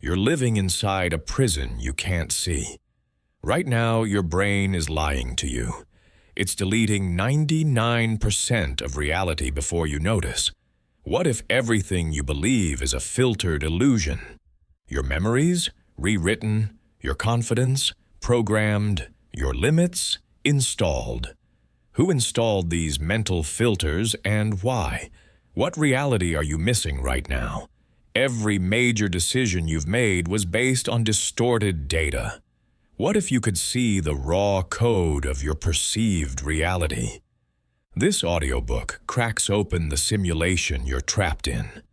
You're living inside a prison you can't see. Right now, your brain is lying to you. It's deleting 99% of reality before you notice. What if everything you believe is a filtered illusion? Your memories, rewritten, your confidence, programmed, your limits, installed. Who installed these mental filters and why? What reality are you missing right now? Every major decision you've made was based on distorted data. What if you could see the raw code of your perceived reality? This audiobook cracks open the simulation you're trapped in.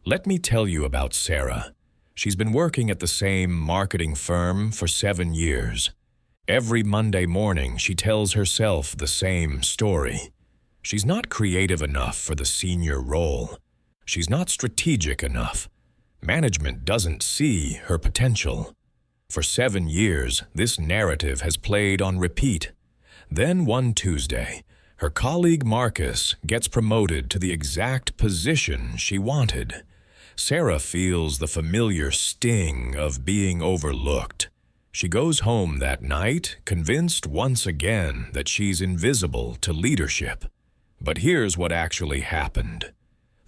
Let me tell you about Sarah. She's been working at the same marketing firm for 7 years. Every Monday morning, she tells herself the same story. She's not creative enough for the senior role. She's not strategic enough. Management doesn't see her potential. For 7 years, this narrative has played on repeat. Then one Tuesday, her colleague Marcus gets promoted to the exact position she wanted. Sarah feels the familiar sting of being overlooked. She goes home that night, convinced once again that she's invisible to leadership. But here's what actually happened.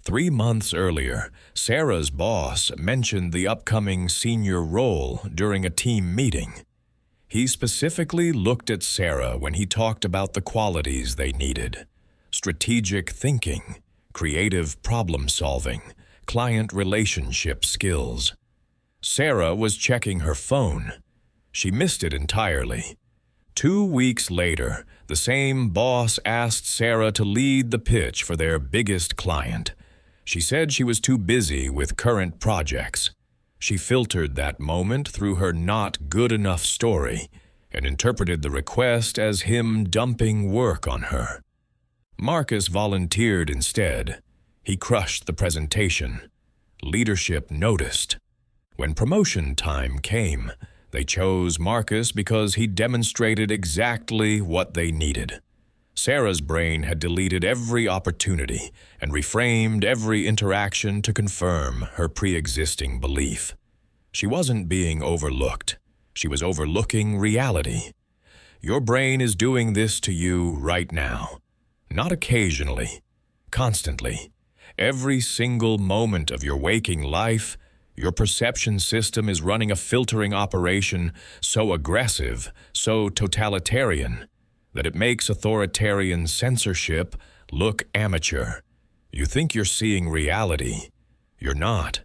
3 months earlier, Sarah's boss mentioned the upcoming senior role during a team meeting. He specifically looked at Sarah when he talked about the qualities they needed: strategic thinking, creative problem-solving, client relationship skills. Sarah was checking her phone. She missed it entirely. 2 weeks later, the same boss asked Sarah to lead the pitch for their biggest client. She said she was too busy with current projects. She filtered that moment through her not good enough story and interpreted the request as him dumping work on her. Marcus volunteered instead. He crushed the presentation. Leadership noticed. When promotion time came, they chose Marcus because he demonstrated exactly what they needed. Sarah's brain had deleted every opportunity and reframed every interaction to confirm her pre-existing belief. She wasn't being overlooked. She was overlooking reality. Your brain is doing this to you right now. Not occasionally, constantly. Every single moment of your waking life, your perception system is running a filtering operation so aggressive, so totalitarian, that it makes authoritarian censorship look amateur. You think you're seeing reality. You're not.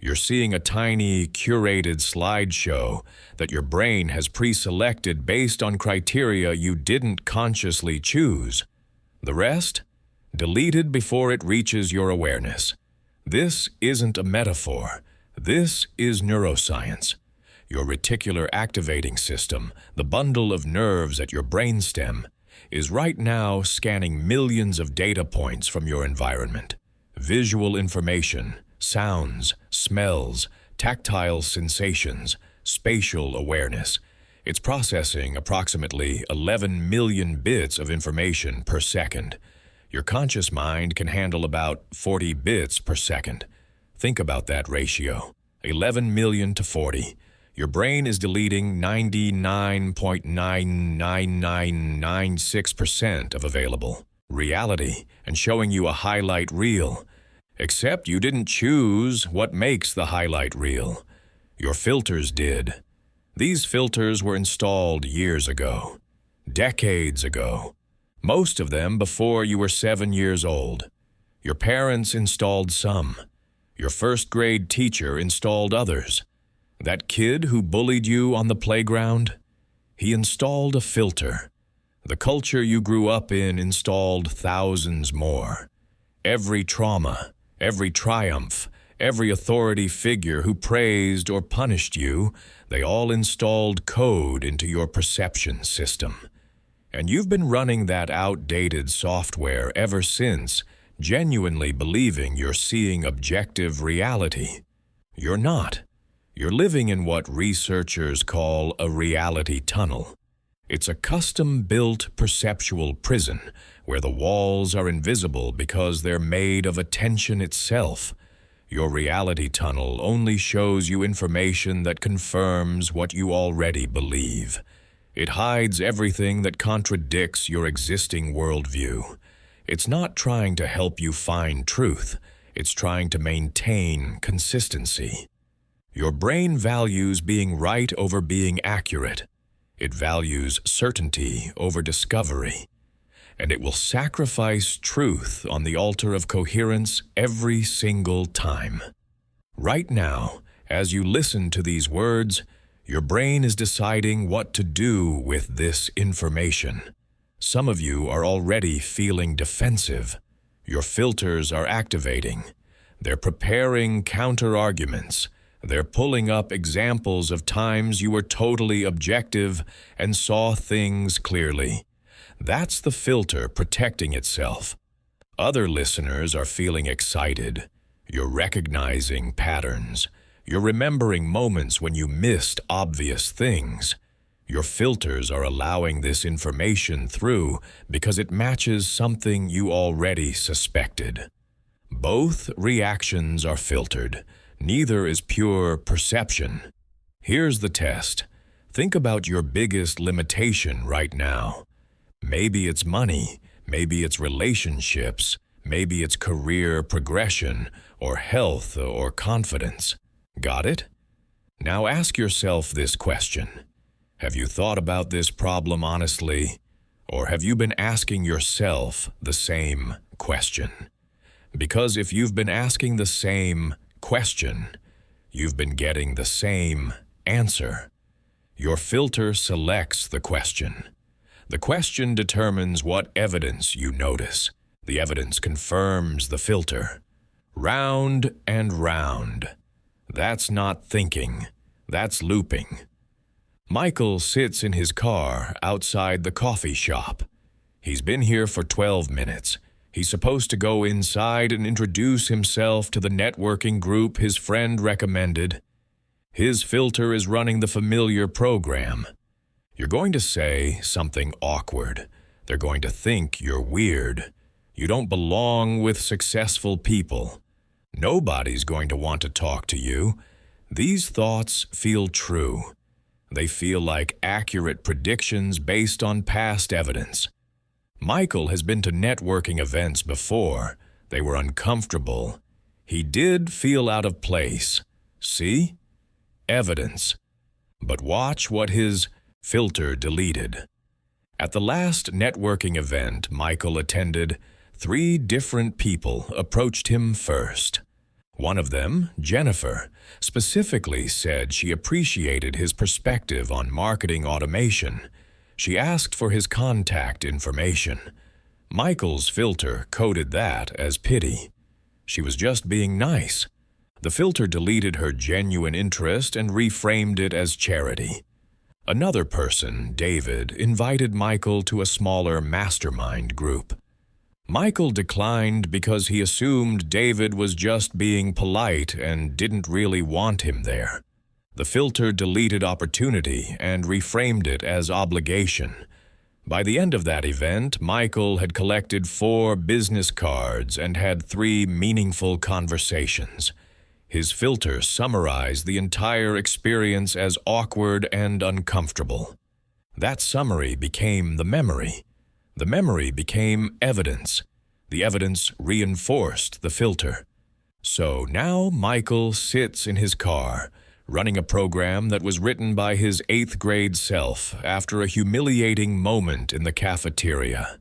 You're seeing a tiny, curated slideshow that your brain has pre-selected based on criteria you didn't consciously choose. The rest? Deleted before it reaches your awareness. This isn't a metaphor. This is neuroscience. Your reticular activating system, the bundle of nerves at your brainstem, is right now scanning millions of data points from your environment. Visual information, sounds, smells, tactile sensations, spatial awareness. It's processing approximately 11 million bits of information per second. Your conscious mind can handle about 40 bits per second. Think about that ratio, 11 million to 40. Your brain is deleting 99.99996% of available reality and showing you a highlight reel. Except you didn't choose what makes the highlight reel. Your filters did. These filters were installed years ago, decades ago. Most of them before you were 7 years old. Your parents installed some. Your first-grade teacher installed others. That kid who bullied you on the playground? He installed a filter. The culture you grew up in installed thousands more. Every trauma, every triumph, every authority figure who praised or punished you, they all installed code into your perception system. And you've been running that outdated software ever since, genuinely believing you're seeing objective reality. You're not. You're living in what researchers call a reality tunnel. It's a custom-built perceptual prison where the walls are invisible because they're made of attention itself. Your reality tunnel only shows you information that confirms what you already believe. It hides everything that contradicts your existing worldview. It's not trying to help you find truth. It's trying to maintain consistency. Your brain values being right over being accurate. It values certainty over discovery. And it will sacrifice truth on the altar of coherence every single time. Right now, as you listen to these words, your brain is deciding what to do with this information. Some of you are already feeling defensive. Your filters are activating. They're preparing counter-arguments. They're pulling up examples of times you were totally objective and saw things clearly. That's the filter protecting itself. Other listeners are feeling excited. You're recognizing patterns. You're remembering moments when you missed obvious things. Your filters are allowing this information through because it matches something you already suspected. Both reactions are filtered. Neither is pure perception. Here's the test. Think about your biggest limitation right now. Maybe it's money, maybe it's relationships, maybe it's career progression, or health, or confidence. Got it? Now ask yourself this question. Have you thought about this problem honestly, or have you been asking yourself the same question? Because if you've been asking the same question, you've been getting the same answer. Your filter selects the question. The question determines what evidence you notice. The evidence confirms the filter. Round and round. That's not thinking. That's looping. Michael sits in his car outside the coffee shop. He's been here for 12 minutes. He's supposed to go inside and introduce himself to the networking group his friend recommended. His filter is running the familiar program. You're going to say something awkward. They're going to think you're weird. You don't belong with successful people. Nobody's going to want to talk to you. These thoughts feel true. They feel like accurate predictions based on past evidence. Michael has been to networking events before. They were uncomfortable. He did feel out of place. See? Evidence. But watch what his filter deleted. At the last networking event Michael attended, 3 different people approached him first. One of them, Jennifer, specifically said she appreciated his perspective on marketing automation. She asked for his contact information. Michael's filter coded that as pity. She was just being nice. The filter deleted her genuine interest and reframed it as charity. Another person, David, invited Michael to a smaller mastermind group. Michael declined because he assumed David was just being polite and didn't really want him there. The filter deleted opportunity and reframed it as obligation. By the end of that event, Michael had collected 4 business cards and had 3 meaningful conversations. His filter summarized the entire experience as awkward and uncomfortable. That summary became the memory. The memory became evidence. The evidence reinforced the filter. So now Michael sits in his car, running a program that was written by his 8th grade self after a humiliating moment in the cafeteria.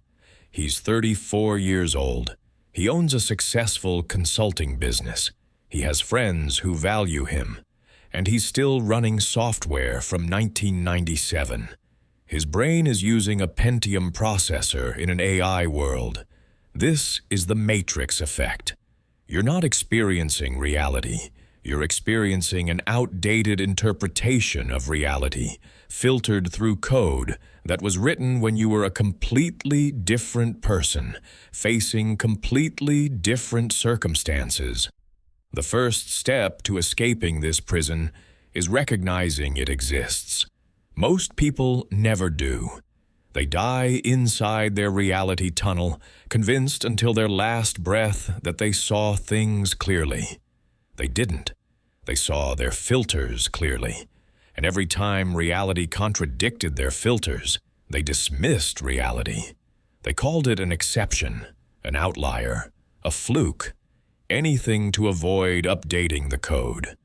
He's 34 years old. He owns a successful consulting business. He has friends who value him. And he's still running software from 1997. His brain is using a Pentium processor in an AI world. This is the Matrix effect. You're not experiencing reality. You're experiencing an outdated interpretation of reality, filtered through code that was written when you were a completely different person, facing completely different circumstances. The first step to escaping this prison is recognizing it exists. Most people never do. They die inside their reality tunnel, convinced until their last breath that they saw things clearly. They didn't. They saw their filters clearly. And every time reality contradicted their filters, they dismissed reality. They called it an exception, an outlier, a fluke, anything to avoid updating the code.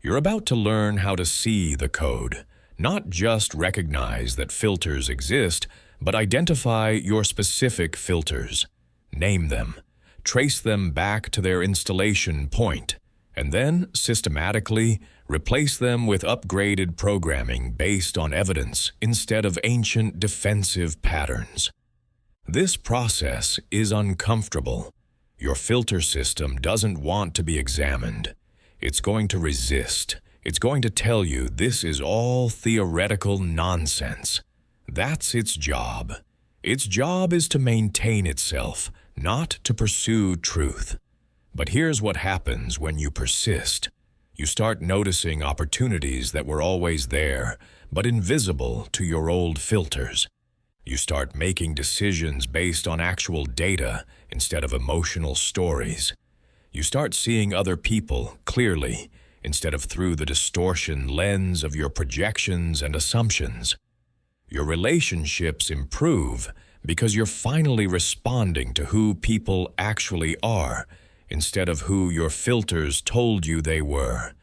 You're about to learn how to see the code, not just recognize that filters exist, but identify your specific filters. Name them, trace them back to their installation point, and then, systematically, replace them with upgraded programming based on evidence instead of ancient defensive patterns. This process is uncomfortable. Your filter system doesn't want to be examined. It's going to resist. It's going to tell you this is all theoretical nonsense. That's its job. Its job is to maintain itself, not to pursue truth. But here's what happens when you persist. You start noticing opportunities that were always there, but invisible to your old filters. You start making decisions based on actual data instead of emotional stories. You start seeing other people clearly instead of through the distortion lens of your projections and assumptions. Your relationships improve because you're finally responding to who people actually are instead of who your filters told you they were.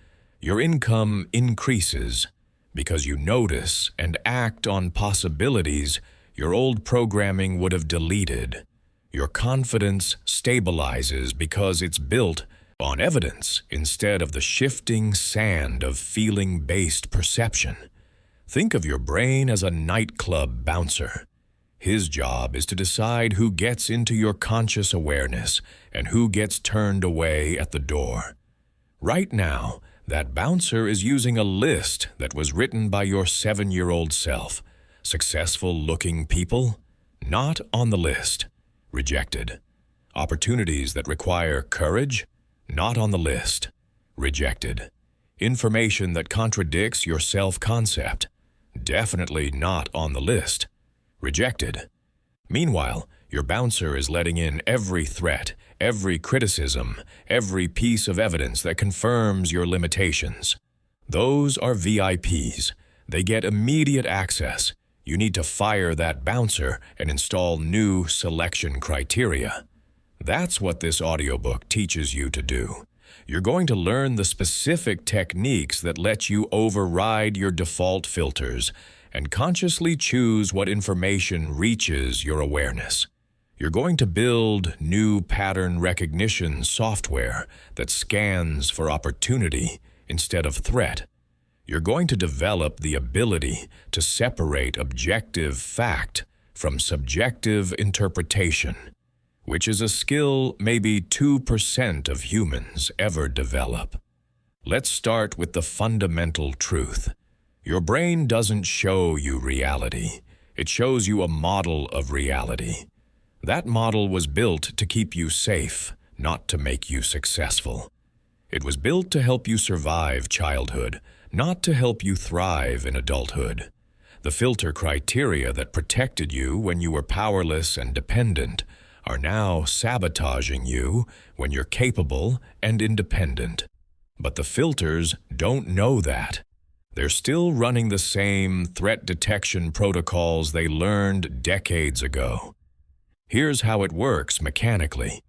Your income increases because you notice and act on possibilities your old programming would have deleted. Your confidence stabilizes because it's built on evidence instead of the shifting sand of feeling-based perception. Think of your brain as a nightclub bouncer. His job is to decide who gets into your conscious awareness and who gets turned away at the door. Right now, that bouncer is using a list that was written by your 7-year-old self. Successful-looking people? Not on the list. Rejected. Opportunities that require courage? Not on the list. Rejected. Information that contradicts your self-concept? Definitely not on the list. Rejected. Meanwhile, your bouncer is letting in every threat, every criticism, every piece of evidence that confirms your limitations. Those are VIPs. They get immediate access. You need to fire that bouncer and install new selection criteria. That's what this audiobook teaches you to do. You're going to learn the specific techniques that let you override your default filters and consciously choose what information reaches your awareness. You're going to build new pattern recognition software that scans for opportunity instead of threat. You're going to develop the ability to separate objective fact from subjective interpretation, which is a skill maybe 2% of humans ever develop. Let's start with the fundamental truth. Your brain doesn't show you reality. It shows you a model of reality. That model was built to keep you safe, not to make you successful. It was built to help you survive childhood, not to help you thrive in adulthood. The filter criteria that protected you when you were powerless and dependent are now sabotaging you when you're capable and independent. But the filters don't know that. They're still running the same threat detection protocols they learned decades ago. Here's how it works mechanically.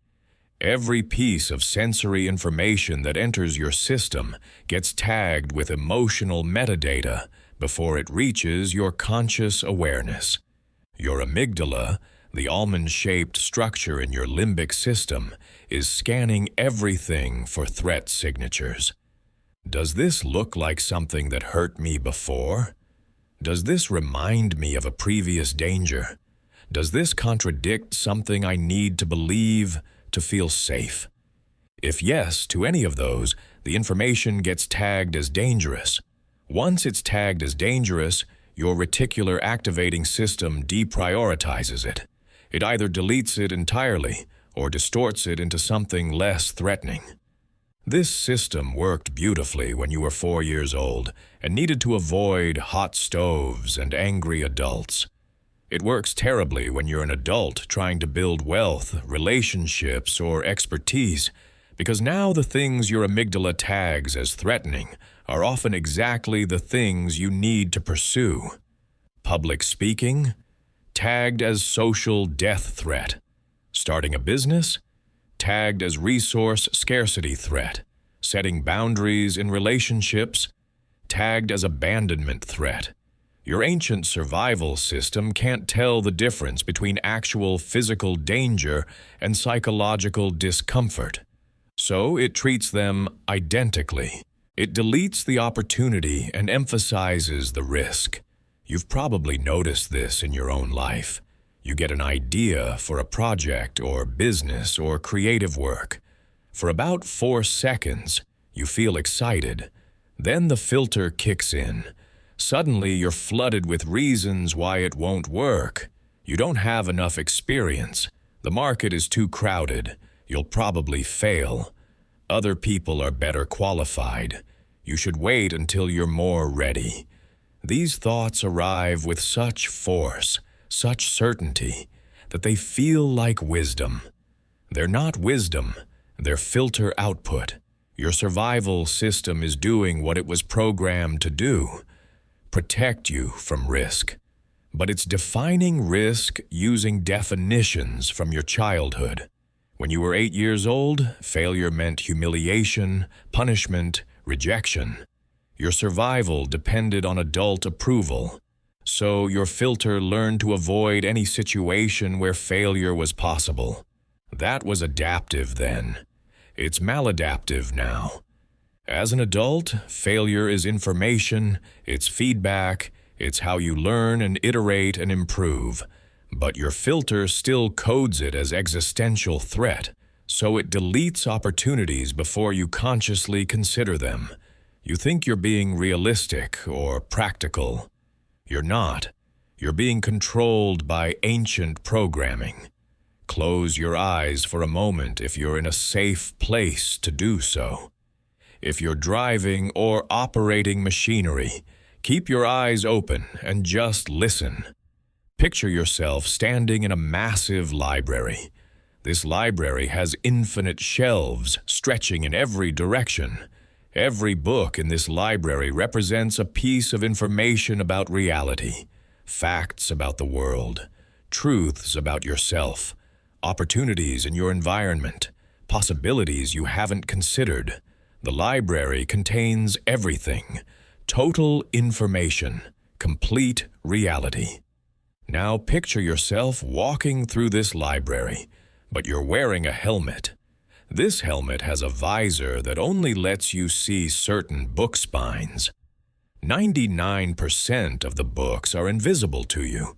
Every piece of sensory information that enters your system gets tagged with emotional metadata before it reaches your conscious awareness. Your amygdala, the almond-shaped structure in your limbic system, is scanning everything for threat signatures. Does this look like something that hurt me before? Does this remind me of a previous danger? Does this contradict something I need to believe to feel safe? If yes to any of those, the information gets tagged as dangerous. Once it's tagged as dangerous, your reticular activating system deprioritizes it. It either deletes it entirely or distorts it into something less threatening. This system worked beautifully when you were 4 years old and needed to avoid hot stoves and angry adults. It works terribly when you're an adult trying to build wealth, relationships, or expertise Because now the things your amygdala tags as threatening are often exactly the things you need to pursue. Public speaking, tagged as social death threat. Starting a business, tagged as resource scarcity threat. Setting boundaries in relationships, tagged as abandonment threat. Your ancient survival system can't tell the difference between actual physical danger and psychological discomfort. So it treats them identically. It deletes the opportunity and emphasizes the risk. You've probably noticed this in your own life. You get an idea for a project or business or creative work. For about 4 seconds, you feel excited. Then the filter kicks in. Suddenly, you're flooded with reasons why it won't work. You don't have enough experience. The market is too crowded. You'll probably fail. Other people are better qualified. You should wait until you're more ready. These thoughts arrive with such force, such certainty, that they feel like wisdom. They're not wisdom. They're filter output. Your survival system is doing what it was programmed to do: protect you from risk. But it's defining risk using definitions from your childhood. When you were 8 years old, failure meant humiliation, punishment, rejection. Your survival depended on adult approval. So your filter learned to avoid any situation where failure was possible. That was adaptive then. It's maladaptive now. As an adult, failure is information, it's feedback, it's how you learn and iterate and improve. But your filter still codes it as existential threat, so it deletes opportunities before you consciously consider them. You think you're being realistic or practical. You're not. You're being controlled by ancient programming. Close your eyes for a moment if you're in a safe place to do so. If you're driving or operating machinery, keep your eyes open and just listen. Picture yourself standing in a massive library. This library has infinite shelves stretching in every direction. Every book in this library represents a piece of information about reality, facts about the world, truths about yourself, opportunities in your environment, possibilities you haven't considered. The library contains everything, total information, complete reality. Now picture yourself walking through this library, but you're wearing a helmet. This helmet has a visor that only lets you see certain book spines. 99% of the books are invisible to you.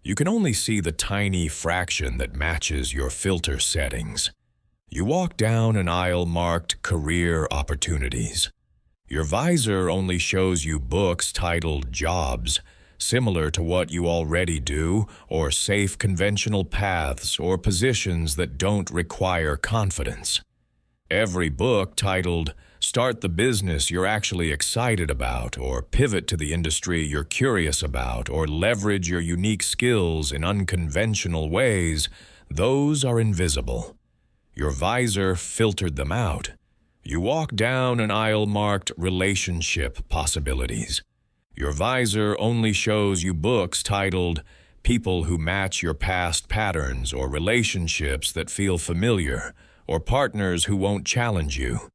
You can only see the tiny fraction that matches your filter settings. You walk down an aisle marked Career Opportunities. Your visor only shows you books titled Jobs, similar to what you already do, or safe conventional paths or positions that don't require confidence. Every book titled Start the Business You're Actually Excited About, or Pivot to the Industry You're Curious About, or Leverage Your Unique Skills in Unconventional Ways, those are invisible. Your visor filtered them out. You walk down an aisle marked Relationship Possibilities. Your visor only shows you books titled People Who Match Your Past Patterns, or Relationships That Feel Familiar, or Partners Who Won't Challenge You.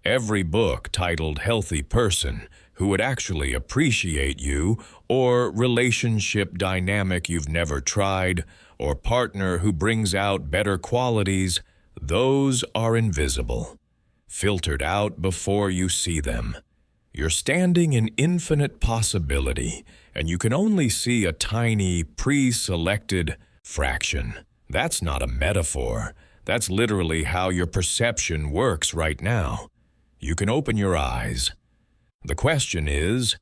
Every book titled Healthy Person Who Would Actually Appreciate You, or Relationship Dynamic You've Never Tried, or Partner Who Brings Out Better Qualities, those are invisible, filtered out before you see them. You're standing in infinite possibility, and you can only see a tiny, pre-selected fraction. That's not a metaphor. That's literally how your perception works right now. You can open your eyes. The question is,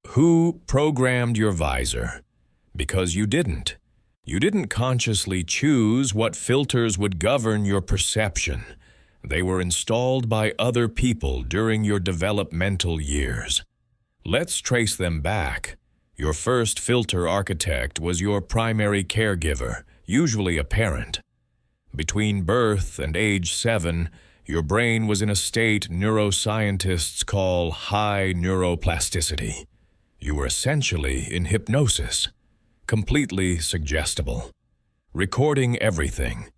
who programmed your visor? Because you didn't. You didn't consciously choose what filters would govern your perception. They were installed by other people during your developmental years. Let's trace them back. Your first filter architect was your primary caregiver, usually a parent. Between birth and age 7, Your brain was in a state neuroscientists call high neuroplasticity. You were essentially in hypnosis, completely suggestible, recording everything.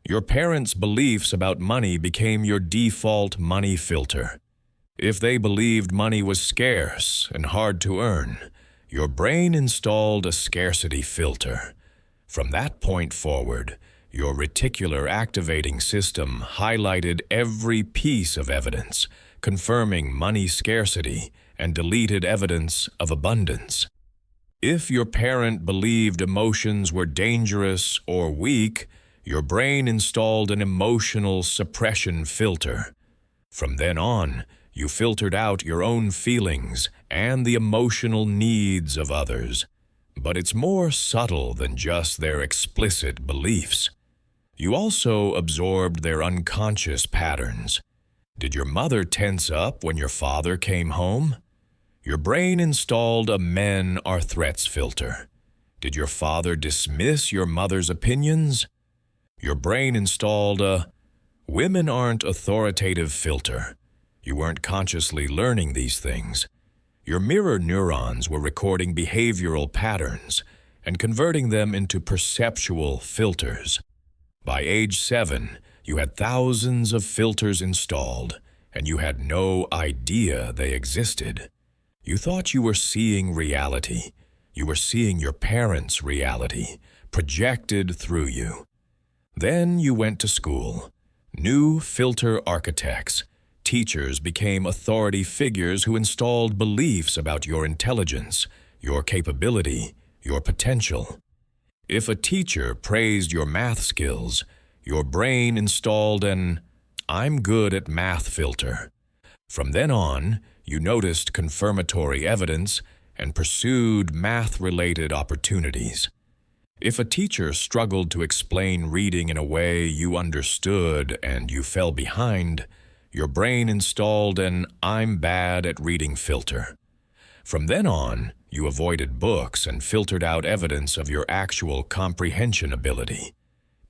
Your parents' beliefs about money became your default money filter. If they believed money was scarce and hard to earn, your brain installed a scarcity filter. From that point forward, your reticular activating system highlighted every piece of evidence, confirming money scarcity, and deleted evidence of abundance. If your parent believed emotions were dangerous or weak, your brain installed an emotional suppression filter. From then on, you filtered out your own feelings and the emotional needs of others. But it's more subtle than just their explicit beliefs. You also absorbed their unconscious patterns. Did your mother tense up when your father came home? Your brain installed a men are threats filter. Did your father dismiss your mother's opinions? Your brain installed a women aren't authoritative filter. You weren't consciously learning these things. Your mirror neurons were recording behavioral patterns and converting them into perceptual filters. By age 7, you had thousands of filters installed, and you had no idea they existed. You thought you were seeing reality. You were seeing your parents' reality, projected through you. Then you went to school. New filter architects. Teachers became authority figures who installed beliefs about your intelligence, your capability, your potential. If a teacher praised your math skills, your brain installed an "I'm good at math" filter. From then on, you noticed confirmatory evidence and pursued math-related opportunities. If a teacher struggled to explain reading in a way you understood and you fell behind, your brain installed an "I'm bad at reading" filter. From then on, you avoided books and filtered out evidence of your actual comprehension ability.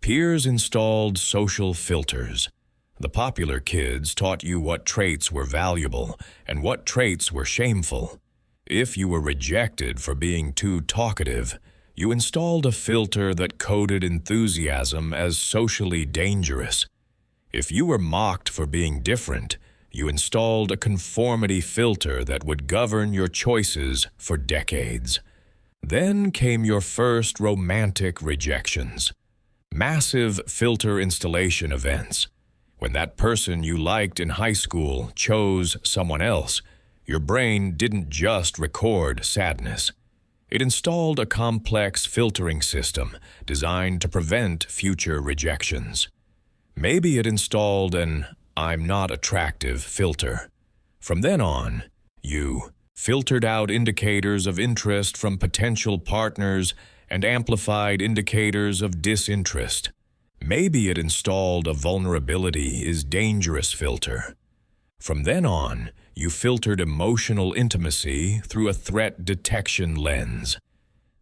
Peers installed social filters. The popular kids taught you what traits were valuable and what traits were shameful. If you were rejected for being too talkative, you installed a filter that coded enthusiasm as socially dangerous. If you were mocked for being different, you installed a conformity filter that would govern your choices for decades. Then came your first romantic rejections. Massive filter installation events. When that person you liked in high school chose someone else, your brain didn't just record sadness. It installed a complex filtering system designed to prevent future rejections. Maybe it installed an "I'm not attractive" filter. From then on, you filtered out indicators of interest from potential partners and amplified indicators of disinterest. Maybe it installed a "vulnerability is dangerous" filter. From then on, you filtered emotional intimacy through a threat detection lens.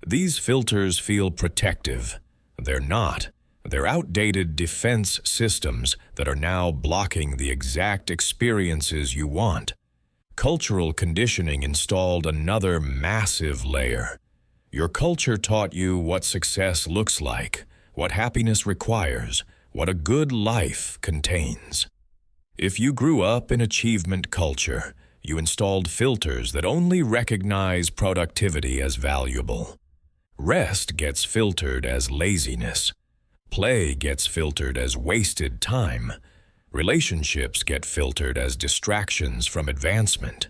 These filters feel protective. They're not. They're outdated defense systems that are now blocking the exact experiences you want. Cultural conditioning installed another massive layer. Your culture taught you what success looks like, what happiness requires, what a good life contains. If you grew up in achievement culture, you installed filters that only recognize productivity as valuable. Rest gets filtered as laziness. Play gets filtered as wasted time. Relationships get filtered as distractions from advancement.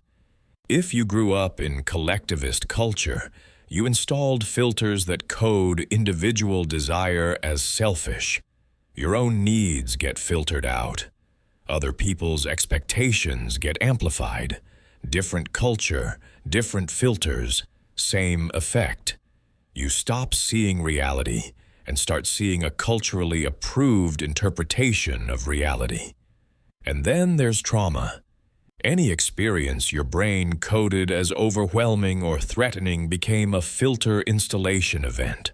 If you grew up in collectivist culture, you installed filters that code individual desire as selfish. Your own needs get filtered out. Other people's expectations get amplified. Different culture, different filters, same effect. You stop seeing reality and start seeing a culturally approved interpretation of reality. And then there's trauma. Any experience your brain coded as overwhelming or threatening became a filter installation event.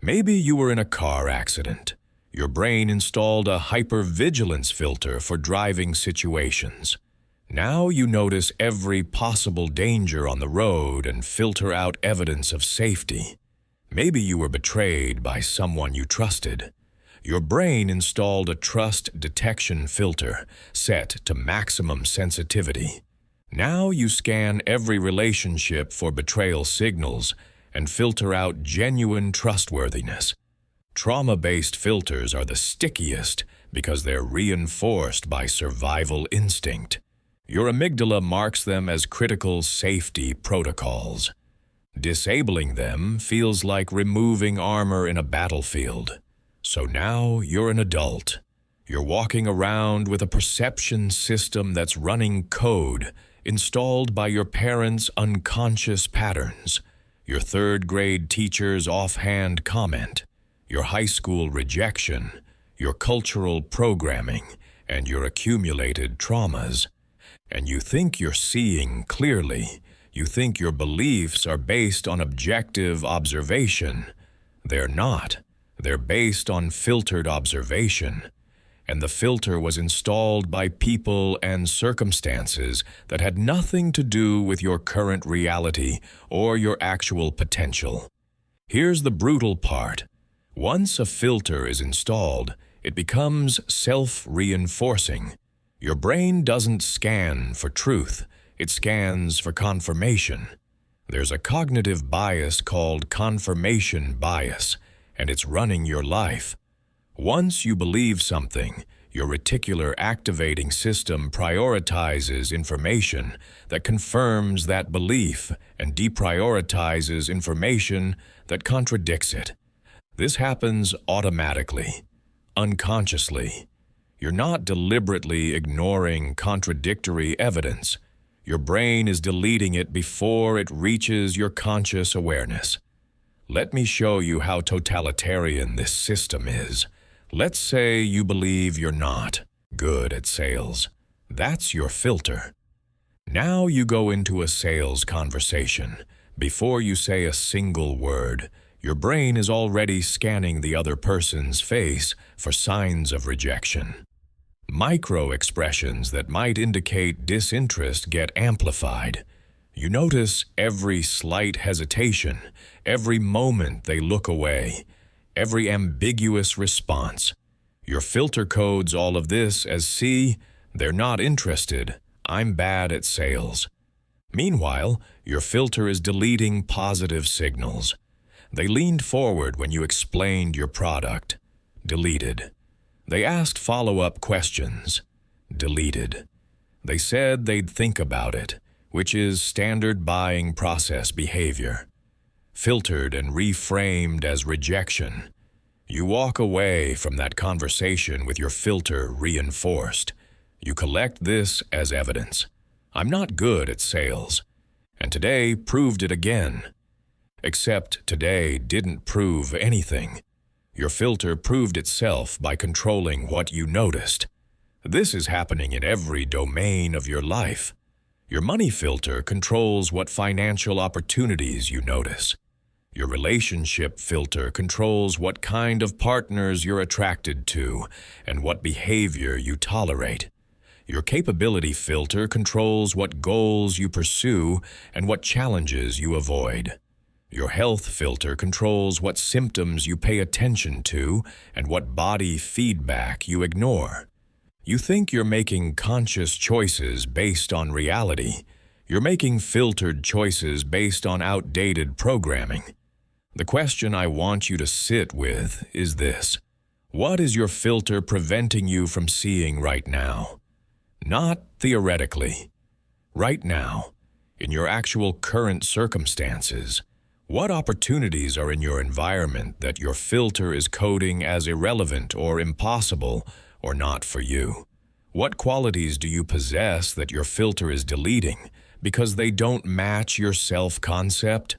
Maybe you were in a car accident. Your brain installed a hypervigilance filter for driving situations. Now you notice every possible danger on the road and filter out evidence of safety. Maybe you were betrayed by someone you trusted. Your brain installed a trust detection filter set to maximum sensitivity. Now you scan every relationship for betrayal signals and filter out genuine trustworthiness. Trauma-based filters are the stickiest because they're reinforced by survival instinct. Your amygdala marks them as critical safety protocols. Disabling them feels like removing armor in a battlefield. So now you're an adult. You're walking around with a perception system that's running code installed by your parents' unconscious patterns, your third-grade teacher's offhand comment, your high school rejection, your cultural programming, and your accumulated traumas. And you think you're seeing clearly. You think your beliefs are based on objective observation. They're not. They're based on filtered observation. And the filter was installed by people and circumstances that had nothing to do with your current reality or your actual potential. Here's the brutal part. Once a filter is installed, it becomes self-reinforcing. Your brain doesn't scan for truth, it scans for confirmation. There's a cognitive bias called confirmation bias, and it's running your life. Once you believe something, your reticular activating system prioritizes information that confirms that belief and deprioritizes information that contradicts it. This happens automatically, unconsciously. You're not deliberately ignoring contradictory evidence. Your brain is deleting it before it reaches your conscious awareness. Let me show you how totalitarian this system is. Let's say you believe you're not good at sales. That's your filter. Now you go into a sales conversation. Before you say a single word, your brain is already scanning the other person's face for signs of rejection. Micro-expressions that might indicate disinterest get amplified. You notice every slight hesitation, every moment they look away, every ambiguous response. Your filter codes all of this as see, they're not interested, I'm bad at sales. Meanwhile, your filter is deleting positive signals. They leaned forward when you explained your product. Deleted. They asked follow-up questions. Deleted. They said they'd think about it, which is standard buying process behavior. Filtered and reframed as rejection. You walk away from that conversation with your filter reinforced. You collect this as evidence. I'm not good at sales. And today proved it again. Except today didn't prove anything. Your filter proved itself by controlling what you noticed. This is happening in every domain of your life. Your money filter controls what financial opportunities you notice. Your relationship filter controls what kind of partners you're attracted to and what behavior you tolerate. Your capability filter controls what goals you pursue and what challenges you avoid. Your health filter controls what symptoms you pay attention to and what body feedback you ignore. You think you're making conscious choices based on reality. You're making filtered choices based on outdated programming. The question I want you to sit with is this. What is your filter preventing you from seeing right now? Not theoretically. Right now, in your actual current circumstances, what opportunities are in your environment that your filter is coding as irrelevant or impossible or not for you? What qualities do you possess that your filter is deleting because they don't match your self-concept?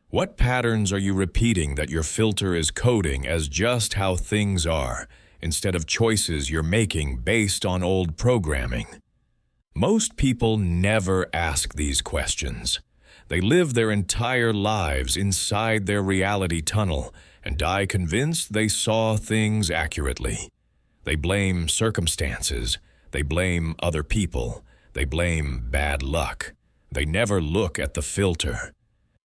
What patterns are you repeating that your filter is coding as just how things are instead of choices you're making based on old programming? Most people never ask these questions. They live their entire lives inside their reality tunnel and die convinced they saw things accurately. They blame circumstances, they blame other people, they blame bad luck. They never look at the filter.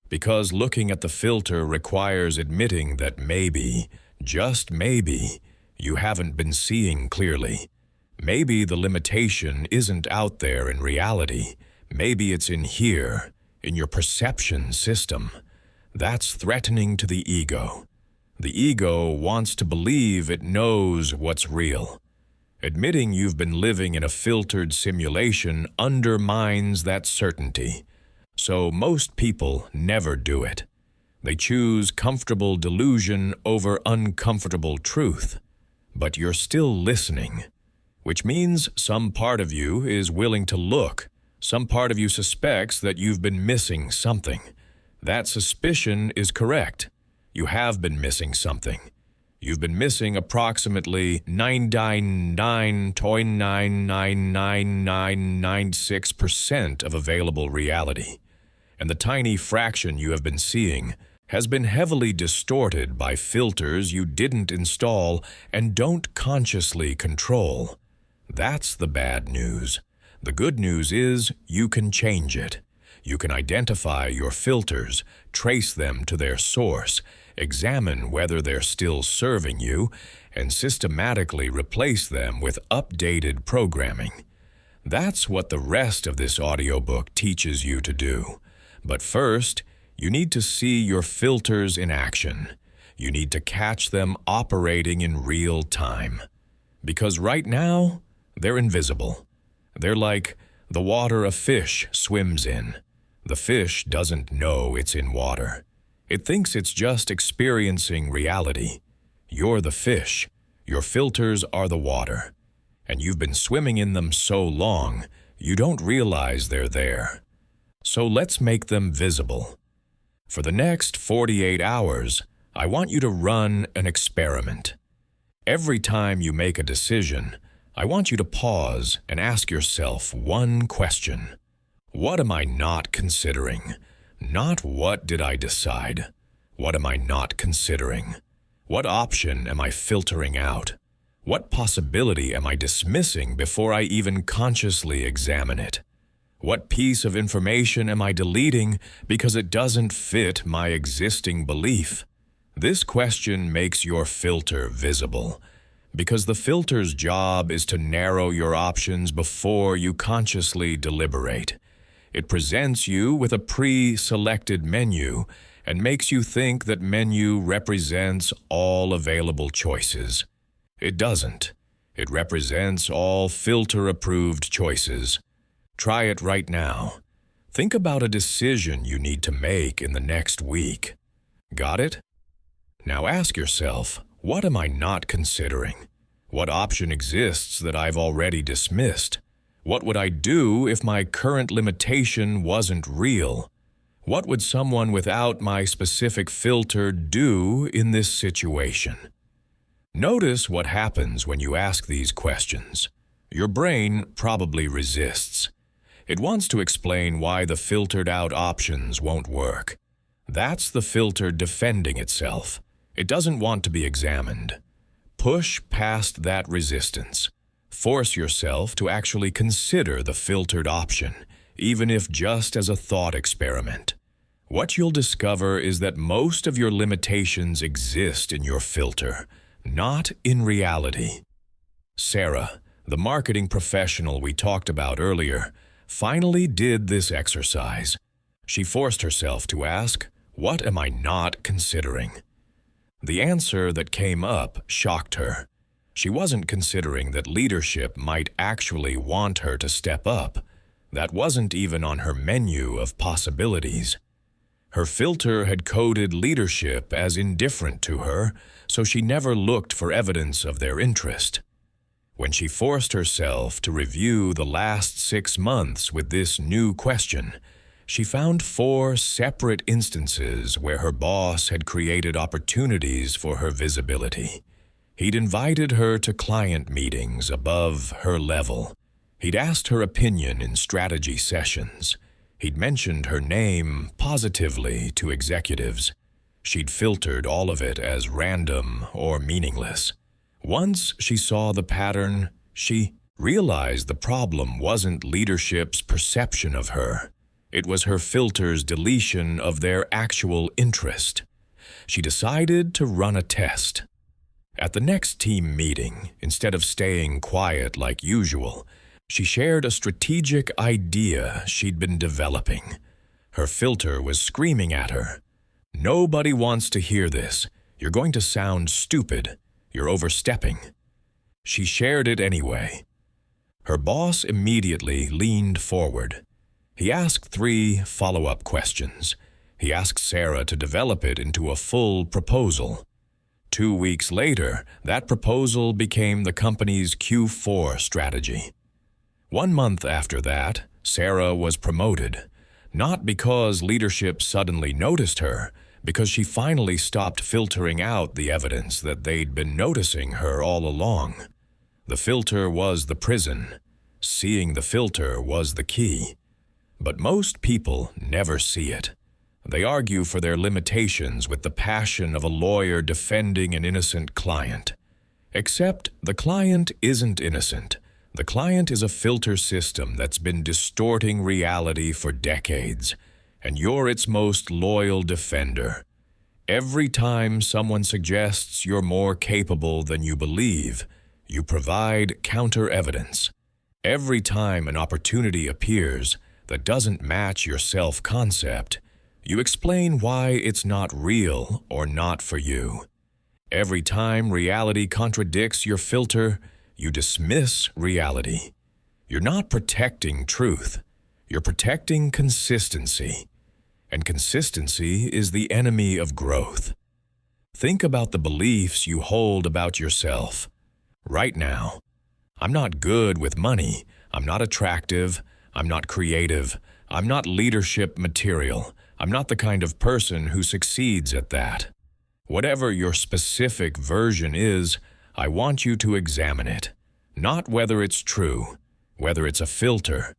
Because looking at the filter requires admitting that maybe, just maybe, you haven't been seeing clearly. Maybe the limitation isn't out there in reality. Maybe it's in here, in your perception system. That's threatening to the ego. The ego wants to believe it knows what's real. Admitting you've been living in a filtered simulation undermines that certainty. So most people never do it. They choose comfortable delusion over uncomfortable truth. But you're still listening, which means some part of you is willing to look. Some part of you suspects that you've been missing something. That suspicion is correct. You have been missing something. You've been missing approximately 99.9999996% of available reality. And the tiny fraction you have been seeing has been heavily distorted by filters you didn't install and don't consciously control. That's the bad news. The good news is you can change it. You can identify your filters, trace them to their source, examine whether they're still serving you, and systematically replace them with updated programming. That's what the rest of this audiobook teaches you to do. But first, you need to see your filters in action. You need to catch them operating in real time. Because right now, they're invisible. They're like the water a fish swims in. The fish doesn't know it's in water. It thinks it's just experiencing reality. You're the fish. Your filters are the water. And you've been swimming in them so long, you don't realize they're there. So let's make them visible. For the next 48 hours, I want you to run an experiment. Every time you make a decision, I want you to pause and ask yourself one question. What am I not considering? Not what did I decide. What am I not considering? What option am I filtering out? What possibility am I dismissing before I even consciously examine it? What piece of information am I deleting because it doesn't fit my existing belief? This question makes your filter visible, because the filter's job is to narrow your options before you consciously deliberate. It presents you with a pre-selected menu and makes you think that menu represents all available choices. It doesn't. It represents all filter-approved choices. Try it right now. Think about a decision you need to make in the next week. Got it? Now ask yourself, what am I not considering? What option exists that I've already dismissed? What would I do if my current limitation wasn't real? What would someone without my specific filter do in this situation? Notice what happens when you ask these questions. Your brain probably resists. It wants to explain why the filtered-out options won't work. That's the filter defending itself. It doesn't want to be examined. Push past that resistance. Force yourself to actually consider the filtered option, even if just as a thought experiment. What you'll discover is that most of your limitations exist in your filter, not in reality. Sarah, the marketing professional we talked about earlier, finally did this exercise. She forced herself to ask, what am I not considering? The answer that came up shocked her. She wasn't considering that leadership might actually want her to step up. That wasn't even on her menu of possibilities. Her filter had coded leadership as indifferent to her, so she never looked for evidence of their interest. When she forced herself to review the last 6 months with this new question, she found 4 separate instances where her boss had created opportunities for her visibility. He'd invited her to client meetings above her level. He'd asked her opinion in strategy sessions. He'd mentioned her name positively to executives. She'd filtered all of it as random or meaningless. Once she saw the pattern, she realized the problem wasn't leadership's perception of her. It was her filter's deletion of their actual interest. She decided to run a test. At the next team meeting, instead of staying quiet like usual, she shared a strategic idea she'd been developing. Her filter was screaming at her. "Nobody wants to hear this. You're going to sound stupid. You're overstepping." She shared it anyway. Her boss immediately leaned forward. He asked 3 follow-up questions. He asked Sarah to develop it into a full proposal. 2 weeks later, that proposal became the company's Q4 strategy. 1 month after that, Sarah was promoted, not because leadership suddenly noticed her, because she finally stopped filtering out the evidence that they'd been noticing her all along. The filter was the prison. Seeing the filter was the key. But most people never see it. They argue for their limitations with the passion of a lawyer defending an innocent client. Except the client isn't innocent. The client is a filter system that's been distorting reality for decades, and you're its most loyal defender. Every time someone suggests you're more capable than you believe, you provide counter-evidence. Every time an opportunity appears that doesn't match your self-concept, you explain why it's not real or not for you. Every time reality contradicts your filter, you dismiss reality. You're not protecting truth. You're protecting consistency. And consistency is the enemy of growth. Think about the beliefs you hold about yourself. Right now, I'm not good with money. I'm not attractive. I'm not creative. I'm not leadership material. I'm not the kind of person who succeeds at that. Whatever your specific version is, I want you to examine it. Not whether it's true, whether it's a filter.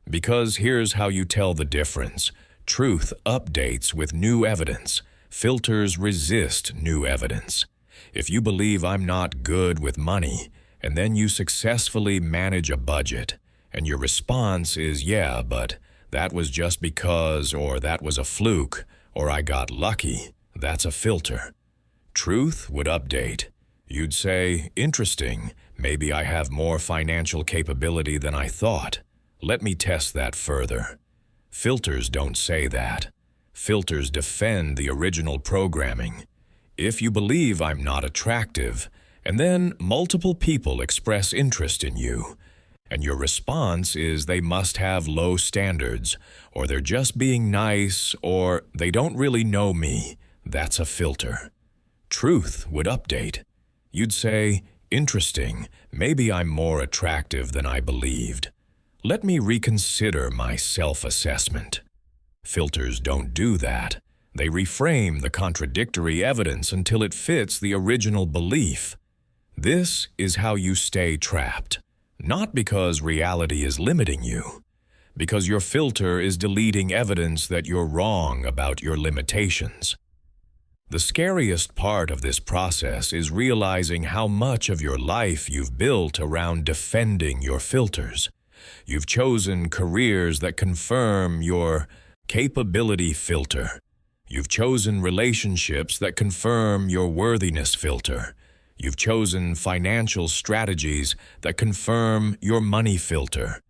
Because here's how you tell the difference. Truth updates with new evidence. Filters resist new evidence. If you believe I'm not good with money, and then you successfully manage a budget, and your response is, "Yeah, but that was just because," or "that was a fluke," or "I got lucky," that's a filter. Truth would update. You'd say, "Interesting, maybe I have more financial capability than I thought. Let me test that further." Filters don't say that. Filters defend the original programming. If you believe I'm not attractive, and then multiple people express interest in you, and your response is they must have low standards, or they're just being nice, or they don't really know me, that's a filter. Truth would update. You'd say, "Interesting, maybe I'm more attractive than I believed. Let me reconsider my self-assessment." Filters don't do that. They reframe the contradictory evidence until it fits the original belief. This is how you stay trapped. Not because reality is limiting you, because your filter is deleting evidence that you're wrong about your limitations. The scariest part of this process is realizing how much of your life you've built around defending your filters. You've chosen careers that confirm your capability filter. You've chosen relationships that confirm your worthiness filter. You've chosen financial strategies that confirm your money filter.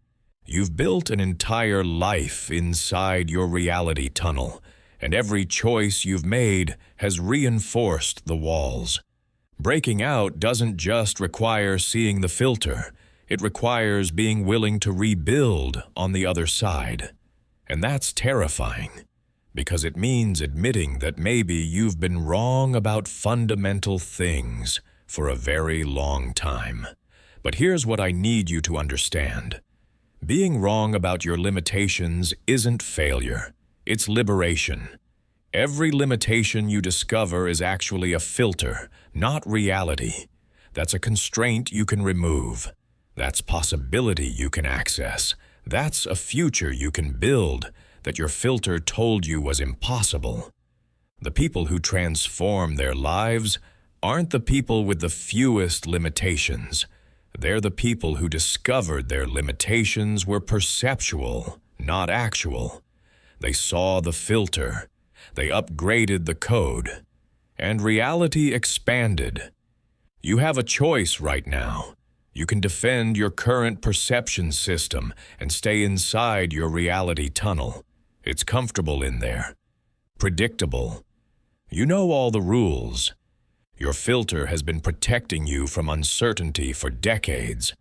You've built an entire life inside your reality tunnel, and every choice you've made has reinforced the walls. Breaking out doesn't just require seeing the filter. It requires being willing to rebuild on the other side. And that's terrifying, because it means admitting that maybe you've been wrong about fundamental things for a very long time. But here's what I need you to understand. Being wrong about your limitations isn't failure. It's liberation. Every limitation you discover is actually a filter, not reality. That's a constraint you can remove. That's possibility you can access. That's a future you can build that your filter told you was impossible. The people who transform their lives aren't the people with the fewest limitations. They're the people who discovered their limitations were perceptual, not actual. They saw the filter. They upgraded the code. And reality expanded. You have a choice right now. You can defend your current perception system and stay inside your reality tunnel. It's comfortable in there. Predictable. You know all the rules. Your filter has been protecting you from uncertainty for decades.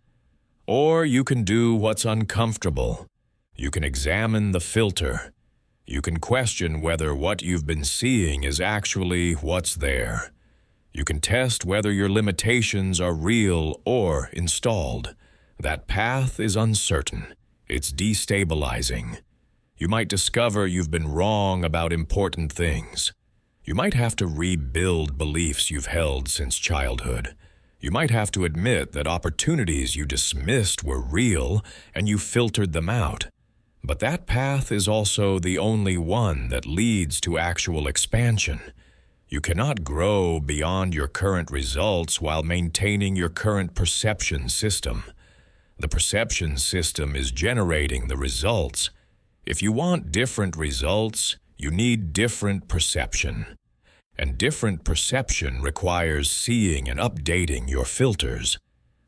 Or you can do what's uncomfortable. You can examine the filter. You can question whether what you've been seeing is actually what's there. You can test whether your limitations are real or installed. That path is uncertain. It's destabilizing. You might discover you've been wrong about important things. You might have to rebuild beliefs you've held since childhood. You might have to admit that opportunities you dismissed were real and you filtered them out. But that path is also the only one that leads to actual expansion. You cannot grow beyond your current results while maintaining your current perception system. The perception system is generating the results. If you want different results, you need different perception. And different perception requires seeing and updating your filters.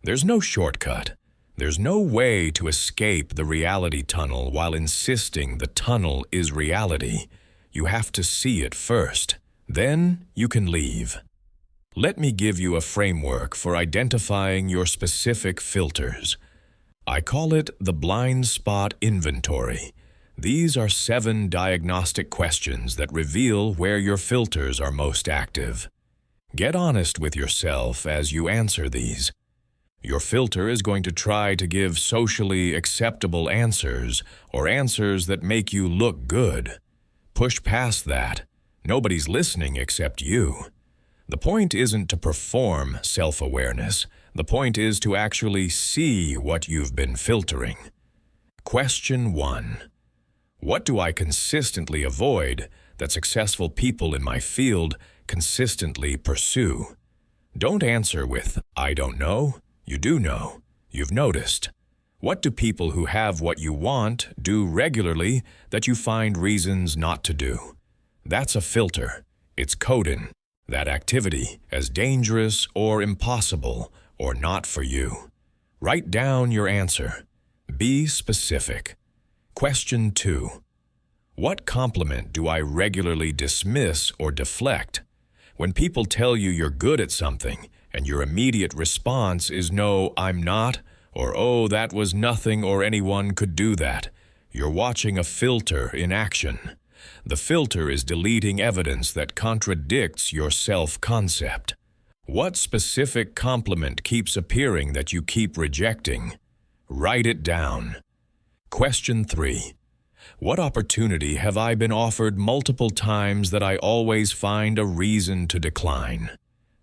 There's no shortcut. There's no way to escape the reality tunnel while insisting the tunnel is reality. You have to see it first. Then you can leave. Let me give you a framework for identifying your specific filters. I call it the blind spot inventory. These are 7 diagnostic questions that reveal where your filters are most active. Get honest with yourself as you answer these. Your filter is going to try to give socially acceptable answers or answers that make you look good. Push past that. Nobody's listening except you. The point isn't to perform self-awareness. The point is to actually see what you've been filtering. Question 1. What do I consistently avoid that successful people in my field consistently pursue? Don't answer with, I don't know. You do know. You've noticed. What do people who have what you want do regularly that you find reasons not to do? That's a filter. It's coding that activity as dangerous or impossible or not for you. Write down your answer. Be specific. Question 2. What compliment do I regularly dismiss or deflect? When people tell you you're good at something and your immediate response is no, I'm not, or oh, that was nothing or anyone could do that, you're watching a filter in action. The filter is deleting evidence that contradicts your self-concept. What specific compliment keeps appearing that you keep rejecting? Write it down. Question 3. What opportunity have I been offered multiple times that I always find a reason to decline?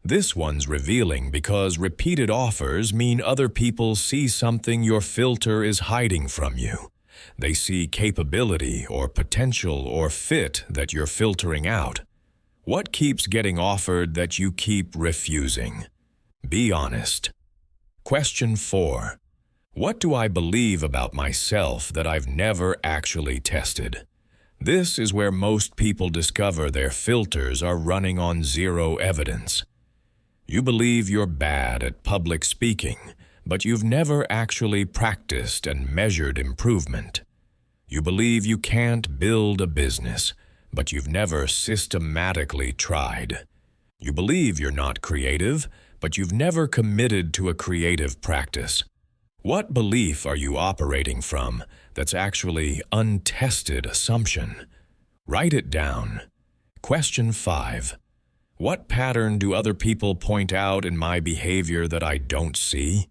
This one's revealing because repeated offers mean other people see something your filter is hiding from you. They see capability or potential or fit that you're filtering out. What keeps getting offered that you keep refusing? Be honest. Question 4. What do I believe about myself that I've never actually tested? This is where most people discover their filters are running on zero evidence. You believe you're bad at public speaking, but you've never actually practiced and measured improvement. You believe you can't build a business, but you've never systematically tried. You believe you're not creative, but you've never committed to a creative practice. What belief are you operating from that's actually untested assumption? Write it down. Question 5. What pattern do other people point out in my behavior that I don't see?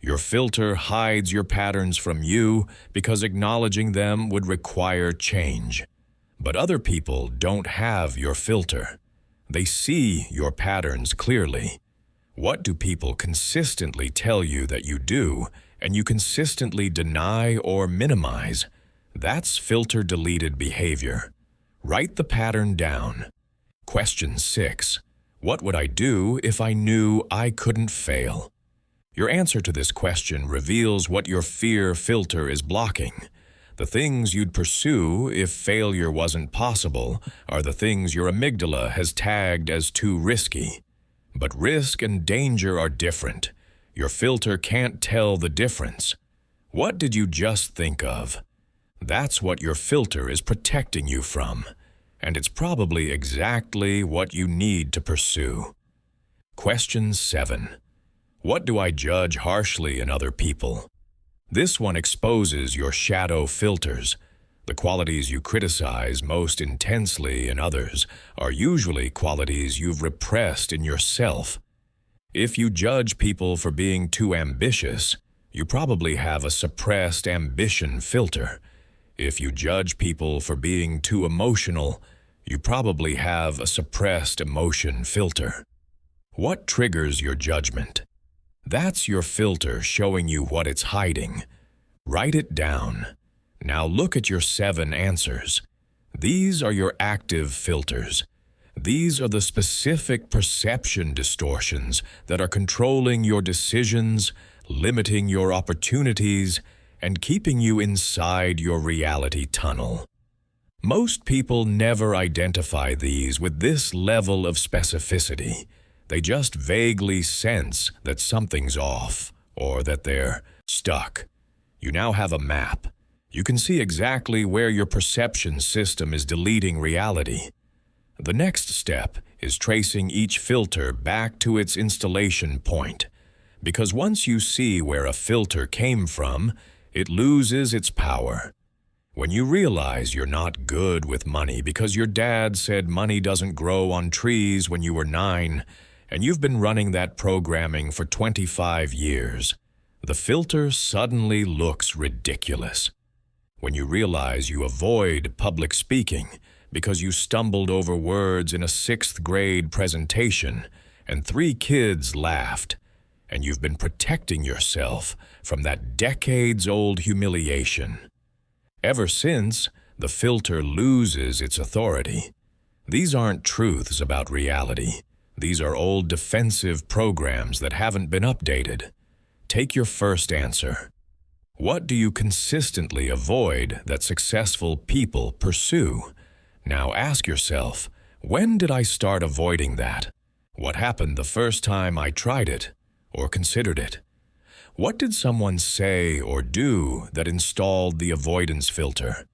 Your filter hides your patterns from you because acknowledging them would require change. But other people don't have your filter. They see your patterns clearly. What do people consistently tell you that you do, and you consistently deny or minimize? That's filter-deleted behavior. Write the pattern down. Question 6. What would I do if I knew I couldn't fail? Your answer to this question reveals what your fear filter is blocking. The things you'd pursue if failure wasn't possible are the things your amygdala has tagged as too risky. But risk and danger are different. Your filter can't tell the difference. What did you just think of? That's what your filter is protecting you from, and it's probably exactly what you need to pursue. Question 7. What do I judge harshly in other people? This one exposes your shadow filters. The qualities you criticize most intensely in others are usually qualities you've repressed in yourself. If you judge people for being too ambitious, you probably have a suppressed ambition filter. If you judge people for being too emotional, you probably have a suppressed emotion filter. What triggers your judgment? That's your filter showing you what it's hiding. Write it down. Now look at your 7 answers. These are your active filters. These are the specific perception distortions that are controlling your decisions, limiting your opportunities, and keeping you inside your reality tunnel. Most people never identify these with this level of specificity. They just vaguely sense that something's off or that they're stuck. You now have a map. You can see exactly where your perception system is deleting reality. The next step is tracing each filter back to its installation point, because once you see where a filter came from, it loses its power. When you realize you're not good with money because your dad said money doesn't grow on trees when you were 9, and you've been running that programming for 25 years, the filter suddenly looks ridiculous. When you realize you avoid public speaking because you stumbled over words in a 6th grade presentation and 3 kids laughed, and you've been protecting yourself from that decades-old humiliation. Ever since, the filter loses its authority. These aren't truths about reality. These are old defensive programs that haven't been updated. Take your first answer. What do you consistently avoid that successful people pursue? Now ask yourself, when did I start avoiding that? What happened the first time I tried it or considered it? What did someone say or do that installed the avoidance filter?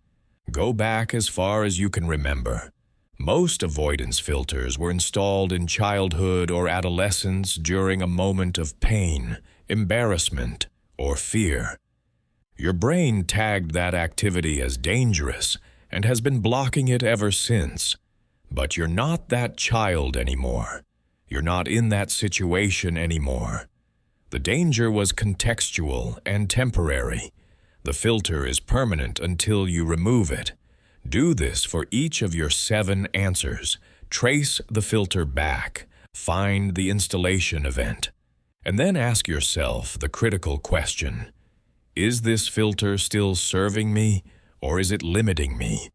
Go back as far as you can remember. Most avoidance filters were installed in childhood or adolescence during a moment of pain, embarrassment, or fear. Your brain tagged that activity as dangerous and has been blocking it ever since. But you're not that child anymore. You're not in that situation anymore. The danger was contextual and temporary. The filter is permanent until you remove it. Do this for each of your 7 answers. Trace the filter back. Find the installation event. And then ask yourself the critical question. Is this filter still serving me, or is it limiting me?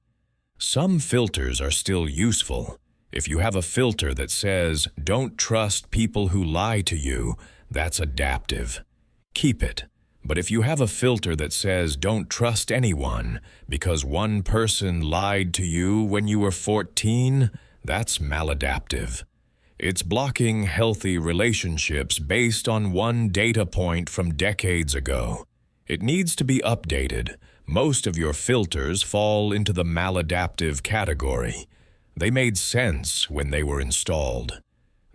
Some filters are still useful. If you have a filter that says, "Don't trust people who lie to you," that's adaptive. Keep it. But if you have a filter that says, "Don't trust anyone because one person lied to you when you were 14," that's maladaptive. It's blocking healthy relationships based on one data point from decades ago. It needs to be updated. Most of your filters fall into the maladaptive category. They made sense when they were installed.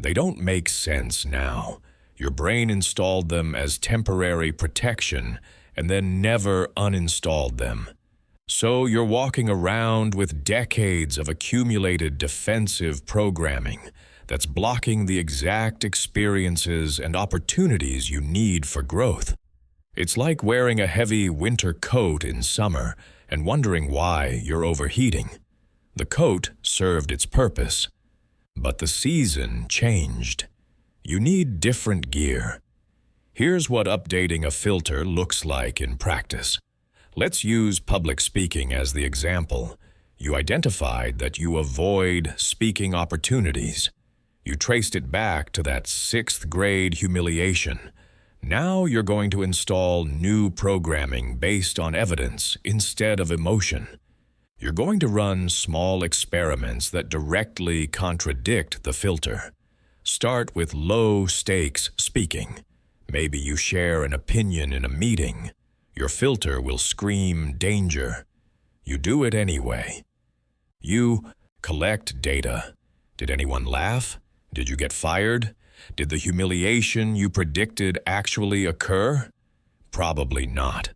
They don't make sense now. Your brain installed them as temporary protection and then never uninstalled them. So you're walking around with decades of accumulated defensive programming that's blocking the exact experiences and opportunities you need for growth. It's like wearing a heavy winter coat in summer and wondering why you're overheating. The coat served its purpose, but the season changed. You need different gear. Here's what updating a filter looks like in practice. Let's use public speaking as the example. You identified that you avoid speaking opportunities. You traced it back to that 6th grade humiliation. Now you're going to install new programming based on evidence instead of emotion. You're going to run small experiments that directly contradict the filter. Start with low-stakes speaking. Maybe you share an opinion in a meeting. Your filter will scream danger. You do it anyway. You collect data. Did anyone laugh? Did you get fired? Did the humiliation you predicted actually occur? Probably not.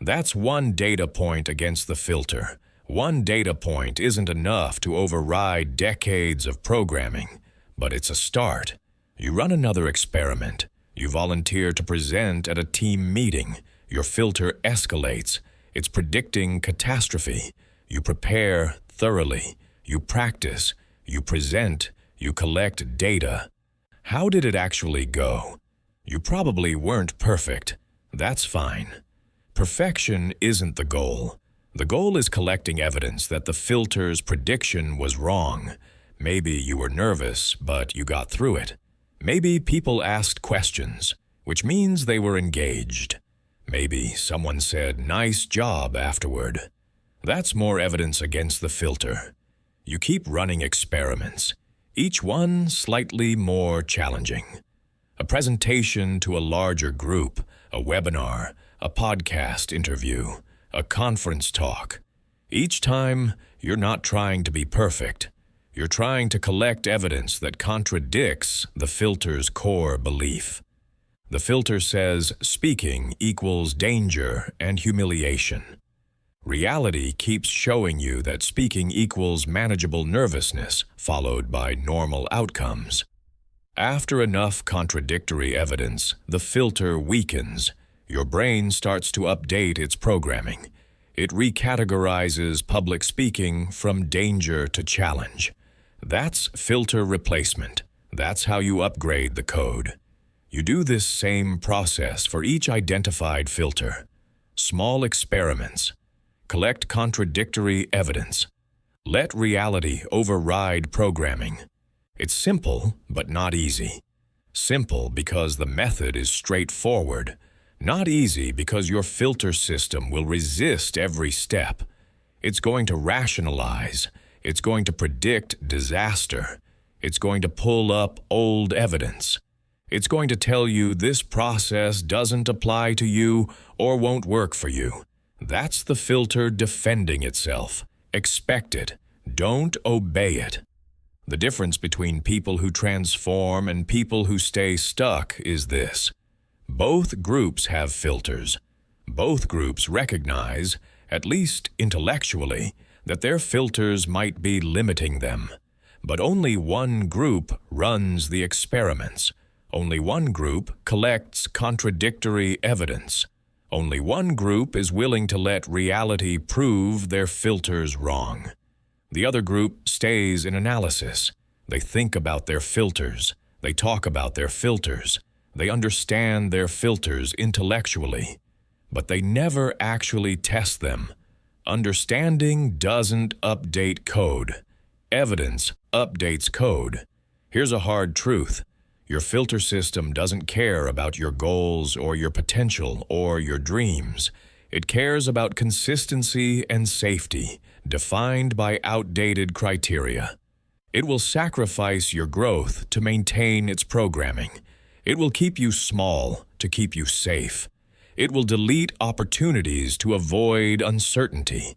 That's one data point against the filter. One data point isn't enough to override decades of programming, but it's a start. You run another experiment. You volunteer to present at a team meeting. Your filter escalates. It's predicting catastrophe. You prepare thoroughly. You practice. You present. You collect data. How did it actually go? You probably weren't perfect. That's fine. Perfection isn't the goal. The goal is collecting evidence that the filter's prediction was wrong. Maybe you were nervous, but you got through it. Maybe people asked questions, which means they were engaged. Maybe someone said, "Nice job," afterward. That's more evidence against the filter. You keep running experiments, each one slightly more challenging. A presentation to a larger group, a webinar, a podcast interview, a conference talk. Each time, you're not trying to be perfect. You're trying to collect evidence that contradicts the filter's core belief. The filter says speaking equals danger and humiliation. Reality keeps showing you that speaking equals manageable nervousness, followed by normal outcomes. After enough contradictory evidence, the filter weakens. Your brain starts to update its programming. It recategorizes public speaking from danger to challenge. That's filter replacement. That's how you upgrade the code. You do this same process for each identified filter. Small experiments. Collect contradictory evidence. Let reality override programming. It's simple, but not easy. Simple because the method is straightforward. Not easy because your filter system will resist every step. It's going to rationalize. It's going to predict disaster. It's going to pull up old evidence. It's going to tell you this process doesn't apply to you or won't work for you. That's the filter defending itself. Expect it. Don't obey it. The difference between people who transform and people who stay stuck is this. Both groups have filters. Both groups recognize, at least intellectually, that their filters might be limiting them. But only one group runs the experiments. Only one group collects contradictory evidence. Only one group is willing to let reality prove their filters wrong. The other group stays in analysis. They think about their filters. They talk about their filters. They understand their filters intellectually. But they never actually test them. Understanding doesn't update code. Evidence updates code. Here's a hard truth. Your filter system doesn't care about your goals or your potential or your dreams. It cares about consistency and safety, defined by outdated criteria. It will sacrifice your growth to maintain its programming. It will keep you small to keep you safe. It will delete opportunities to avoid uncertainty.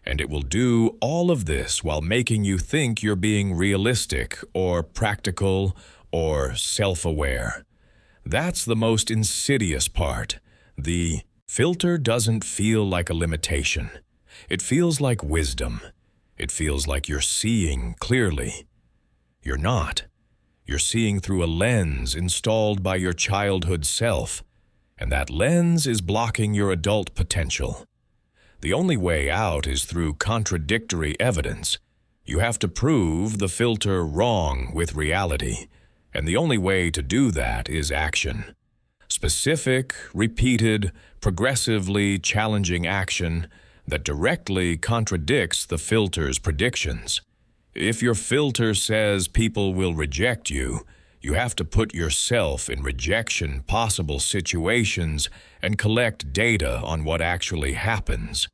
And it will do all of this while making you think you're being realistic or practical or self-aware. That's the most insidious part. The filter doesn't feel like a limitation. It feels like wisdom. It feels like you're seeing clearly. You're not. You're seeing through a lens installed by your childhood self, and that lens is blocking your adult potential. The only way out is through contradictory evidence. You have to prove the filter wrong with reality, and the only way to do that is action. Specific, repeated, progressively challenging action, that directly contradicts the filter's predictions. If your filter says people will reject you, you have to put yourself in rejection possible situations and collect data on what actually happens.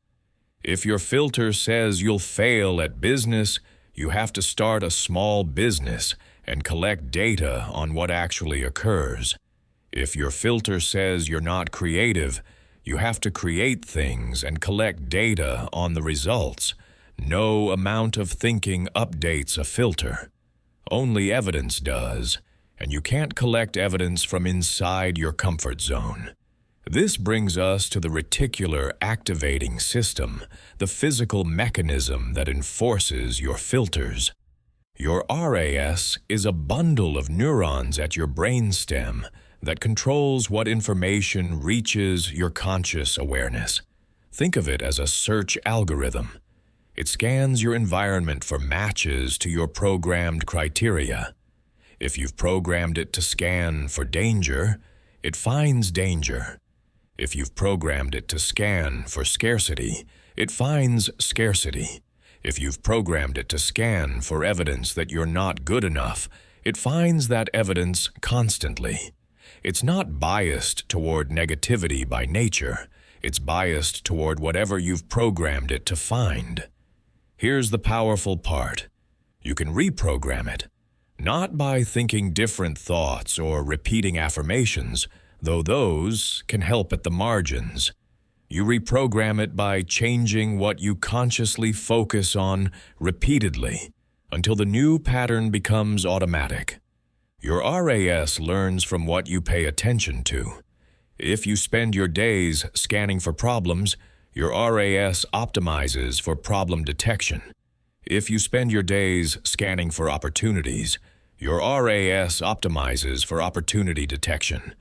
If your filter says you'll fail at business, you have to start a small business and collect data on what actually occurs. If your filter says you're not creative, you have to create things and collect data on the results. No amount of thinking updates a filter. Only evidence does, and you can't collect evidence from inside your comfort zone. This brings us to the reticular activating system, the physical mechanism that enforces your filters. Your RAS is a bundle of neurons at your brainstem that controls what information reaches your conscious awareness. Think of it as a search algorithm. It scans your environment for matches to your programmed criteria. If you've programmed it to scan for danger, it finds danger. If you've programmed it to scan for scarcity, it finds scarcity. If you've programmed it to scan for evidence that you're not good enough, it finds that evidence constantly. It's not biased toward negativity by nature. It's biased toward whatever you've programmed it to find. Here's the powerful part. You can reprogram it, not by thinking different thoughts or repeating affirmations, though those can help at the margins. You reprogram it by changing what you consciously focus on repeatedly until the new pattern becomes automatic. Your RAS learns from what you pay attention to. If you spend your days scanning for problems, your RAS optimizes for problem detection. If you spend your days scanning for opportunities, your RAS optimizes for opportunity detection.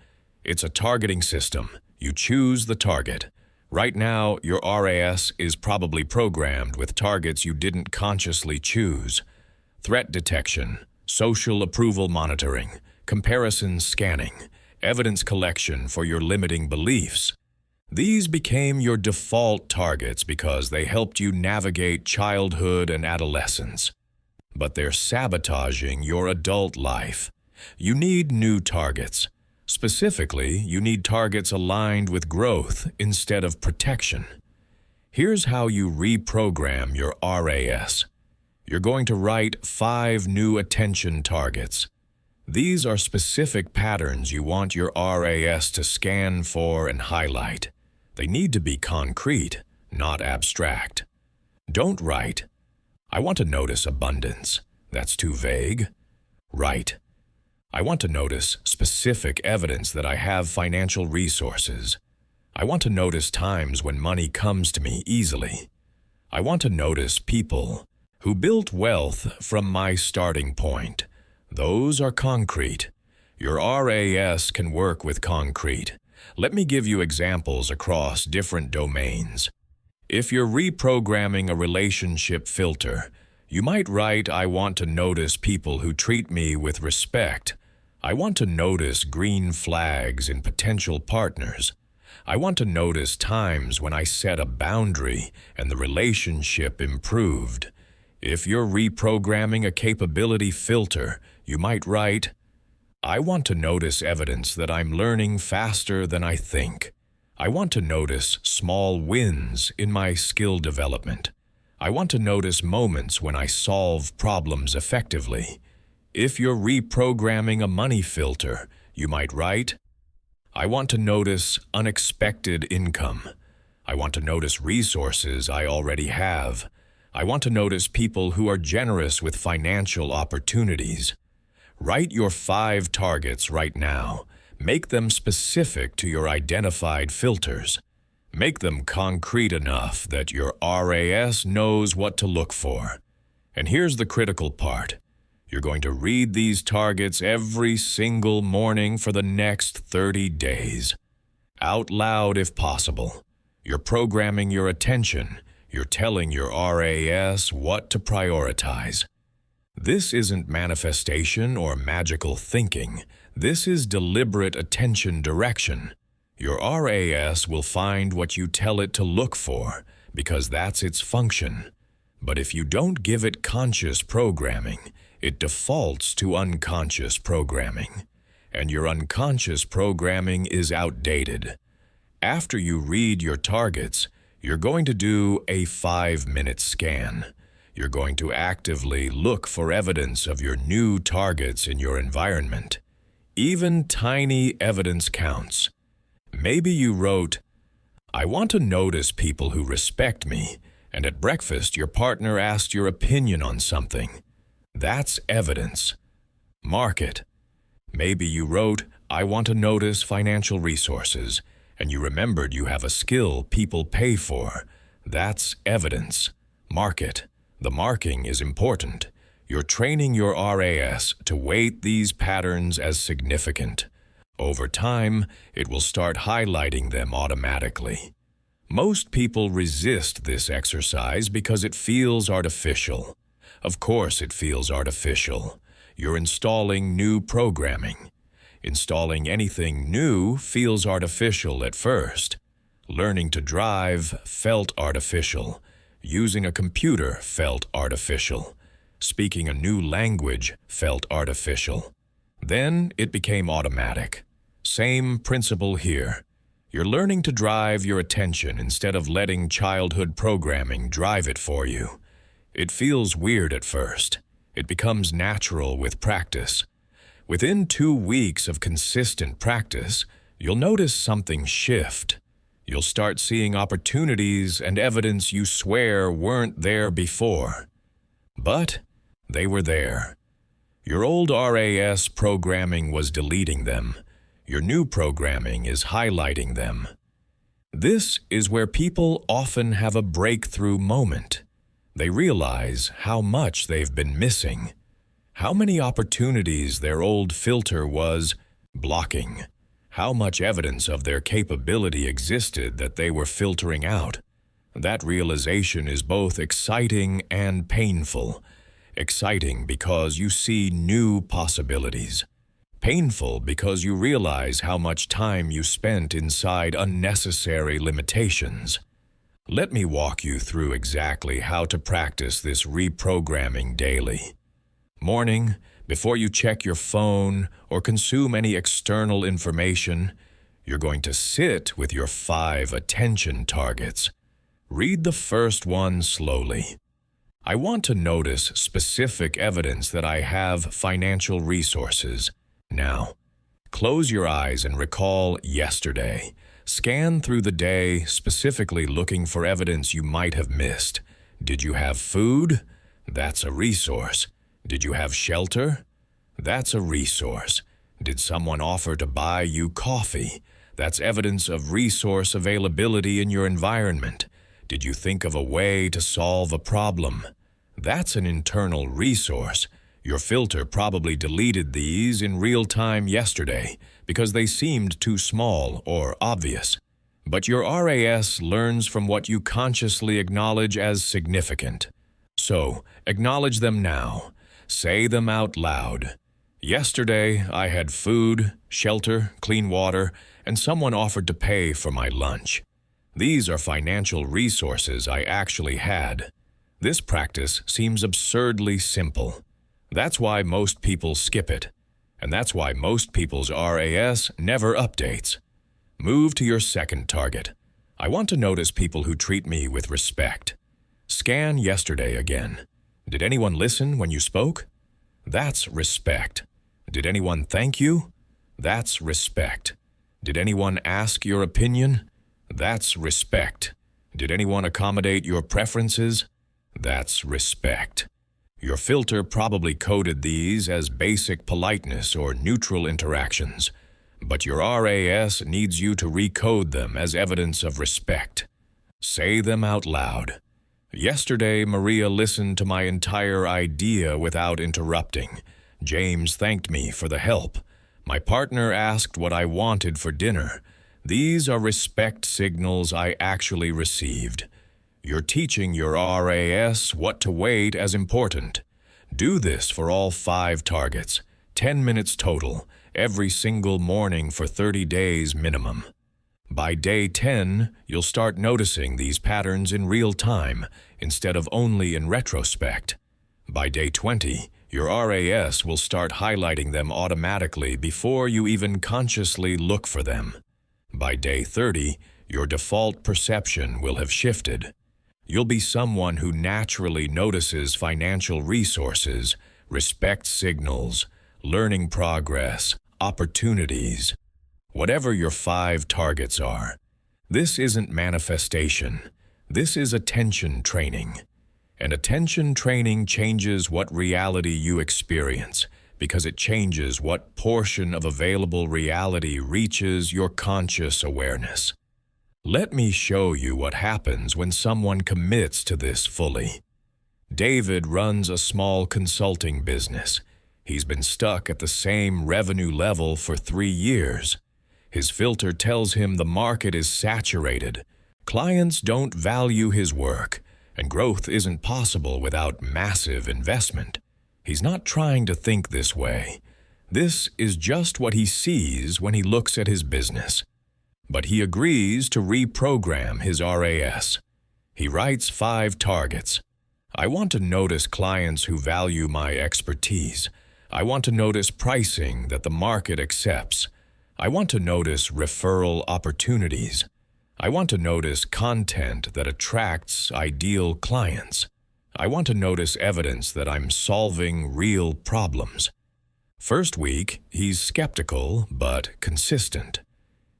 It's a targeting system. You choose the target. Right now, your RAS is probably programmed with targets you didn't consciously choose. Threat detection, social approval monitoring, comparison scanning, evidence collection for your limiting beliefs. These became your default targets because they helped you navigate childhood and adolescence. But they're sabotaging your adult life. You need new targets. Specifically, you need targets aligned with growth instead of protection. Here's how you reprogram your RAS. You're going to write 5 new attention targets. These are specific patterns you want your RAS to scan for and highlight. They need to be concrete, not abstract. Don't write, "I want to notice abundance." That's too vague. Write, "I want to notice specific evidence that I have financial resources. I want to notice times when money comes to me easily. I want to notice people who built wealth from my starting point." Those are concrete. Your RAS can work with concrete. Let me give you examples across different domains. If you're reprogramming a relationship filter, you might write, "I want to notice people who treat me with respect. I want to notice green flags in potential partners. I want to notice times when I set a boundary and the relationship improved." If you're reprogramming a capability filter, you might write, "I want to notice evidence that I'm learning faster than I think. I want to notice small wins in my skill development. I want to notice moments when I solve problems effectively." If you're reprogramming a money filter, you might write, "I want to notice unexpected income. I want to notice resources I already have. I want to notice people who are generous with financial opportunities." Write your 5 targets right now. Make them specific to your identified filters. Make them concrete enough that your RAS knows what to look for. And here's the critical part. You're going to read these targets every single morning for the next 30 days. Out loud if possible. You're programming your attention. You're telling your RAS what to prioritize. This isn't manifestation or magical thinking. This is deliberate attention direction. Your RAS will find what you tell it to look for because that's its function. But if you don't give it conscious programming, it defaults to unconscious programming. And your unconscious programming is outdated. After you read your targets, you're going to do a 5-minute scan. You're going to actively look for evidence of your new targets in your environment. Even tiny evidence counts. Maybe you wrote, "I want to notice people who respect me," and at breakfast your partner asked your opinion on something. That's evidence. Mark it. Maybe you wrote, "I want to notice financial resources," and you remembered you have a skill people pay for. That's evidence. Mark it. The marking is important. You're training your RAS to weight these patterns as significant. Over time, it will start highlighting them automatically. Most people resist this exercise because it feels artificial. Of course it feels artificial. You're installing new programming. Installing anything new feels artificial at first. Learning to drive felt artificial. Using a computer felt artificial. Speaking a new language felt artificial. Then it became automatic. Same principle here. You're learning to drive your attention instead of letting childhood programming drive it for you. It feels weird at first. It becomes natural with practice. Within 2 weeks of consistent practice, you'll notice something shift. You'll start seeing opportunities and evidence you swear weren't there before. But they were there. Your old RAS programming was deleting them. Your new programming is highlighting them. This is where people often have a breakthrough moment. They realize how much they've been missing. How many opportunities their old filter was blocking. How much evidence of their capability existed that they were filtering out. That realization is both exciting and painful. Exciting because you see new possibilities. Painful because you realize how much time you spent inside unnecessary limitations. Let me walk you through exactly how to practice this reprogramming daily. Morning, before you check your phone or consume any external information, you're going to sit with your 5 attention targets. Read the first one slowly. I want to notice specific evidence that I have financial resources. Now, close your eyes and recall yesterday. Scan through the day, specifically looking for evidence you might have missed. Did you have food? That's a resource. Did you have shelter? That's a resource. Did someone offer to buy you coffee? That's evidence of resource availability in your environment. Did you think of a way to solve a problem? That's an internal resource. Your filter probably deleted these in real time yesterday because they seemed too small or obvious. But your RAS learns from what you consciously acknowledge as significant. So, acknowledge them now. Say them out loud. Yesterday, I had food, shelter, clean water, and someone offered to pay for my lunch. These are financial resources I actually had. This practice seems absurdly simple. That's why most people skip it. And that's why most people's RAS never updates. Move to your second target. I want to notice people who treat me with respect. Scan yesterday again. Did anyone listen when you spoke? That's respect. Did anyone thank you? That's respect. Did anyone ask your opinion? That's respect. Did anyone accommodate your preferences? That's respect. Your filter probably coded these as basic politeness or neutral interactions, but your RAS needs you to recode them as evidence of respect. Say them out loud. Yesterday, Maria listened to my entire idea without interrupting. James thanked me for the help. My partner asked what I wanted for dinner. These are respect signals I actually received. You're teaching your RAS what to weight as important. Do this for all 5 targets, 10 minutes total, every single morning for 30 days minimum. By day 10, you'll start noticing these patterns in real time instead of only in retrospect. By day 20, your RAS will start highlighting them automatically before you even consciously look for them. By day 30, your default perception will have shifted. You'll be someone who naturally notices financial resources, respects signals, learning progress, opportunities. Whatever your 5 targets are, this isn't manifestation. This is attention training. And attention training changes what reality you experience because it changes what portion of available reality reaches your conscious awareness. Let me show you what happens when someone commits to this fully. David runs a small consulting business. He's been stuck at the same revenue level for 3 years. His filter tells him the market is saturated. Clients don't value his work, and growth isn't possible without massive investment. He's not trying to think this way. This is just what he sees when he looks at his business. But he agrees to reprogram his RAS. He writes 5 targets. I want to notice clients who value my expertise. I want to notice pricing that the market accepts. I want to notice referral opportunities. I want to notice content that attracts ideal clients. I want to notice evidence that I'm solving real problems. First week, he's skeptical but consistent.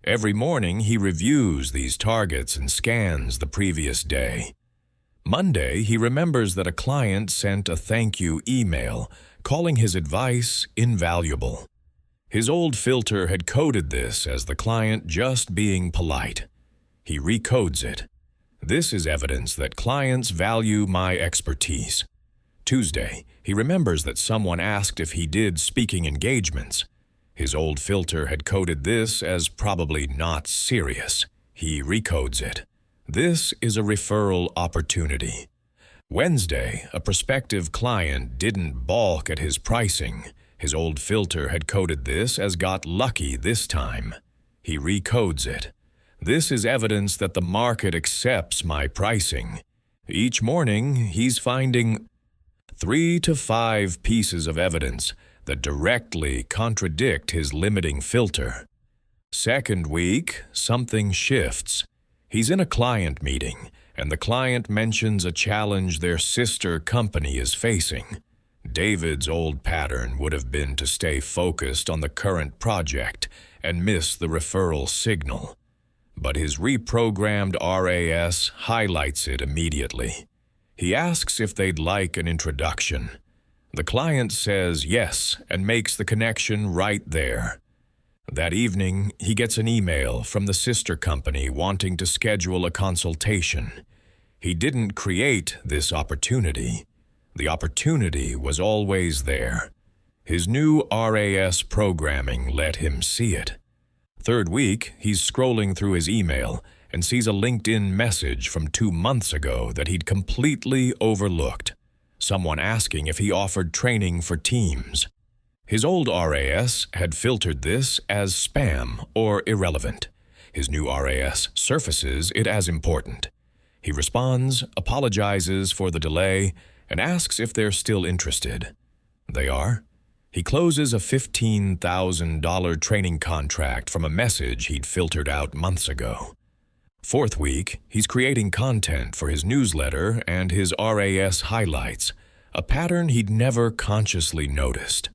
Every morning, he reviews these targets and scans the previous day. Monday, he remembers that a client sent a thank you email, calling his advice invaluable. His old filter had coded this as the client just being polite. He recodes it. This is evidence that clients value my expertise. Tuesday, he remembers that someone asked if he did speaking engagements. His old filter had coded this as probably not serious. He recodes it. This is a referral opportunity. Wednesday, a prospective client didn't balk at his pricing. His old filter had coded this as got lucky this time. He recodes it. This is evidence that the market accepts my pricing. Each morning, he's finding 3 to 5 pieces of evidence that directly contradict his limiting filter. Second week, something shifts. He's in a client meeting, and the client mentions a challenge their sister company is facing. David's old pattern would have been to stay focused on the current project and miss the referral signal. But his reprogrammed RAS highlights it immediately. He asks if they'd like an introduction. The client says yes and makes the connection right there. That evening, he gets an email from the sister company wanting to schedule a consultation. He didn't create this opportunity. The opportunity was always there. His new RAS programming let him see it. Third week, he's scrolling through his email and sees a LinkedIn message from 2 months ago that he'd completely overlooked. Someone asking if he offered training for teams. His old RAS had filtered this as spam or irrelevant. His new RAS surfaces it as important. He responds, apologizes for the delay, and asks if they're still interested. They are. He closes a $15,000 training contract from a message he'd filtered out months ago. Fourth week, he's creating content for his newsletter and his RAS highlights, a pattern he'd never consciously noticed.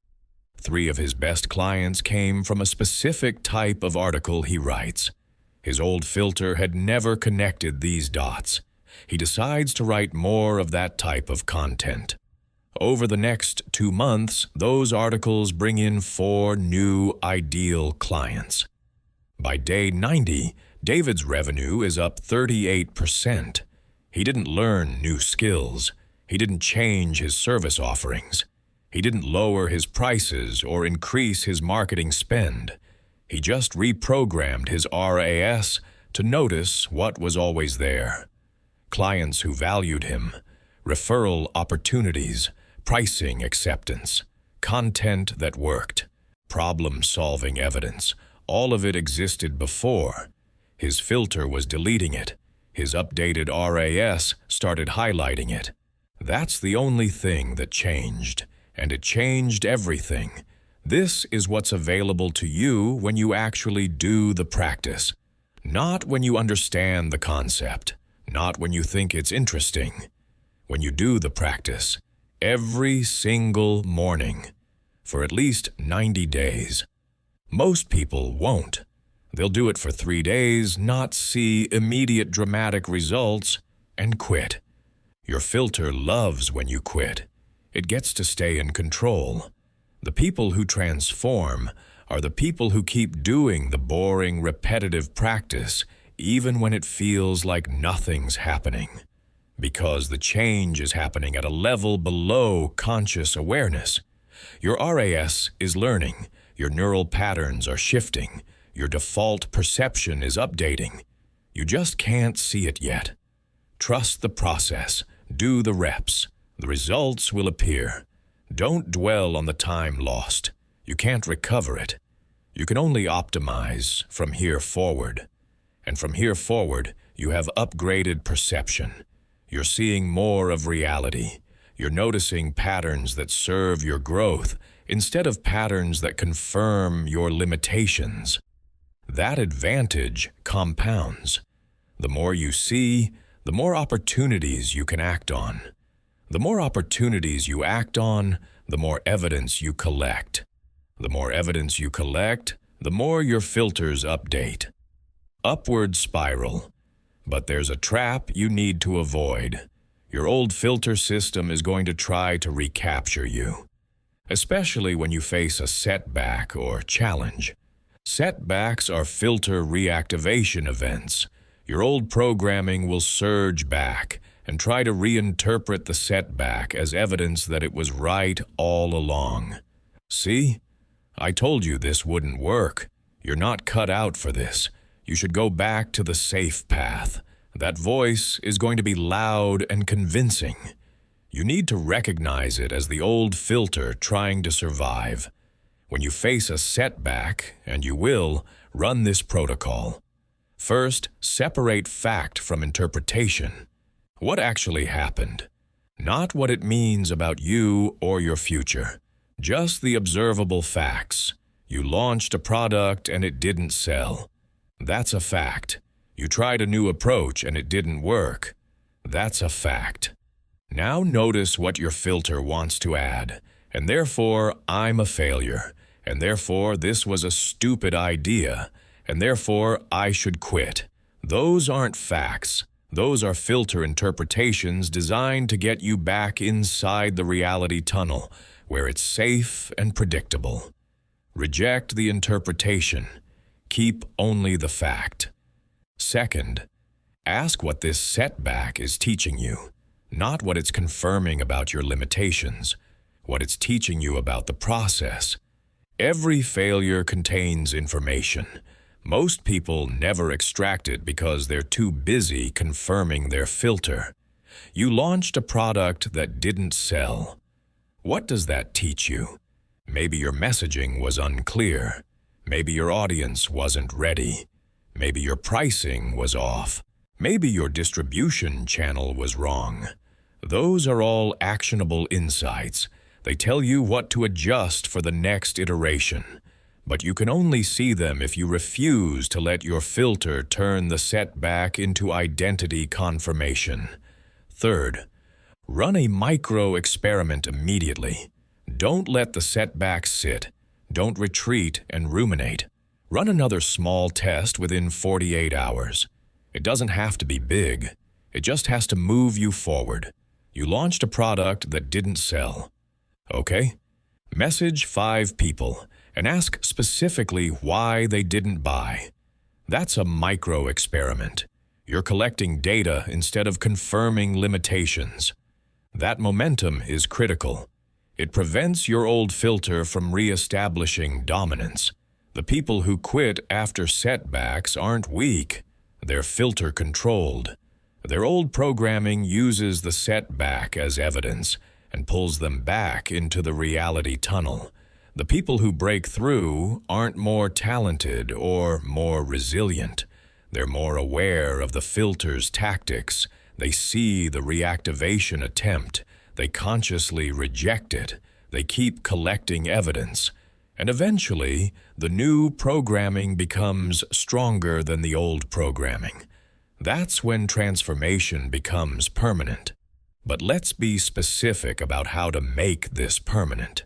3 of his best clients came from a specific type of article he writes. His old filter had never connected these dots. He decides to write more of that type of content. Over the next 2 months, those articles bring in 4 new ideal clients. By day 90, David's revenue is up 38%. He didn't learn new skills. He didn't change his service offerings. He didn't lower his prices or increase his marketing spend. He just reprogrammed his RAS to notice what was always there. Clients who valued him, referral opportunities, pricing acceptance, content that worked, problem-solving evidence, all of it existed before. His filter was deleting it. His updated RAS started highlighting it. That's the only thing that changed, and it changed everything. This is what's available to you when you actually do the practice. Not when you understand the concept, not when you think it's interesting. When you do the practice, every single morning, for at least 90 days. Most people won't. They'll do it for 3 days, not see immediate dramatic results, and quit. Your filter loves when you quit. It gets to stay in control. The people who transform are the people who keep doing the boring, repetitive practice even when it feels like nothing's happening. Because the change is happening at a level below conscious awareness. Your RAS is learning, your neural patterns are shifting, your default perception is updating. You just can't see it yet. Trust the process, do the reps. The results will appear. Don't dwell on the time lost. You can't recover it. You can only optimize from here forward. And from here forward, you have upgraded perception. You're seeing more of reality. You're noticing patterns that serve your growth instead of patterns that confirm your limitations. That advantage compounds. The more you see, the more opportunities you can act on. The more opportunities you act on, the more evidence you collect. The more evidence you collect, the more your filters update. Upward spiral. But there's a trap you need to avoid. Your old filter system is going to try to recapture you, especially when you face a setback or challenge. Setbacks are filter reactivation events. Your old programming will surge back and try to reinterpret the setback as evidence that it was right all along. See? I told you this wouldn't work. You're not cut out for this. You should go back to the safe path. That voice is going to be loud and convincing. You need to recognize it as the old filter trying to survive. When you face a setback, and you will, run this protocol. First, separate fact from interpretation. What actually happened? Not what it means about you or your future. Just the observable facts. You launched a product and it didn't sell. That's a fact. You tried a new approach and it didn't work. That's a fact. Now notice what your filter wants to add, and therefore I'm a failure, and therefore this was a stupid idea, and therefore I should quit. Those aren't facts. Those are filter interpretations designed to get you back inside the reality tunnel, where it's safe and predictable. Reject the interpretation. Keep only the fact. Second, ask what this setback is teaching you, not what it's confirming about your limitations, what it's teaching you about the process. Every failure contains information. Most people never extract it because they're too busy confirming their filter. You launched a product that didn't sell. What does that teach you? Maybe your messaging was unclear. Maybe your audience wasn't ready. Maybe your pricing was off. Maybe your distribution channel was wrong. Those are all actionable insights. They tell you what to adjust for the next iteration. But you can only see them if you refuse to let your filter turn the setback into identity confirmation. Third, run a micro-experiment immediately. Don't let the setback sit. Don't retreat and ruminate. Run another small test within 48 hours. It doesn't have to be big. It just has to move you forward. You launched a product that didn't sell. Okay? Message 5 people and ask specifically why they didn't buy. That's a micro-experiment. You're collecting data instead of confirming limitations. That momentum is critical. It prevents your old filter from re-establishing dominance. The people who quit after setbacks aren't weak. They're filter-controlled. Their old programming uses the setback as evidence and pulls them back into the reality tunnel. The people who break through aren't more talented or more resilient. They're more aware of the filter's tactics. They see the reactivation attempt. They consciously reject it. They keep collecting evidence. And eventually, the new programming becomes stronger than the old programming. That's when transformation becomes permanent. But let's be specific about how to make this permanent.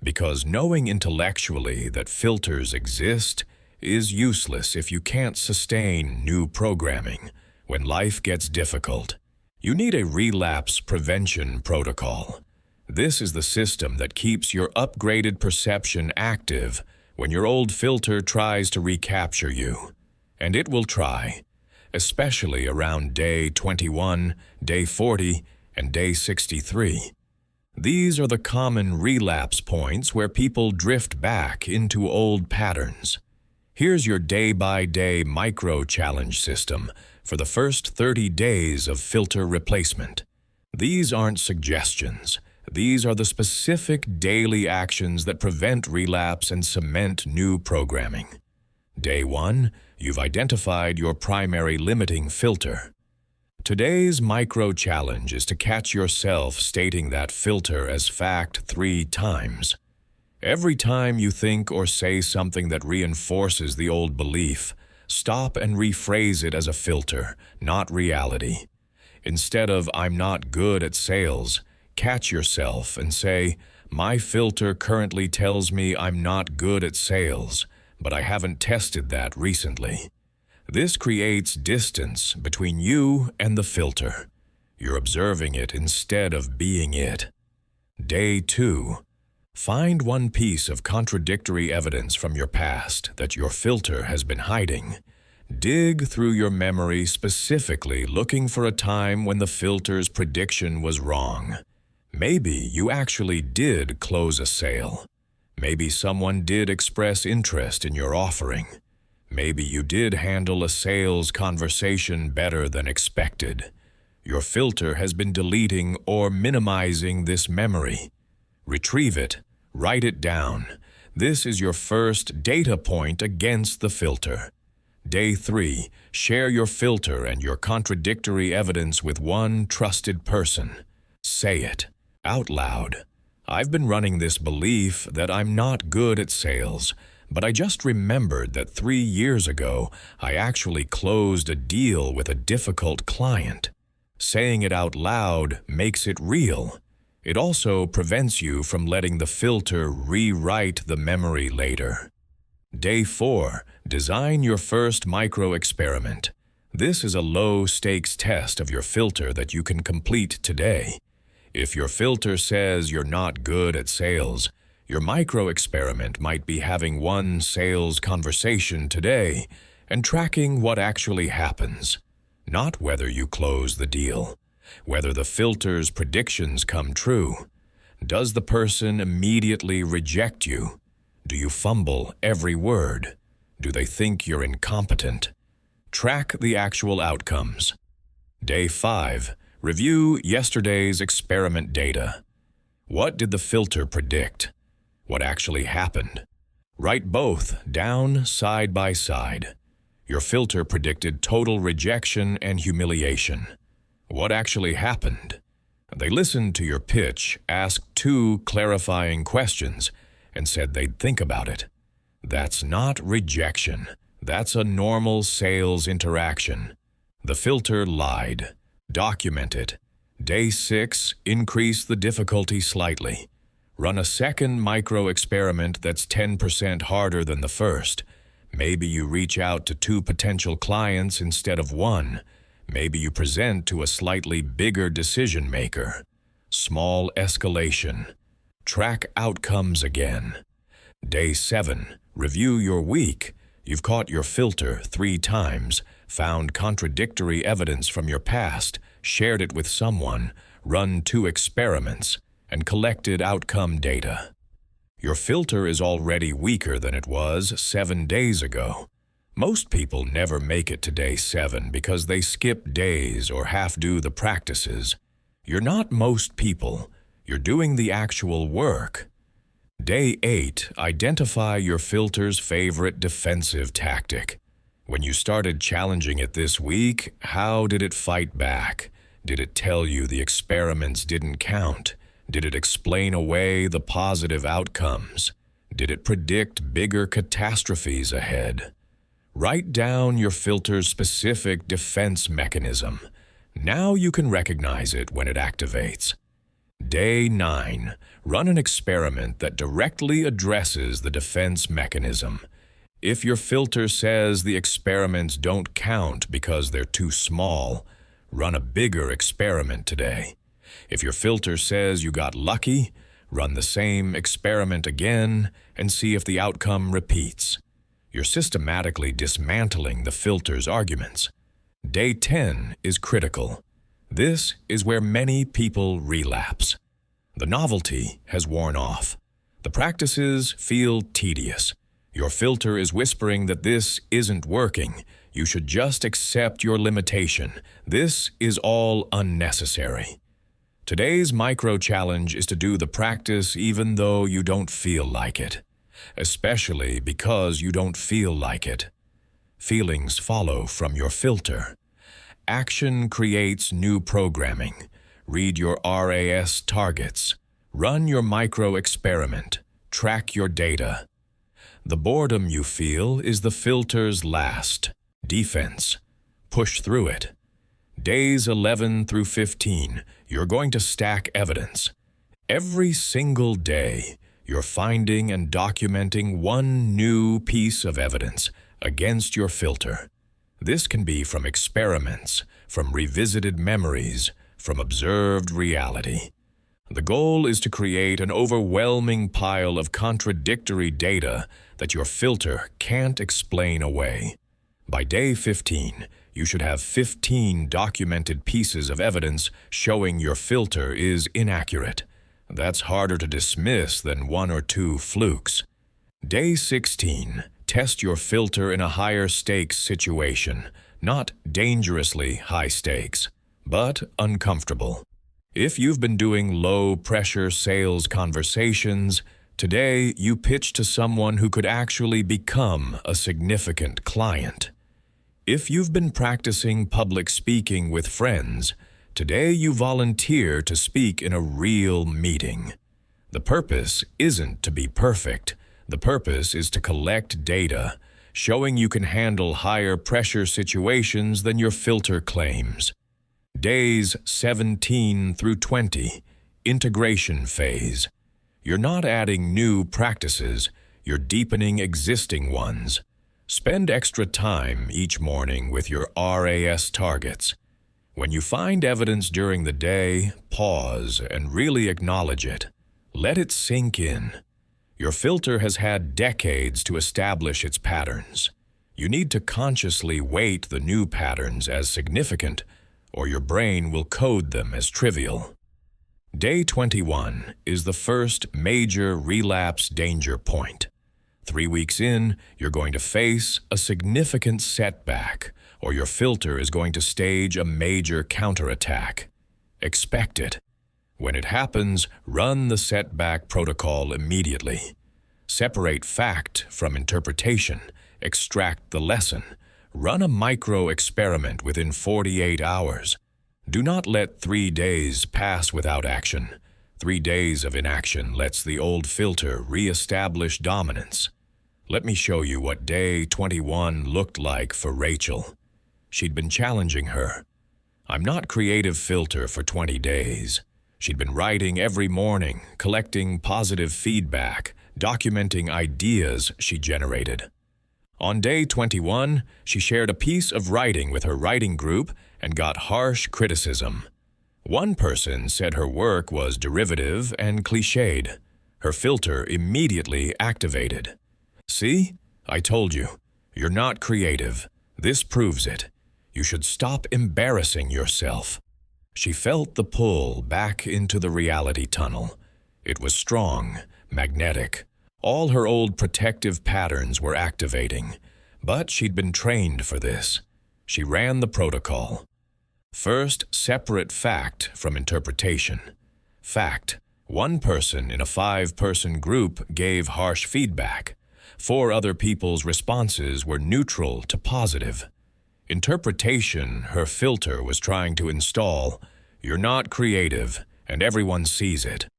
Because knowing intellectually that filters exist is useless if you can't sustain new programming. When life gets difficult, you need a relapse prevention protocol. This is the system that keeps your upgraded perception active when your old filter tries to recapture you. And it will try, especially around day 21, day 40, and day 63. These are the common relapse points where people drift back into old patterns. Here's your day-by-day micro-challenge system for the first 30 days of filter replacement. These aren't suggestions. These are the specific daily actions that prevent relapse and cement new programming. Day 1, you've identified your primary limiting filter. Today's micro-challenge is to catch yourself stating that filter as fact 3 times. Every time you think or say something that reinforces the old belief, stop and rephrase it as a filter, not reality. Instead of "I'm not good at sales," catch yourself and say, "My filter currently tells me I'm not good at sales, but I haven't tested that recently." This creates distance between you and the filter. You're observing it instead of being it. Day 2. Find one piece of contradictory evidence from your past that your filter has been hiding. Dig through your memory specifically looking for a time when the filter's prediction was wrong. Maybe you actually did close a sale. Maybe someone did express interest in your offering. Maybe you did handle a sales conversation better than expected. Your filter has been deleting or minimizing this memory. Retrieve it. Write it down. This is your first data point against the filter. Day 3. Share your filter and your contradictory evidence with one trusted person. Say it out loud. "I've been running this belief that I'm not good at sales, but I just remembered that 3 years ago I actually closed a deal with a difficult client." Saying it out loud makes it real. It also prevents you from letting the filter rewrite the memory later. Day 4. Design your first micro-experiment. This is a low-stakes test of your filter that you can complete today. If your filter says you're not good at sales, your micro-experiment might be having one sales conversation today and tracking what actually happens. Not whether you close the deal, whether the filter's predictions come true. Does the person immediately reject you? Do you fumble every word? Do they think you're incompetent? Track the actual outcomes. Day 5. Review yesterday's experiment data. What did the filter predict? What actually happened? Write both down side by side. Your filter predicted total rejection and humiliation. What actually happened? They listened to your pitch, asked 2 clarifying questions, and said they'd think about it. That's not rejection. That's a normal sales interaction. The filter lied. Document it. Day 6, increase the difficulty slightly. Run a second micro-experiment that's 10% harder than the first. Maybe you reach out to 2 potential clients instead of 1. Maybe you present to a slightly bigger decision maker. Small escalation. Track outcomes again. Day 7. Review your week. You've caught your filter 3 times, found contradictory evidence from your past, shared it with someone, run 2 experiments, and collected outcome data. Your filter is already weaker than it was 7 days ago. Most people never make it to day 7 because they skip days or half-do the practices. You're not most people. You're doing the actual work. Day 8, identify your filter's favorite defensive tactic. When you started challenging it this week, how did it fight back? Did it tell you the experiments didn't count? Did it explain away the positive outcomes? Did it predict bigger catastrophes ahead? Write down your filter's specific defense mechanism. Now you can recognize it when it activates. Day 9. Run an experiment that directly addresses the defense mechanism. If your filter says the experiments don't count because they're too small, run a bigger experiment today. If your filter says you got lucky, run the same experiment again and see if the outcome repeats. You're systematically dismantling the filter's arguments. Day 10 is critical. This is where many people relapse. The novelty has worn off. The practices feel tedious. Your filter is whispering that this isn't working. You should just accept your limitation. This is all unnecessary. Today's micro-challenge is to do the practice even though you don't feel like it, especially because you don't feel like it. Feelings follow from your filter. Action creates new programming. Read your RAS targets. Run your micro-experiment. Track your data. The boredom you feel is the filter's last defense. Push through it. Days 11 through 15, you're going to stack evidence. Every single day, you're finding and documenting one new piece of evidence against your filter. This can be from experiments, from revisited memories, from observed reality. The goal is to create an overwhelming pile of contradictory data that your filter can't explain away. By day 15, you should have 15 documented pieces of evidence showing your filter is inaccurate. That's harder to dismiss than 1 or 2 flukes. Day 16, test your filter in a higher stakes situation, not dangerously high stakes, but uncomfortable. If you've been doing low-pressure sales conversations, today you pitch to someone who could actually become a significant client. If you've been practicing public speaking with friends, today you volunteer to speak in a real meeting. The purpose isn't to be perfect. The purpose is to collect data, showing you can handle higher pressure situations than your filter claims. Days 17 through 20, integration phase. You're not adding new practices, you're deepening existing ones. Spend extra time each morning with your RAS targets. When you find evidence during the day, pause and really acknowledge it. Let it sink in. Your filter has had decades to establish its patterns. You need to consciously weight the new patterns as significant, or your brain will code them as trivial. Day 21 is the first major relapse danger point. 3 weeks in, you're going to face a significant setback, or your filter is going to stage a major counterattack. Expect it. When it happens, run the setback protocol immediately. Separate fact from interpretation. Extract the lesson. Run a micro-experiment within 48 hours. Do not let 3 days pass without action. 3 days of inaction lets the old filter re-establish dominance. Let me show you what day 21 looked like for Rachel. She'd been challenging her. I'm not creative filter for 20 days. She'd been writing every morning, collecting positive feedback, documenting ideas she generated. On day 21, she shared a piece of writing with her writing group and got harsh criticism. One person said her work was derivative and cliched. Her filter immediately activated. See? I told you. You're not creative. This proves it. You should stop embarrassing yourself. She felt the pull back into the reality tunnel. It was strong, magnetic. All her old protective patterns were activating, but she'd been trained for this. She ran the protocol. First, separate fact from interpretation. Fact: one person in a 5-person group gave harsh feedback. 4 other people's responses were neutral to positive. Interpretation, her filter was trying to install, "You're not creative, and everyone sees it."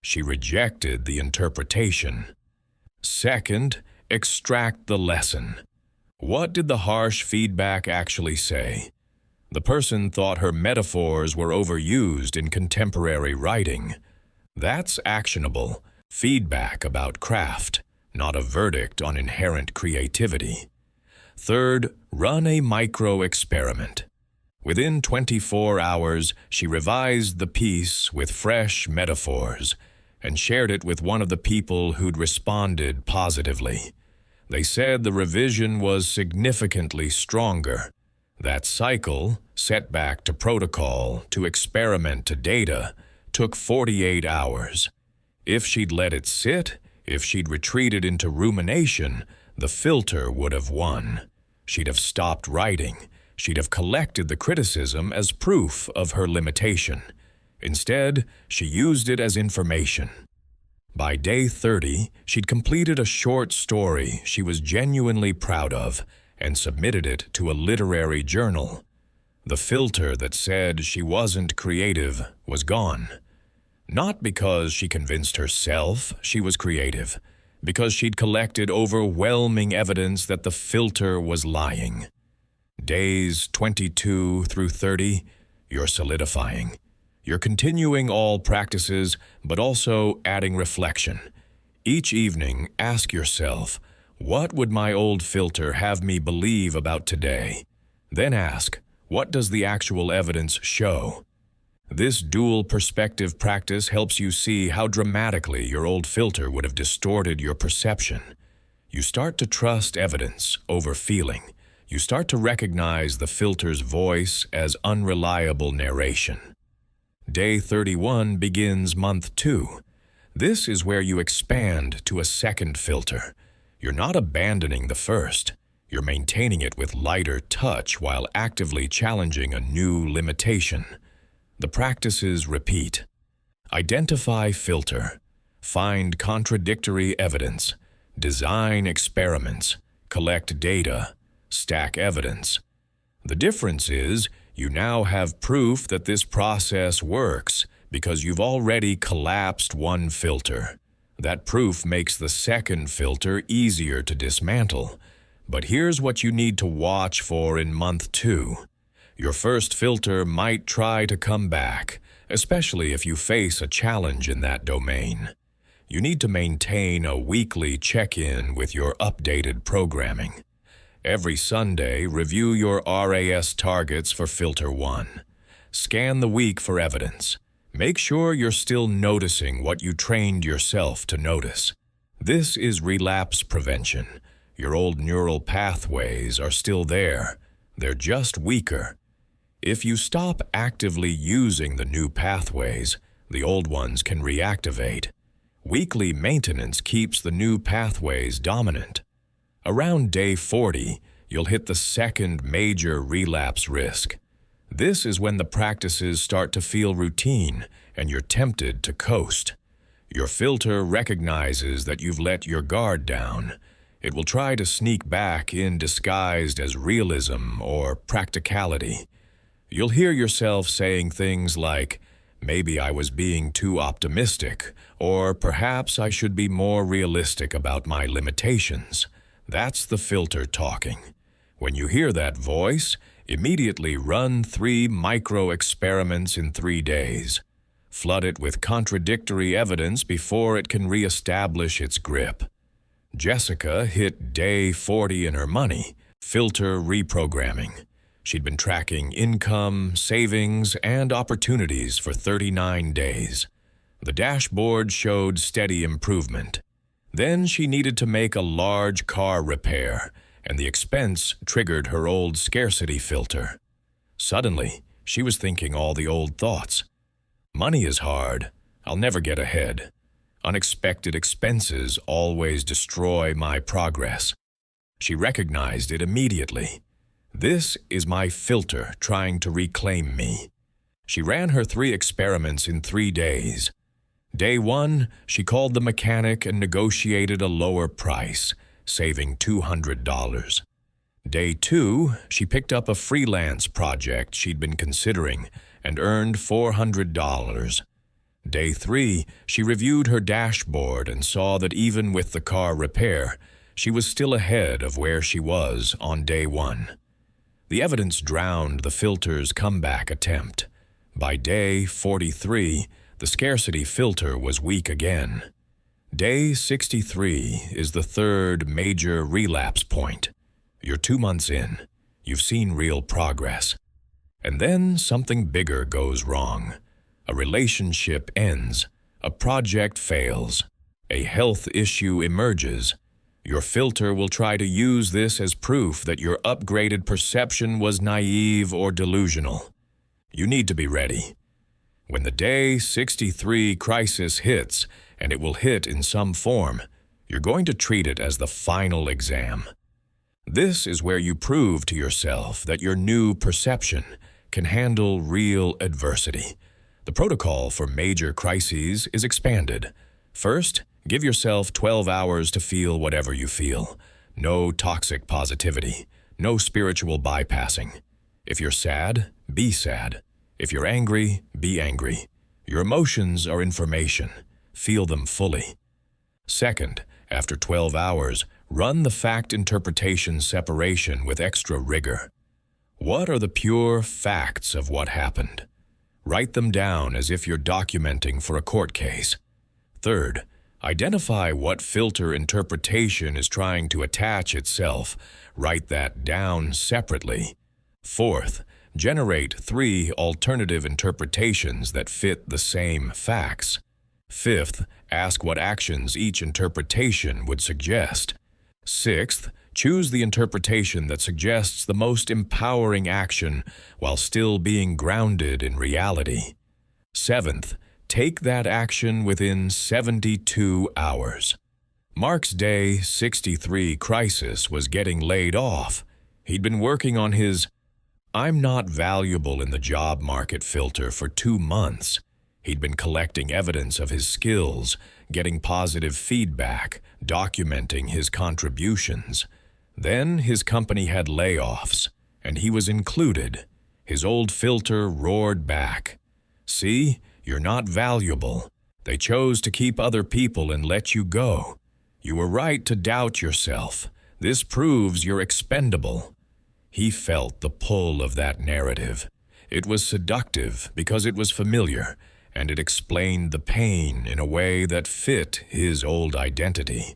She rejected the interpretation. Second, extract the lesson. What did the harsh feedback actually say? The person thought her metaphors were overused in contemporary writing. That's actionable feedback about craft, not a verdict on inherent creativity. Third, run a micro-experiment. Within 24 hours, she revised the piece with fresh metaphors and shared it with one of the people who'd responded positively. They said the revision was significantly stronger. That cycle, setback to protocol, to experiment to data, took 48 hours. If she'd let it sit, if she'd retreated into rumination, the filter would have won. She'd have stopped writing. She'd have collected the criticism as proof of her limitation. Instead, she used it as information. By day 30, she'd completed a short story she was genuinely proud of and submitted it to a literary journal. The filter that said she wasn't creative was gone. Not because she convinced herself she was creative, because she'd collected overwhelming evidence that the filter was lying. Days 22 through 30, you're solidifying. You're continuing all practices, but also adding reflection. Each evening, ask yourself, what would my old filter have me believe about today? Then ask, what does the actual evidence show? This dual perspective practice helps you see how dramatically your old filter would have distorted your perception. You start to trust evidence over feeling. You start to recognize the filter's voice as unreliable narration. Day 31 begins month 2. This is where you expand to a second filter. You're not abandoning the first. You're maintaining it with lighter touch while actively challenging a new limitation. The practices repeat. Identify filter. Find contradictory evidence. Design experiments. Collect data. Stack evidence. The difference is you now have proof that this process works because you've already collapsed one filter. That proof makes the second filter easier to dismantle. But here's what you need to watch for in month 2. Your first filter might try to come back, especially if you face a challenge in that domain. You need to maintain a weekly check-in with your updated programming. Every Sunday, review your RAS targets for Filter 1. Scan the week for evidence. Make sure you're still noticing what you trained yourself to notice. This is relapse prevention. Your old neural pathways are still there. They're just weaker. If you stop actively using the new pathways, the old ones can reactivate. Weekly maintenance keeps the new pathways dominant. Around day 40, you'll hit the second major relapse risk. This is when the practices start to feel routine and you're tempted to coast. Your filter recognizes that you've let your guard down. It will try to sneak back in disguised as realism or practicality. You'll hear yourself saying things like, maybe I was being too optimistic, or perhaps I should be more realistic about my limitations. That's the filter talking. When you hear that voice, immediately run 3 micro-experiments in 3 days. Flood it with contradictory evidence before it can reestablish its grip. Jessica hit day 40 in her money, filter reprogramming. She'd been tracking income, savings, and opportunities for 39 days. The dashboard showed steady improvement. Then she needed to make a large car repair, and the expense triggered her old scarcity filter. Suddenly, she was thinking all the old thoughts. Money is hard. I'll never get ahead. Unexpected expenses always destroy my progress. She recognized it immediately. This is my filter trying to reclaim me. She ran her 3 experiments in 3 days. Day 1, she called the mechanic and negotiated a lower price, saving $200. Day 2, she picked up a freelance project she'd been considering and earned $400. Day 3, she reviewed her dashboard and saw that even with the car repair, she was still ahead of where she was on day 1. The evidence drowned the filter's comeback attempt. By day 43, the scarcity filter was weak again. Day 63 is the third major relapse point. You're 2 months in. You've seen real progress. And then something bigger goes wrong. A relationship ends. A project fails. A health issue emerges. Your filter will try to use this as proof that your upgraded perception was naive or delusional. You need to be ready. When the day 63 crisis hits, and it will hit in some form, you're going to treat it as the final exam. This is where you prove to yourself that your new perception can handle real adversity. The protocol for major crises is expanded. First, give yourself 12 hours to feel whatever you feel. No toxic positivity. No spiritual bypassing. If you're sad, be sad. If you're angry, be angry. Your emotions are information. Feel them fully. Second, after 12 hours, run the fact interpretation separation with extra rigor. What are the pure facts of what happened? Write them down as if you're documenting for a court case. Third, identify what filter interpretation is trying to attach itself. Write that down separately. Fourth, generate 3 alternative interpretations that fit the same facts. Fifth, ask what actions each interpretation would suggest. Sixth, choose the interpretation that suggests the most empowering action while still being grounded in reality. Seventh, take that action within 72 hours. Mark's day 63 crisis was getting laid off. He'd been working on his "I'm not valuable in the job market" filter for 2 months. He'd been collecting evidence of his skills, getting positive feedback, documenting his contributions. Then his company had layoffs, and he was included. His old filter roared back. "See, you're not valuable. They chose to keep other people and let you go. You were right to doubt yourself. This proves you're expendable." He felt the pull of that narrative. It was seductive because it was familiar, and it explained the pain in a way that fit his old identity.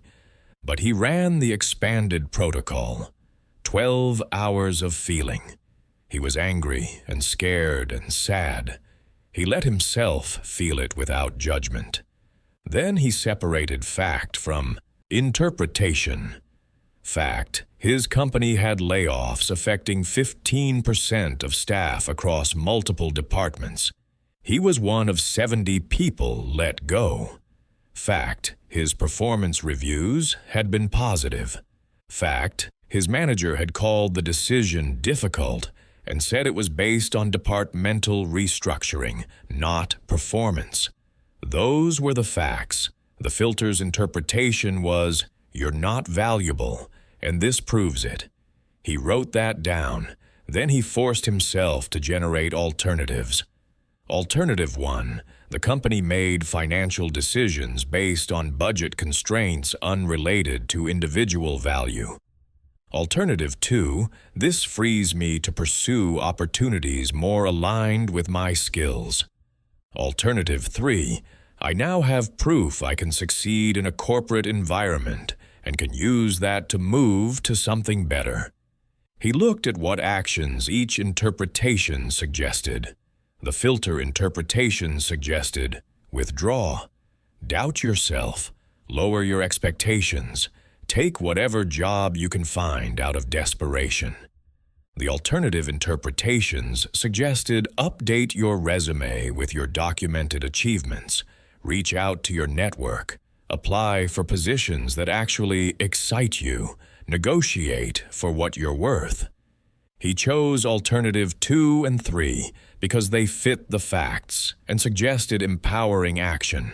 But he ran the expanded protocol. 12 hours of feeling. He was angry and scared and sad. He let himself feel it without judgment. Then he separated fact from interpretation. Fact: his company had layoffs affecting 15% of staff across multiple departments. He was one of 70 people let go. Fact: his performance reviews had been positive. Fact: his manager had called the decision difficult and said it was based on departmental restructuring, not performance. Those were the facts. The filter's interpretation was, "You're not valuable, and this proves it." He wrote that down. Then he forced himself to generate alternatives. Alternative 1, the company made financial decisions based on budget constraints unrelated to individual value. Alternative 2, this frees me to pursue opportunities more aligned with my skills. Alternative 3, I now have proof I can succeed in a corporate environment and can use that to move to something better. He looked at what actions each interpretation suggested. The filter interpretation suggested withdraw, doubt yourself, lower your expectations, take whatever job you can find out of desperation. The alternative interpretations suggested update your resume with your documented achievements, reach out to your network, apply for positions that actually excite you, negotiate for what you're worth. He chose alternative 2 and 3 because they fit the facts and suggested empowering action.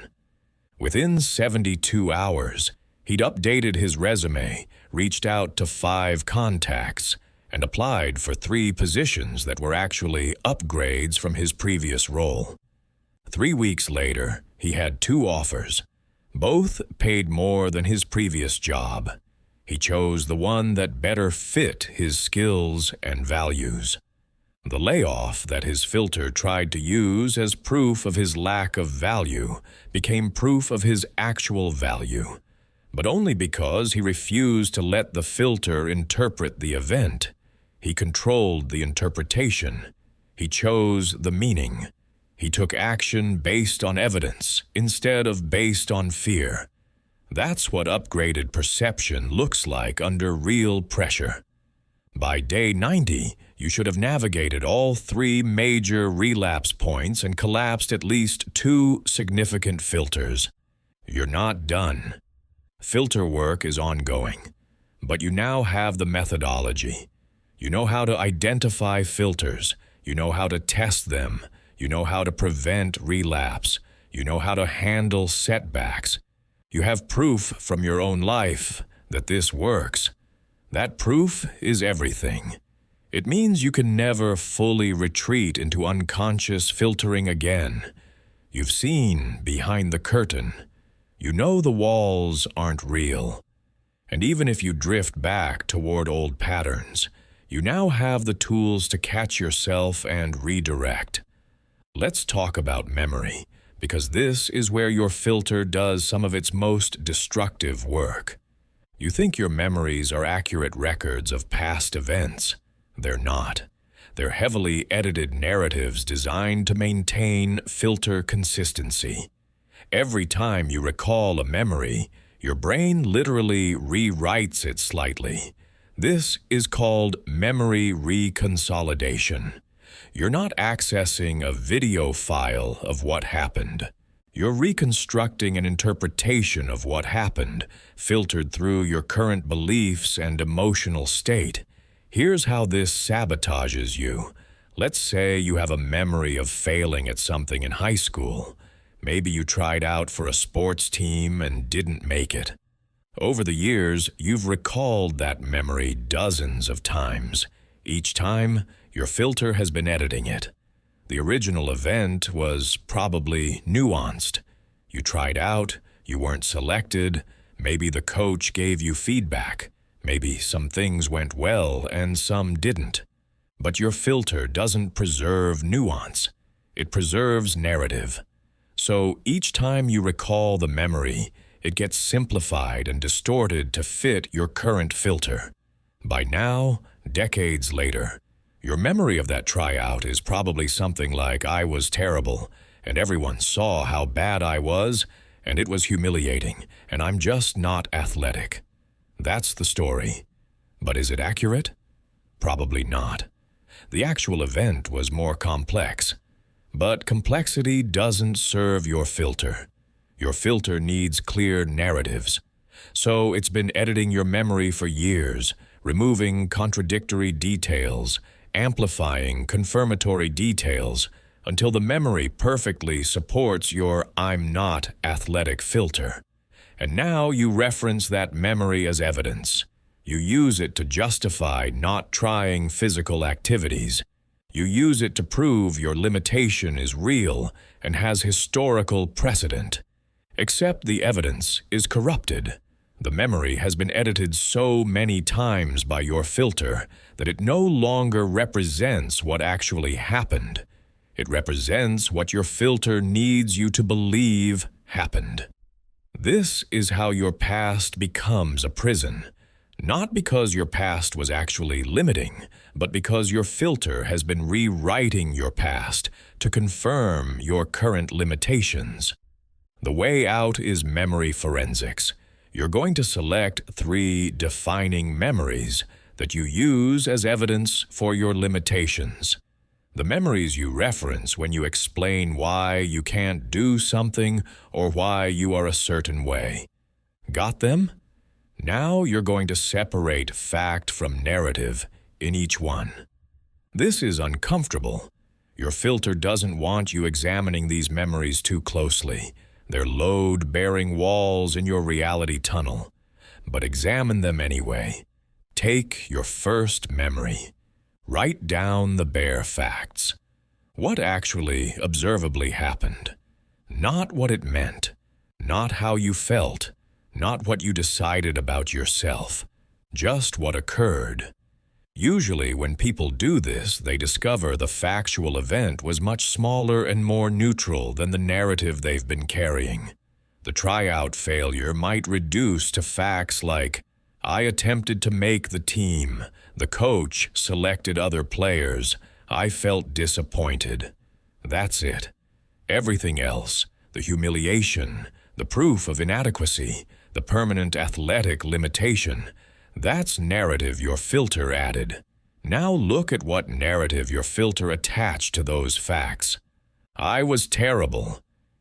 Within 72 hours, He'd updated his resume, reached out to 5 contacts, and applied for 3 positions that were actually upgrades from his previous role. 3 weeks later, he had 2 offers. Both paid more than his previous job. He chose the one that better fit his skills and values. The layoff that his filter tried to use as proof of his lack of value became proof of his actual value, but only because he refused to let the filter interpret the event. He controlled the interpretation. He chose the meaning. He took action based on evidence instead of based on fear. That's what upgraded perception looks like under real pressure. By day 90, you should have navigated all 3 major relapse points and collapsed at least 2 significant filters. You're not done. Filter work is ongoing, but you now have the methodology. You know how to identify filters. You know how to test them. You know how to prevent relapse. You know how to handle setbacks. You have proof from your own life that this works. That proof is everything. It means you can never fully retreat into unconscious filtering again. You've seen behind the curtain. You know the walls aren't real. And even if you drift back toward old patterns, you now have the tools to catch yourself and redirect. Let's talk about memory, because this is where your filter does some of its most destructive work. You think your memories are accurate records of past events. They're not. They're heavily edited narratives designed to maintain filter consistency. Every time you recall a memory, your brain literally rewrites it slightly. This is called memory reconsolidation. You're not accessing a video file of what happened. You're reconstructing an interpretation of what happened, filtered through your current beliefs and emotional state. Here's how this sabotages you. Let's say you have a memory of failing at something in high school. Maybe you tried out for a sports team and didn't make it. Over the years, you've recalled that memory dozens of times. Each time, your filter has been editing it. The original event was probably nuanced. You tried out, you weren't selected, maybe the coach gave you feedback, maybe some things went well and some didn't. But your filter doesn't preserve nuance. It preserves narrative. So each time you recall the memory, it gets simplified and distorted to fit your current filter. By now, decades later, your memory of that tryout is probably something like, I was terrible, and everyone saw how bad I was, and it was humiliating, and I'm just not athletic. That's the story. But is it accurate? Probably not. The actual event was more complex. But complexity doesn't serve your filter. Your filter needs clear narratives. So it's been editing your memory for years, removing contradictory details, amplifying confirmatory details, until the memory perfectly supports your I'm not athletic filter. And now you reference that memory as evidence. You use it to justify not trying physical activities. You use it to prove your limitation is real and has historical precedent. Except the evidence is corrupted. The memory has been edited so many times by your filter that it no longer represents what actually happened. It represents what your filter needs you to believe happened. This is how your past becomes a prison. Not because your past was actually limiting, but because your filter has been rewriting your past to confirm your current limitations. The way out is memory forensics. You're going to select 3 defining memories that you use as evidence for your limitations. The memories you reference when you explain why you can't do something or why you are a certain way. Got them? Now you're going to separate fact from narrative in each one. This is uncomfortable. Your filter doesn't want you examining these memories too closely. They're load-bearing walls in your reality tunnel. but examine them anyway. Take your first memory. Write down the bare facts. What actually, observably happened. Not what it meant, not how you felt, not what you decided about yourself, just what occurred. Usually, when people do this, they discover the factual event was much smaller and more neutral than the narrative they've been carrying. The tryout failure might reduce to facts like, I attempted to make the team, the coach selected other players, I felt disappointed. That's it. Everything else, the humiliation, the proof of inadequacy, the permanent athletic limitation, that's narrative your filter added. Now look at what narrative your filter attached to those facts. I was terrible.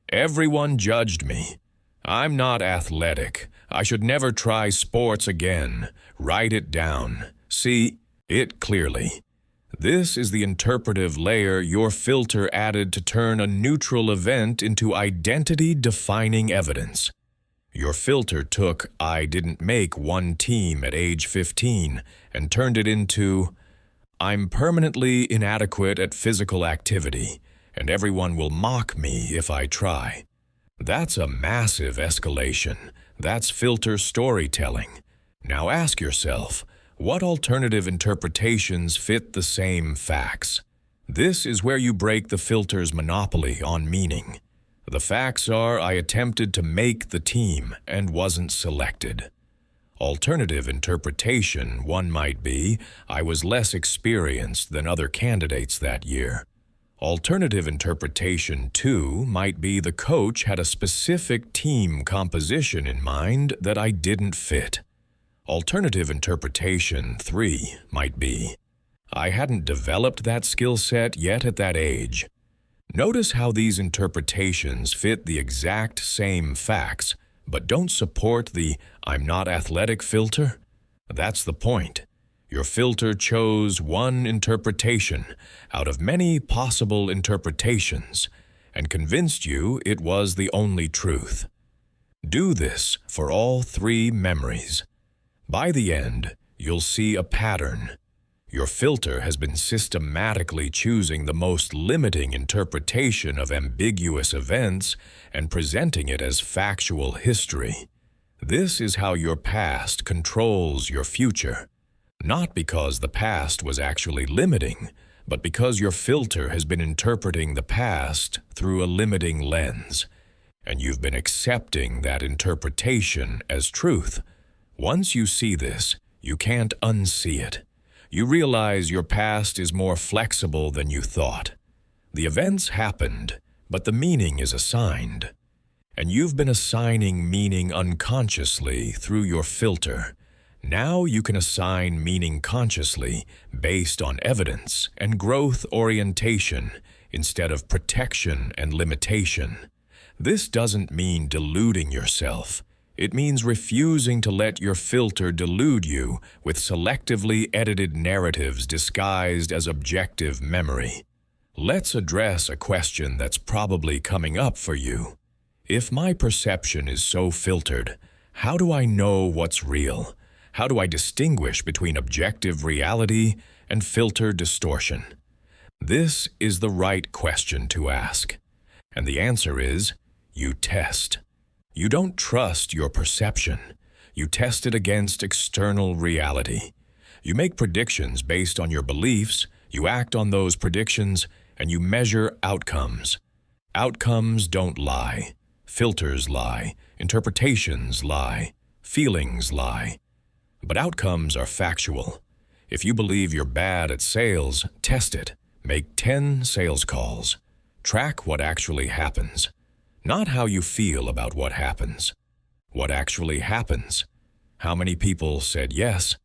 Everyone judged me. I'm not athletic. I should never try sports again. Write it down. See it clearly. This is the interpretive layer your filter added to turn a neutral event into identity-defining evidence. Your filter took I didn't make one team at age 15 and turned it into I'm permanently inadequate at physical activity, and everyone will mock me if I try. That's a massive escalation. That's filter storytelling. Now ask yourself, what alternative interpretations fit the same facts? This is where you break the filter's monopoly on meaning. The facts are I attempted to make the team and wasn't selected. Alternative interpretation, one might be, I was less experienced than other candidates that year. Alternative interpretation, too, might be the coach had a specific team composition in mind that I didn't fit. Alternative interpretation 3 might be, I hadn't developed that skill set yet at that age. Notice how these interpretations fit the exact same facts, but don't support the I'm not athletic filter? That's the point. Your filter chose one interpretation out of many possible interpretations and convinced you it was the only truth. Do this for all 3 memories. By the end, you'll see a pattern. Your filter has been systematically choosing the most limiting interpretation of ambiguous events and presenting it as factual history. This is how your past controls your future. Not because the past was actually limiting, but because your filter has been interpreting the past through a limiting lens, and you've been accepting that interpretation as truth. Once you see this, you can't unsee it. You realize your past is more flexible than you thought. The events happened, but the meaning is assigned. And you've been assigning meaning unconsciously through your filter. Now you can assign meaning consciously based on evidence and growth orientation instead of protection and limitation. This doesn't mean deluding yourself. It means refusing to let your filter delude you with selectively edited narratives disguised as objective memory. Let's address a question that's probably coming up for you. If my perception is so filtered, how do I know what's real? How do I distinguish between objective reality and filter distortion? This is the right question to ask. And the answer is, you test. You don't trust your perception. You test it against external reality. You make predictions based on your beliefs, you act on those predictions, and you measure outcomes. Outcomes don't lie. Filters lie. Interpretations lie. Feelings lie. But outcomes are factual. If you believe you're bad at sales, test it. Make 10 sales calls. Track what actually happens. Not how you feel about what happens. What actually happens. How many people said yes?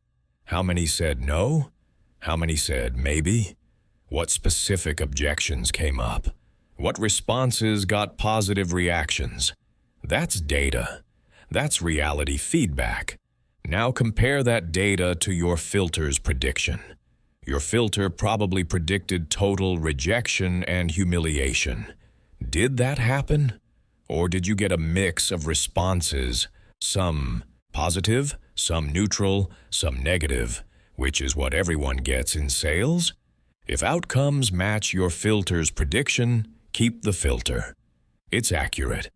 How many said no? How many said maybe? What specific objections came up? What responses got positive reactions? That's data. That's reality feedback. Now compare that data to your filter's prediction. Your filter probably predicted total rejection and humiliation. Did that happen? Or did you get a mix of responses, some positive, some neutral, some negative, which is what everyone gets in sales. If outcomes match your filter's prediction, keep the filter. It's accurate.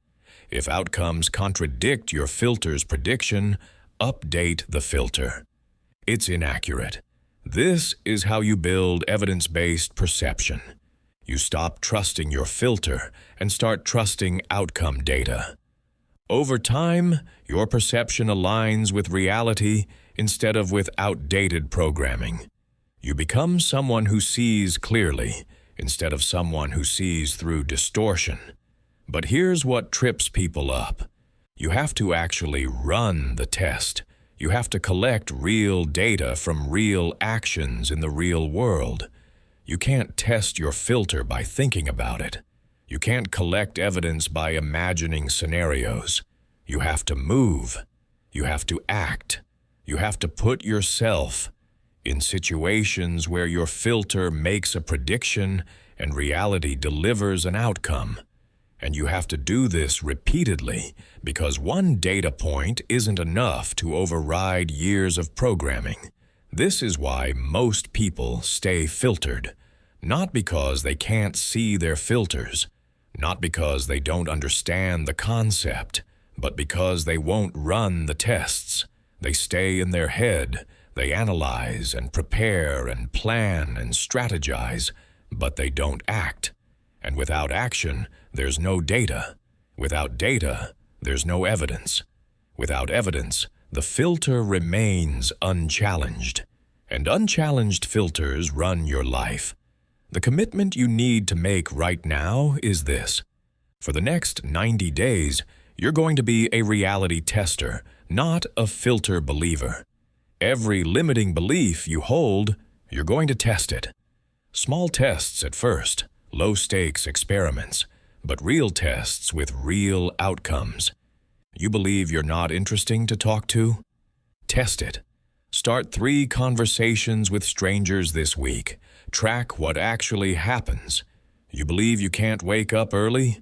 If outcomes contradict your filter's prediction, update the filter. It's inaccurate. This is how you build evidence-based perception. You stop trusting your filter and start trusting outcome data. Over time, your perception aligns with reality instead of with outdated programming. You become someone who sees clearly instead of someone who sees through distortion. But here's what trips people up. You have to actually run the test. You have to collect real data from real actions in the real world. You can't test your filter by thinking about it. You can't collect evidence by imagining scenarios. You have to move. You have to act. You have to put yourself in situations where your filter makes a prediction and reality delivers an outcome. And you have to do this repeatedly because one data point isn't enough to override years of programming. This is why most people stay filtered, not because they can't see their filters, not because they don't understand the concept, but because they won't run the tests. They stay in their head. They analyze and prepare and plan and strategize, but they don't act. And without action, there's no data. Without data, there's no evidence. Without evidence, the filter remains unchallenged. And unchallenged filters run your life. The commitment you need to make right now is this. For the next 90 days, you're going to be a reality tester, not a filter believer. Every limiting belief you hold, you're going to test it. Small tests at first, low-stakes experiments, but real tests with real outcomes. You believe you're not interesting to talk to? Test it. Start 3 conversations with strangers this week. Track what actually happens. You believe you can't wake up early?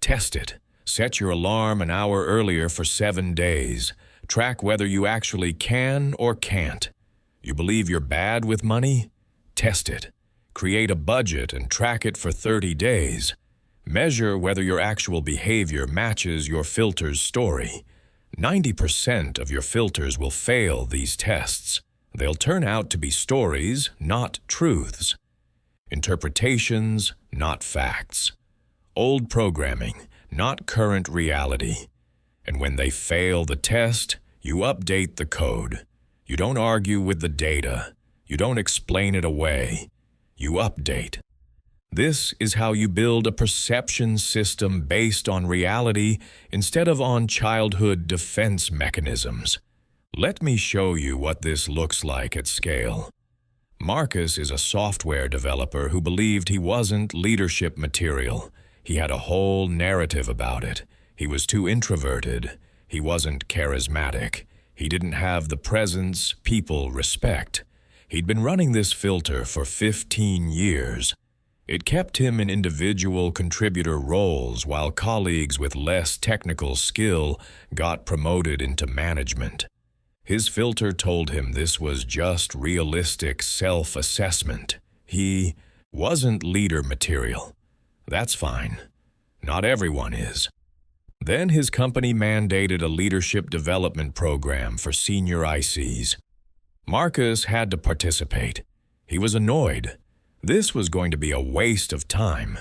Test it. Set your alarm an hour earlier for 7 days. Track whether you actually can or can't. You believe you're bad with money? Test it. Create a budget and track it for 30 days. Measure whether your actual behavior matches your filter's story. 90% of your filters will fail these tests. They'll turn out to be stories, not truths. Interpretations, not facts. Old programming, not current reality. And when they fail the test, you update the code. You don't argue with the data. You don't explain it away. You update. This is how you build a perception system based on reality instead of on childhood defense mechanisms. Let me show you what this looks like at scale. Marcus is a software developer who believed he wasn't leadership material. He had a whole narrative about it. He was too introverted. He wasn't charismatic. He didn't have the presence people respect. He'd been running this filter for 15 years. It kept him in individual contributor roles while colleagues with less technical skill got promoted into management. His filter told him this was just realistic self-assessment. He wasn't leader material. That's fine. Not everyone is. Then his company mandated a leadership development program for senior ICs. Marcus had to participate. He was annoyed. This was going to be a waste of time.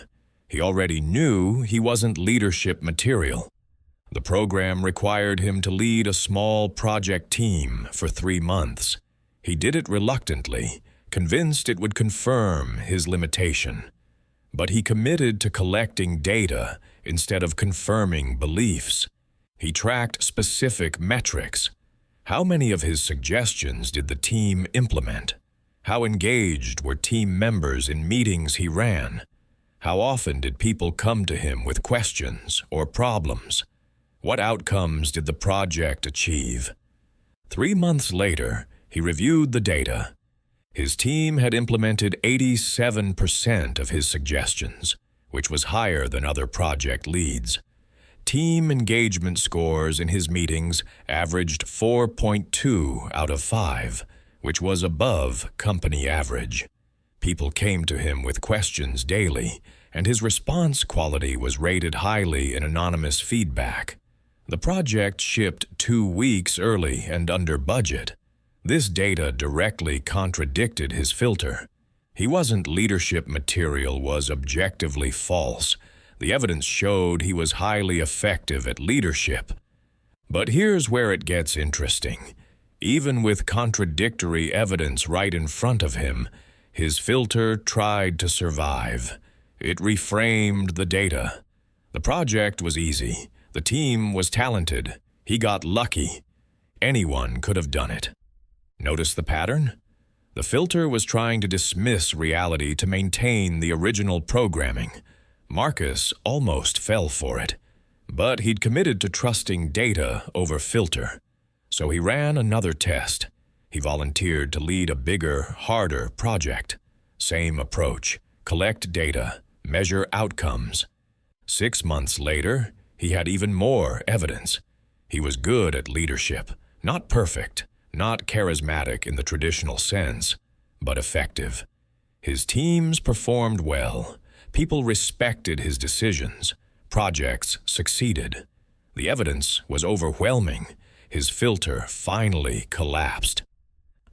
He already knew he wasn't leadership material. The program required him to lead a small project team for 3 months. He did it reluctantly, convinced it would confirm his limitation. But he committed to collecting data instead of confirming beliefs. He tracked specific metrics. How many of his suggestions did the team implement? How engaged were team members in meetings he ran? How often did people come to him with questions or problems? What outcomes did the project achieve? 3 months later, he reviewed the data. His team had implemented 87% of his suggestions, which was higher than other project leads. team engagement scores in his meetings averaged 4.2 out of 5, which was above company average. People came to him with questions daily, and his response quality was rated highly in anonymous feedback. The project shipped 2 weeks early and under budget. This data directly contradicted his filter. He wasn't leadership material was objectively false. The evidence showed he was highly effective at leadership. But here's where it gets interesting. Even with contradictory evidence right in front of him, his filter tried to survive. It reframed the data. The project was easy. The team was talented. He got lucky. Anyone could have done it. Notice the pattern? The filter was trying to dismiss reality to maintain the original programming. Marcus almost fell for it, but he'd committed to trusting data over filter. So he ran another test. He volunteered to lead a bigger, harder project. Same approach: collect data, measure outcomes. 6 months later, he had even more evidence. He was good at leadership, not perfect, not charismatic in the traditional sense, but effective. His teams performed well. People respected his decisions. Projects succeeded. The evidence was overwhelming. His filter finally collapsed.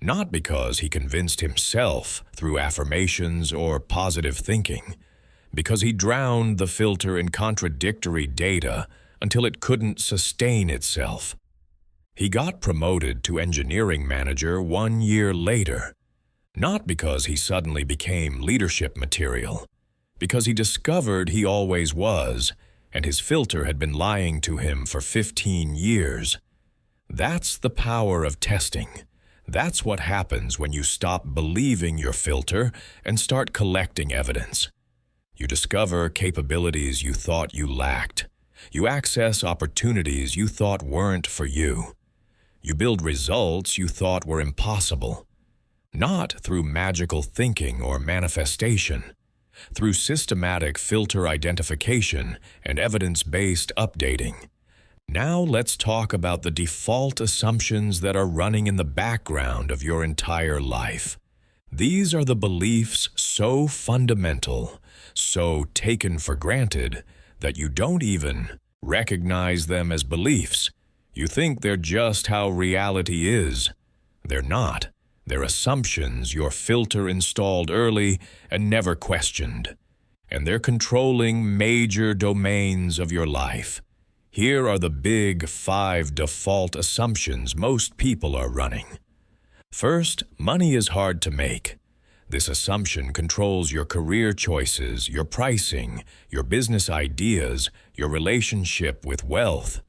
Not because he convinced himself through affirmations or positive thinking, because he drowned the filter in contradictory data until it couldn't sustain itself. He got promoted to engineering manager 1 year later, not because he suddenly became leadership material, because he discovered he always was, and his filter had been lying to him for 15 years. That's the power of testing. That's what happens when you stop believing your filter and start collecting evidence. You discover capabilities you thought you lacked. You access opportunities you thought weren't for you. You build results you thought were impossible. Not through magical thinking or manifestation, through systematic filter identification and evidence-based updating. Now let's talk about the default assumptions that are running in the background of your entire life. These are the beliefs so fundamental, so taken for granted, that you don't even recognize them as beliefs. You think they're just how reality is. They're not. They're assumptions your filter installed early and never questioned. And they're controlling major domains of your life. Here are the big 5 default assumptions most people are running. First, money is hard to make. This assumption controls your career choices, your pricing, your business ideas, your relationship with wealth.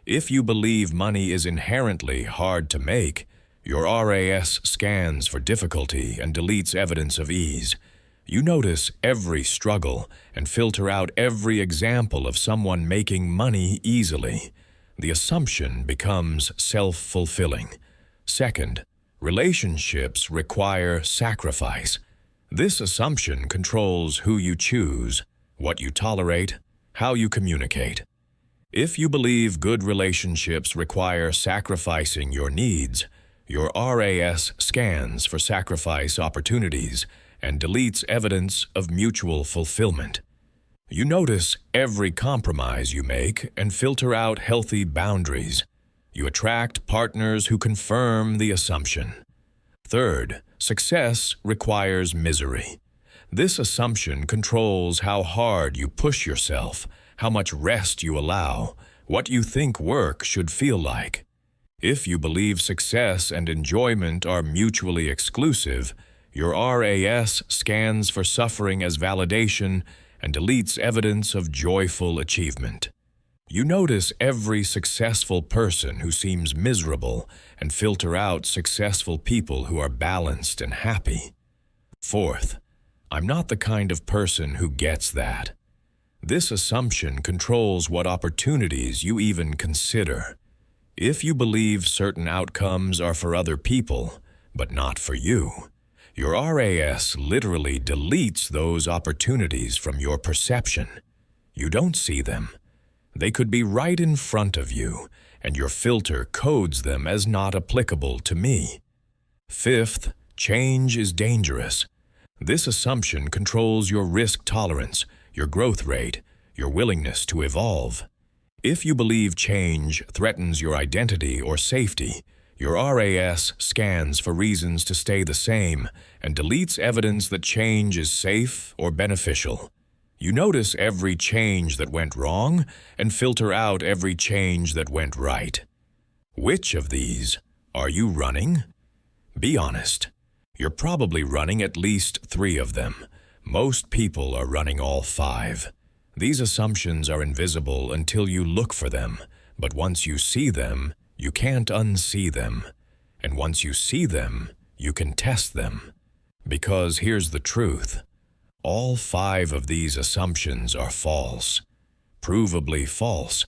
If you believe money is inherently hard to make, your RAS scans for difficulty and deletes evidence of ease. You notice every struggle and filter out every example of someone making money easily. The assumption becomes self-fulfilling. Second, relationships require sacrifice. This assumption controls who you choose, what you tolerate, how you communicate. If you believe good relationships require sacrificing your needs, your RAS scans for sacrifice opportunities and deletes evidence of mutual fulfillment. You notice every compromise you make and filter out healthy boundaries. You attract partners who confirm the assumption. Third, success requires misery. This assumption controls how hard you push yourself, how much rest you allow, what you think work should feel like. If you believe success and enjoyment are mutually exclusive, your RAS scans for suffering as validation and deletes evidence of joyful achievement. You notice every successful person who seems miserable and filter out successful people who are balanced and happy. Fourth, I'm not the kind of person who gets that. This assumption controls what opportunities you even consider. If you believe certain outcomes are for other people, but not for you, your RAS literally deletes those opportunities from your perception. You don't see them. They could be right in front of you, and your filter codes them as not applicable to me. Fifth, change is dangerous. This assumption controls your risk tolerance, your growth rate, your willingness to evolve. If you believe change threatens your identity or safety, your RAS scans for reasons to stay the same and deletes evidence that change is safe or beneficial. You notice every change that went wrong and filter out every change that went right. Which of these are you running? Be honest. You're probably running at least 3 of them. Most people are running all 5. These assumptions are invisible until you look for them, but once you see them, you can't unsee them. And once you see them, you can test them. Because here's the truth. All 5 of these assumptions are false. Provably false.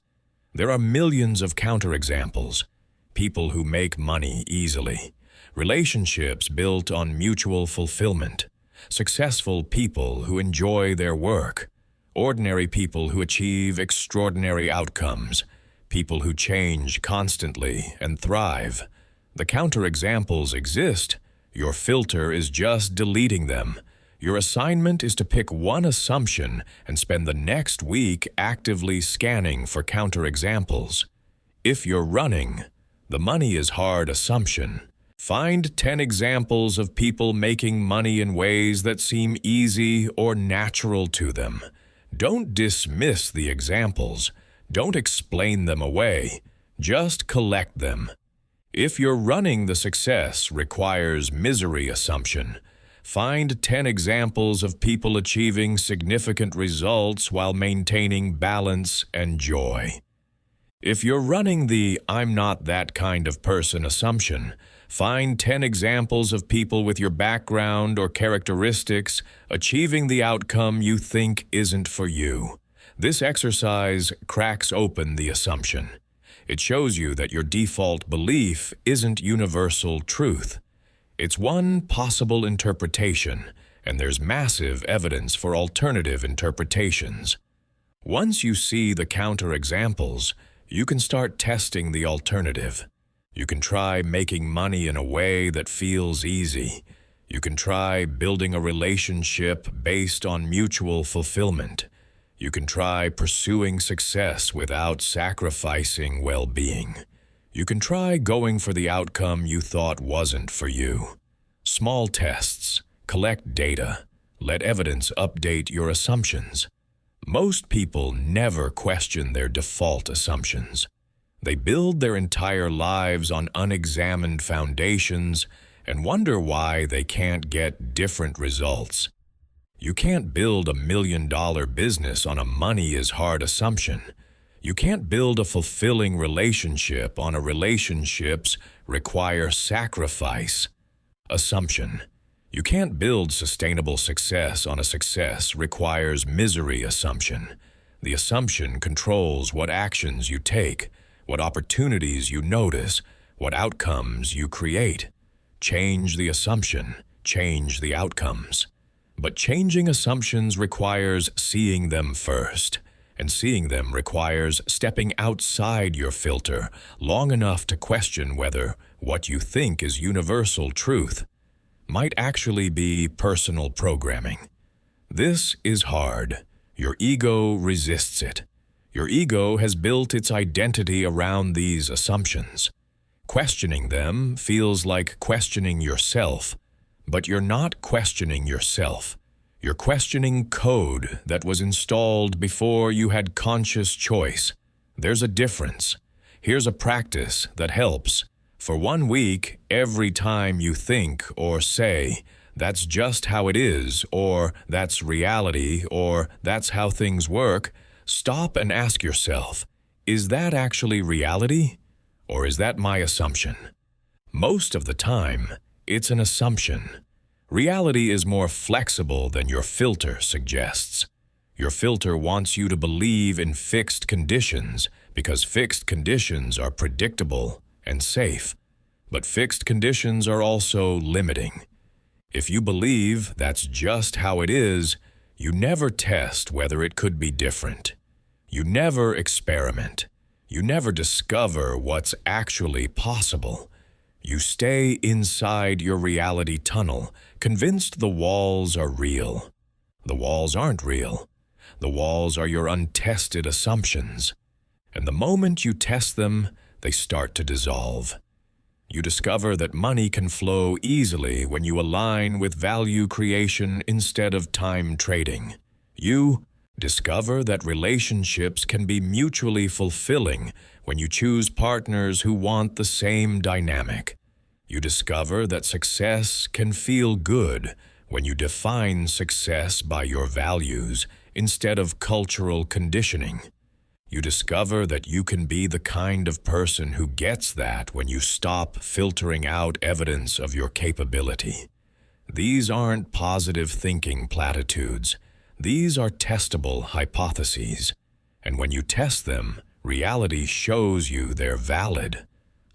There are millions of counterexamples. People who make money easily. Relationships built on mutual fulfillment. Successful people who enjoy their work. Ordinary people who achieve extraordinary outcomes. People who change constantly and thrive. The counterexamples exist. Your filter is just deleting them. Your assignment is to pick one assumption and spend the next week actively scanning for counterexamples. If you're running, the money is hard assumption. Find 10 examples of people making money in ways that seem easy or natural to them. Don't dismiss the examples. Don't explain them away. Just collect them. If you're running, the success requires misery assumption. Find 10 examples of people achieving significant results while maintaining balance and joy. If you're running the "I'm not that kind of person" assumption, find 10 examples of people with your background or characteristics achieving the outcome you think isn't for you. This exercise cracks open the assumption. It shows you that your default belief isn't universal truth. It's one possible interpretation, and there's massive evidence for alternative interpretations. Once you see the counterexamples, you can start testing the alternative. You can try making money in a way that feels easy. You can try building a relationship based on mutual fulfillment. You can try pursuing success without sacrificing well-being. You can try going for the outcome you thought wasn't for you. Small tests. Collect data. Let evidence update your assumptions. Most people never question their default assumptions. They build their entire lives on unexamined foundations and wonder why they can't get different results. You can't build $1 million business on a money is hard assumption. You can't build a fulfilling relationship on a relationships require sacrifice assumption. You can't build sustainable success on a success requires misery assumption. The assumption controls what actions you take, what opportunities you notice, what outcomes you create. Change the assumption, change the outcomes. But changing assumptions requires seeing them first, and seeing them requires stepping outside your filter long enough to question whether what you think is universal truth might actually be personal programming. This is hard. Your ego resists it. Your ego has built its identity around these assumptions. Questioning them feels like questioning yourself, but you're not questioning yourself. You're questioning code that was installed before you had conscious choice. There's a difference. Here's a practice that helps. For 1 week, every time you think or say, "That's just how it is," or "That's reality," or "That's how things work," stop and ask yourself, is that actually reality? Or is that my assumption? Most of the time, it's an assumption. Reality is more flexible than your filter suggests. Your filter wants you to believe in fixed conditions because fixed conditions are predictable and safe. But fixed conditions are also limiting. If you believe that's just how it is, you never test whether it could be different. You never experiment. You never discover what's actually possible. You stay inside your reality tunnel, convinced the walls are real. The walls aren't real. The walls are your untested assumptions. And the moment you test them, they start to dissolve. You discover that money can flow easily when you align with value creation instead of time trading. You discover that relationships can be mutually fulfilling when you choose partners who want the same dynamic. You discover that success can feel good when you define success by your values instead of cultural conditioning. You discover that you can be the kind of person who gets that when you stop filtering out evidence of your capability. These aren't positive thinking platitudes. These are testable hypotheses. And when you test them, reality shows you they're valid.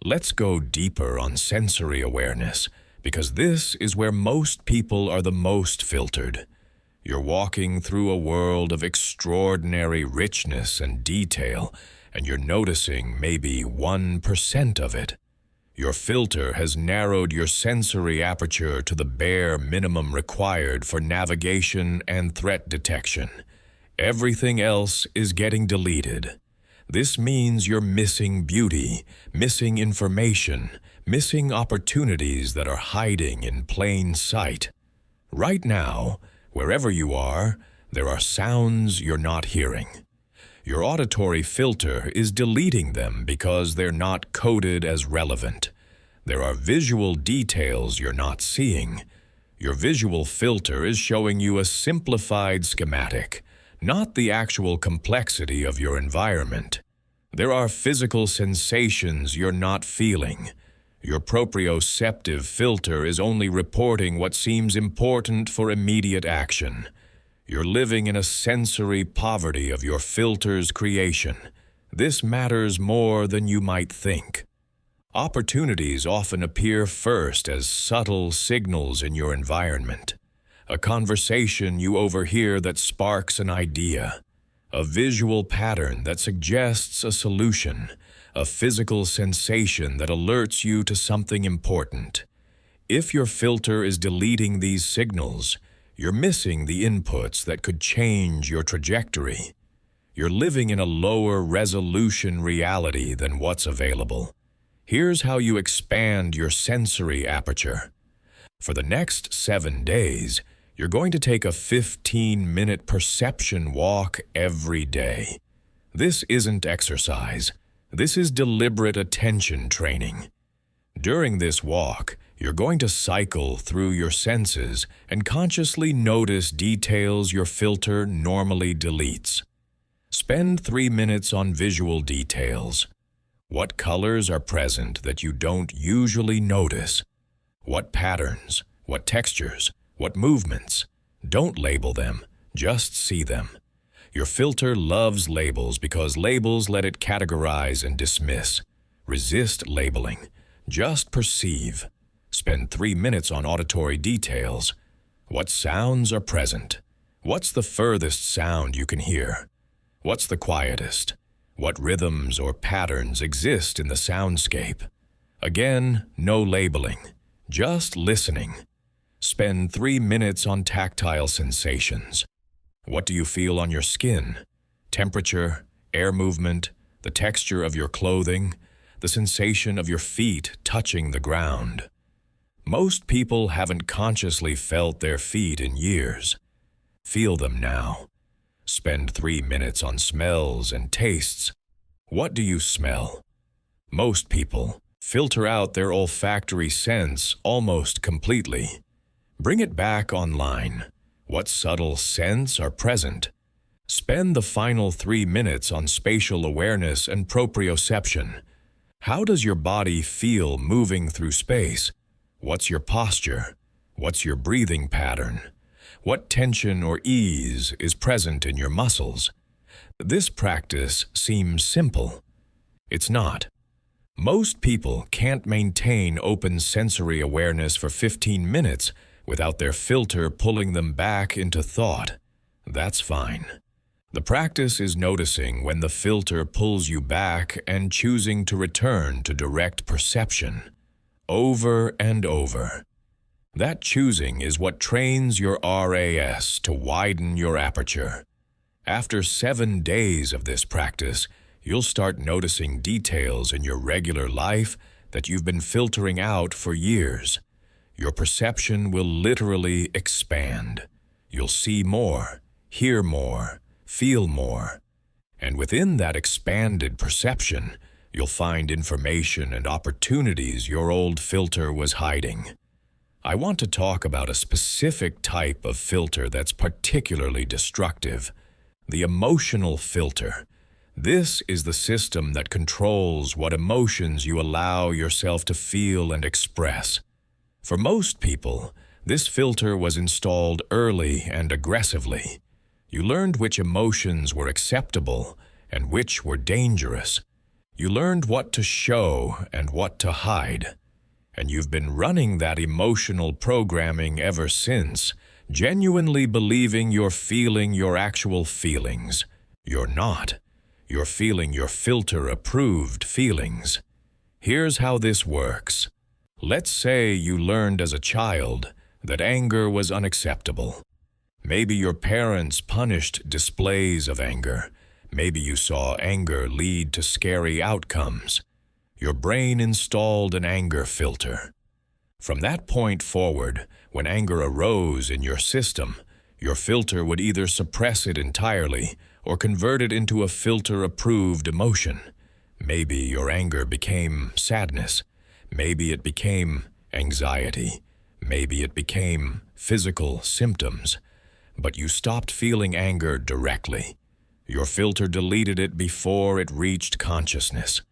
Let's go deeper on sensory awareness, because this is where most people are the most filtered. You're walking through a world of extraordinary richness and detail, and you're noticing maybe 1% of it. Your filter has narrowed your sensory aperture to the bare minimum required for navigation and threat detection. Everything else is getting deleted. This means you're missing beauty, missing information, missing opportunities that are hiding in plain sight. Right now, wherever you are, there are sounds you're not hearing. Your auditory filter is deleting them because they're not coded as relevant. There are visual details you're not seeing. Your visual filter is showing you a simplified schematic, not the actual complexity of your environment. There are physical sensations you're not feeling. Your proprioceptive filter is only reporting what seems important for immediate action. You're living in a sensory poverty of your filter's creation. This matters more than you might think. Opportunities often appear first as subtle signals in your environment. A conversation you overhear that sparks an idea. A visual pattern that suggests a solution. A physical sensation that alerts you to something important. If your filter is deleting these signals, you're missing the inputs that could change your trajectory. You're living in a lower resolution reality than what's available. Here's how you expand your sensory aperture. For the next 7 days, you're going to take a 15-minute perception walk every day. This isn't exercise. This is deliberate attention training. During this walk, you're going to cycle through your senses and consciously notice details your filter normally deletes. Spend 3 minutes on visual details. What colors are present that you don't usually notice? What patterns? What textures? What movements? Don't label them, just see them. Your filter loves labels because labels let it categorize and dismiss. Resist labeling. Just perceive. Spend 3 minutes on auditory details. What sounds are present? What's the furthest sound you can hear? What's the quietest? What rhythms or patterns exist in the soundscape? Again, no labeling. Just listening. Spend 3 minutes on tactile sensations. What do you feel on your skin? Temperature, air movement, the texture of your clothing, the sensation of your feet touching the ground. Most people haven't consciously felt their feet in years. Feel them now. Spend 3 minutes on smells and tastes. What do you smell? Most people filter out their olfactory sense almost completely. Bring it back online. What subtle scents are present? Spend the final 3 minutes on spatial awareness and proprioception. How does your body feel moving through space? What's your posture? What's your breathing pattern? What tension or ease is present in your muscles? This practice seems simple. It's not. Most people can't maintain open sensory awareness for 15 minutes without their filter pulling them back into thought. That's fine. The practice is noticing when the filter pulls you back and choosing to return to direct perception, over and over. That choosing is what trains your RAS to widen your aperture. After 7 days of this practice, you'll start noticing details in your regular life that you've been filtering out for years. Your perception will literally expand. You'll see more, hear more, feel more. And within that expanded perception, you'll find information and opportunities your old filter was hiding. I want to talk about a specific type of filter that's particularly destructive: the emotional filter. This is the system that controls what emotions you allow yourself to feel and express. For most people, this filter was installed early and aggressively. You learned which emotions were acceptable and which were dangerous. You learned what to show and what to hide. And you've been running that emotional programming ever since, genuinely believing you're feeling your actual feelings. You're not. You're feeling your filter-approved feelings. Here's how this works. Let's say you learned as a child that anger was unacceptable. Maybe your parents punished displays of anger. Maybe you saw anger lead to scary outcomes. Your brain installed an anger filter. From that point forward, when anger arose in your system, your filter would either suppress it entirely or convert it into a filter-approved emotion. Maybe your anger became sadness. Maybe it became anxiety. Maybe it became physical symptoms. But you stopped feeling anger directly. Your filter deleted it before it reached consciousness.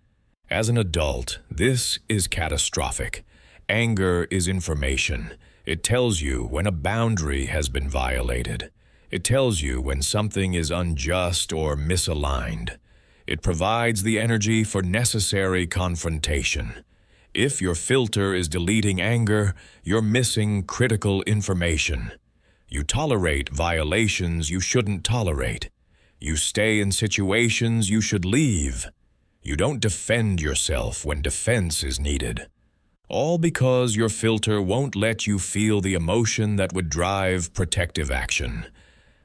As an adult, this is catastrophic. Anger is information. It tells you when a boundary has been violated. It tells you when something is unjust or misaligned. It provides the energy for necessary confrontation. If your filter is deleting anger, you're missing critical information. You tolerate violations you shouldn't tolerate. You stay in situations you should leave. You don't defend yourself when defense is needed. All because your filter won't let you feel the emotion that would drive protective action.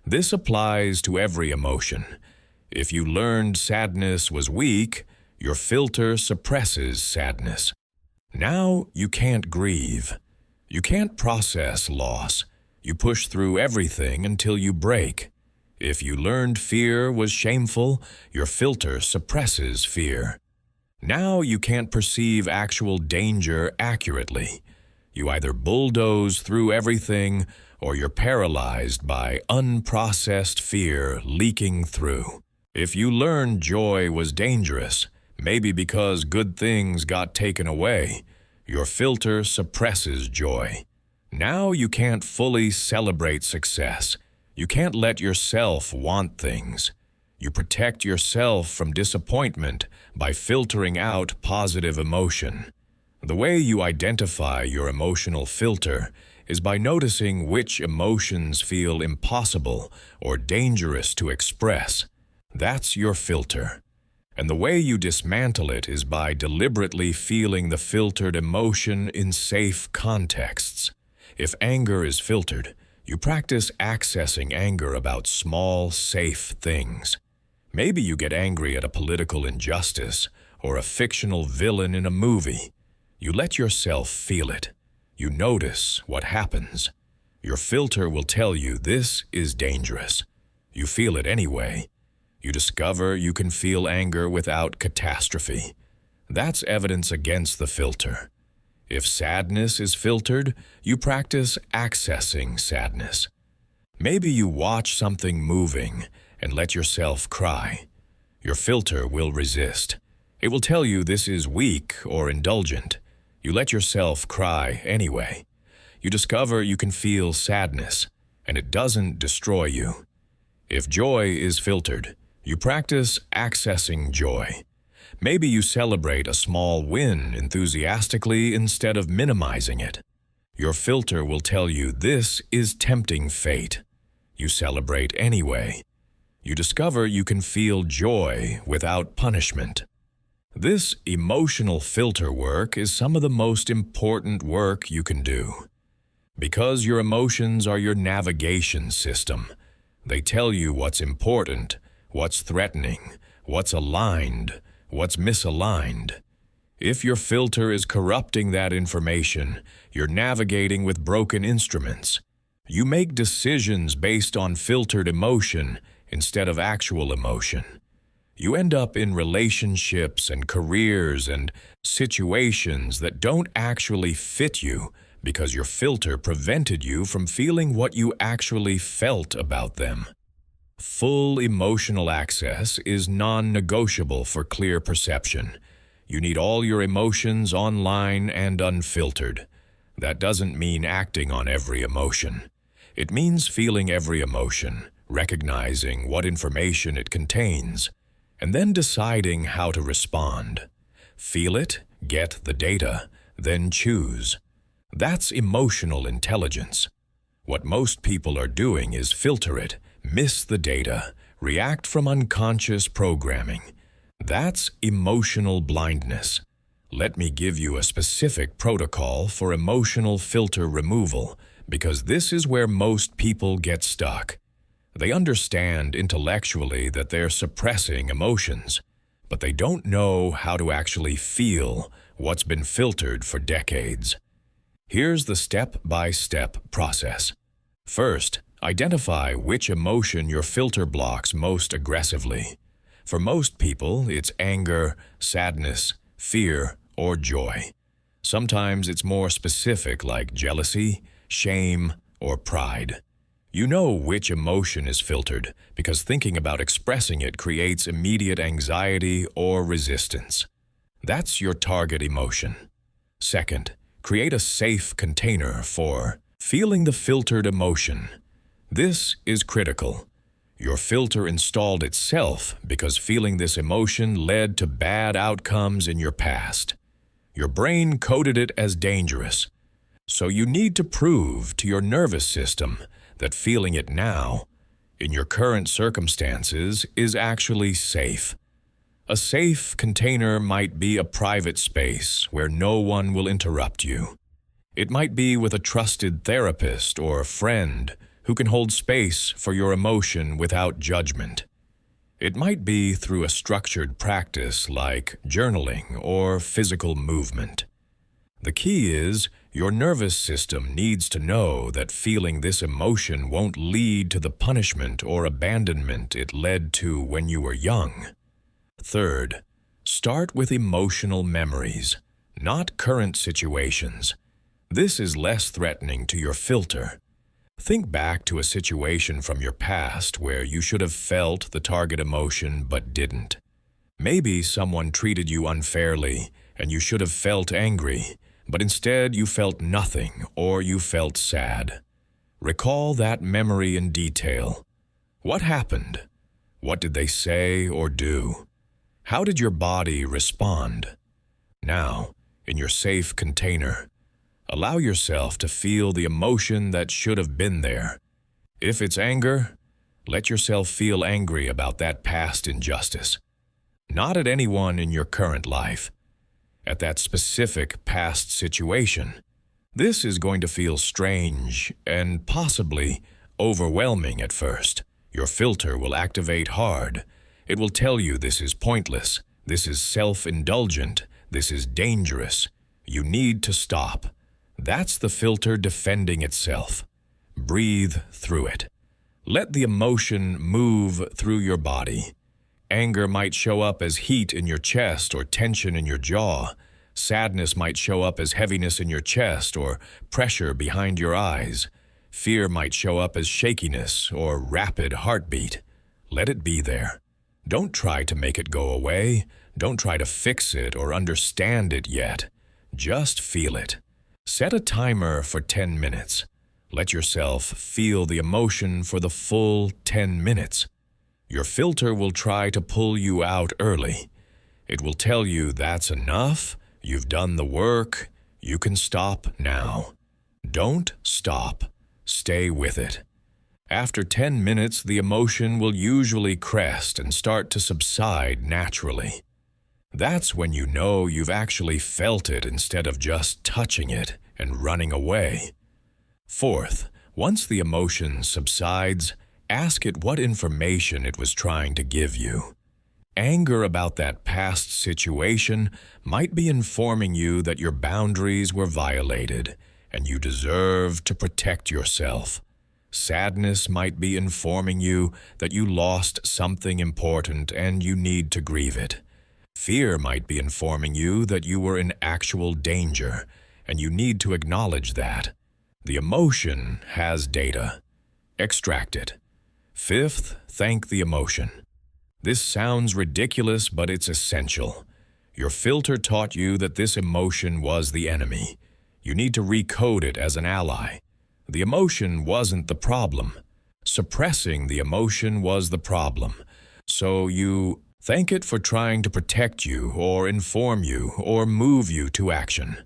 This applies to every emotion. If you learned sadness was weak, your filter suppresses sadness. Now you can't grieve. You can't process loss. You push through everything until you break. If you learned fear was shameful, your filter suppresses fear. Now you can't perceive actual danger accurately. You either bulldoze through everything or you're paralyzed by unprocessed fear leaking through. If you learned joy was dangerous, maybe because good things got taken away, your filter suppresses joy. Now you can't fully celebrate success. You can't let yourself want things. You protect yourself from disappointment by filtering out positive emotion. The way you identify your emotional filter is by noticing which emotions feel impossible or dangerous to express. That's your filter. And the way you dismantle it is by deliberately feeling the filtered emotion in safe contexts. If anger is filtered, you practice accessing anger about small, safe things. Maybe you get angry at a political injustice or a fictional villain in a movie. You let yourself feel it. You notice what happens. Your filter will tell you this is dangerous. You feel it anyway. You discover you can feel anger without catastrophe. That's evidence against the filter. If sadness is filtered, you practice accessing sadness. Maybe you watch something moving and let yourself cry. Your filter will resist. It will tell you this is weak or indulgent. You let yourself cry anyway. You discover you can feel sadness, and it doesn't destroy you. If joy is filtered, you practice accessing joy. Maybe you celebrate a small win enthusiastically instead of minimizing it. Your filter will tell you this is tempting fate. You celebrate anyway. You discover you can feel joy without punishment. This emotional filter work is some of the most important work you can do. Because your emotions are your navigation system. They tell you what's important, what's threatening, what's aligned, what's misaligned. If your filter is corrupting that information, you're navigating with broken instruments. You make decisions based on filtered emotion instead of actual emotion. You end up in relationships and careers and situations that don't actually fit you because your filter prevented you from feeling what you actually felt about them. Full emotional access is non-negotiable for clear perception. You need all your emotions online and unfiltered. That doesn't mean acting on every emotion. It means feeling every emotion, recognizing what information it contains, and then deciding how to respond. Feel it, get the data, then choose. That's emotional intelligence. What most people are doing is filter it, miss the data, react from unconscious programming. That's emotional blindness. Let me give you a specific protocol for emotional filter removal, because this is where most people get stuck. They understand intellectually that they're suppressing emotions, but they don't know how to actually feel what's been filtered for decades. Here's the step-by-step process. First, identify which emotion your filter blocks most aggressively. For most people, it's anger, sadness, fear, or joy. Sometimes it's more specific, like jealousy, shame, or pride. You know which emotion is filtered because thinking about expressing it creates immediate anxiety or resistance. That's your target emotion. Second, create a safe container for feeling the filtered emotion. This is critical. Your filter installed itself because feeling this emotion led to bad outcomes in your past. Your brain coded it as dangerous. So you need to prove to your nervous system that feeling it now, in your current circumstances, is actually safe. A safe container might be a private space where no one will interrupt you. It might be with a trusted therapist or a friend who can hold space for your emotion without judgment. It might be through a structured practice like journaling or physical movement. The key is your nervous system needs to know that feeling this emotion won't lead to the punishment or abandonment it led to when you were young. Third, start with emotional memories, not current situations. This is less threatening to your filter. Think back to a situation from your past where you should have felt the target emotion but didn't. Maybe someone treated you unfairly and you should have felt angry, but instead you felt nothing or you felt sad. Recall that memory in detail. What happened? What did they say or do? How did your body respond? Now, in your safe container, allow yourself to feel the emotion that should have been there. If it's anger, let yourself feel angry about that past injustice. Not at anyone in your current life. At that specific past situation. This is going to feel strange and possibly overwhelming at first. Your filter will activate hard. It will tell you this is pointless, this is self-indulgent, this is dangerous. You need to stop. That's the filter defending itself. Breathe through it. Let the emotion move through your body. Anger might show up as heat in your chest or tension in your jaw. Sadness might show up as heaviness in your chest or pressure behind your eyes. Fear might show up as shakiness or rapid heartbeat. Let it be there. Don't try to make it go away. Don't try to fix it or understand it yet. Just feel it. Set a timer for 10 minutes. Let yourself feel the emotion for the full 10 minutes. Your filter will try to pull you out early. It will tell you that's enough, you've done the work, you can stop now. Don't stop. Stay with it. After 10 minutes, the emotion will usually crest and start to subside naturally. That's when you know you've actually felt it instead of just touching it and running away. Fourth, once the emotion subsides, ask it what information it was trying to give you. Anger about that past situation might be informing you that your boundaries were violated and you deserve to protect yourself. Sadness might be informing you that you lost something important and you need to grieve it. Fear might be informing you that you were in actual danger and you need to acknowledge that. The emotion has data. Extract it. Fifth, thank the emotion. This sounds ridiculous, but it's essential. Your filter taught you that this emotion was the enemy. You need to recode it as an ally. The emotion wasn't the problem. Suppressing the emotion was the problem. So you thank it for trying to protect you or inform you or move you to action.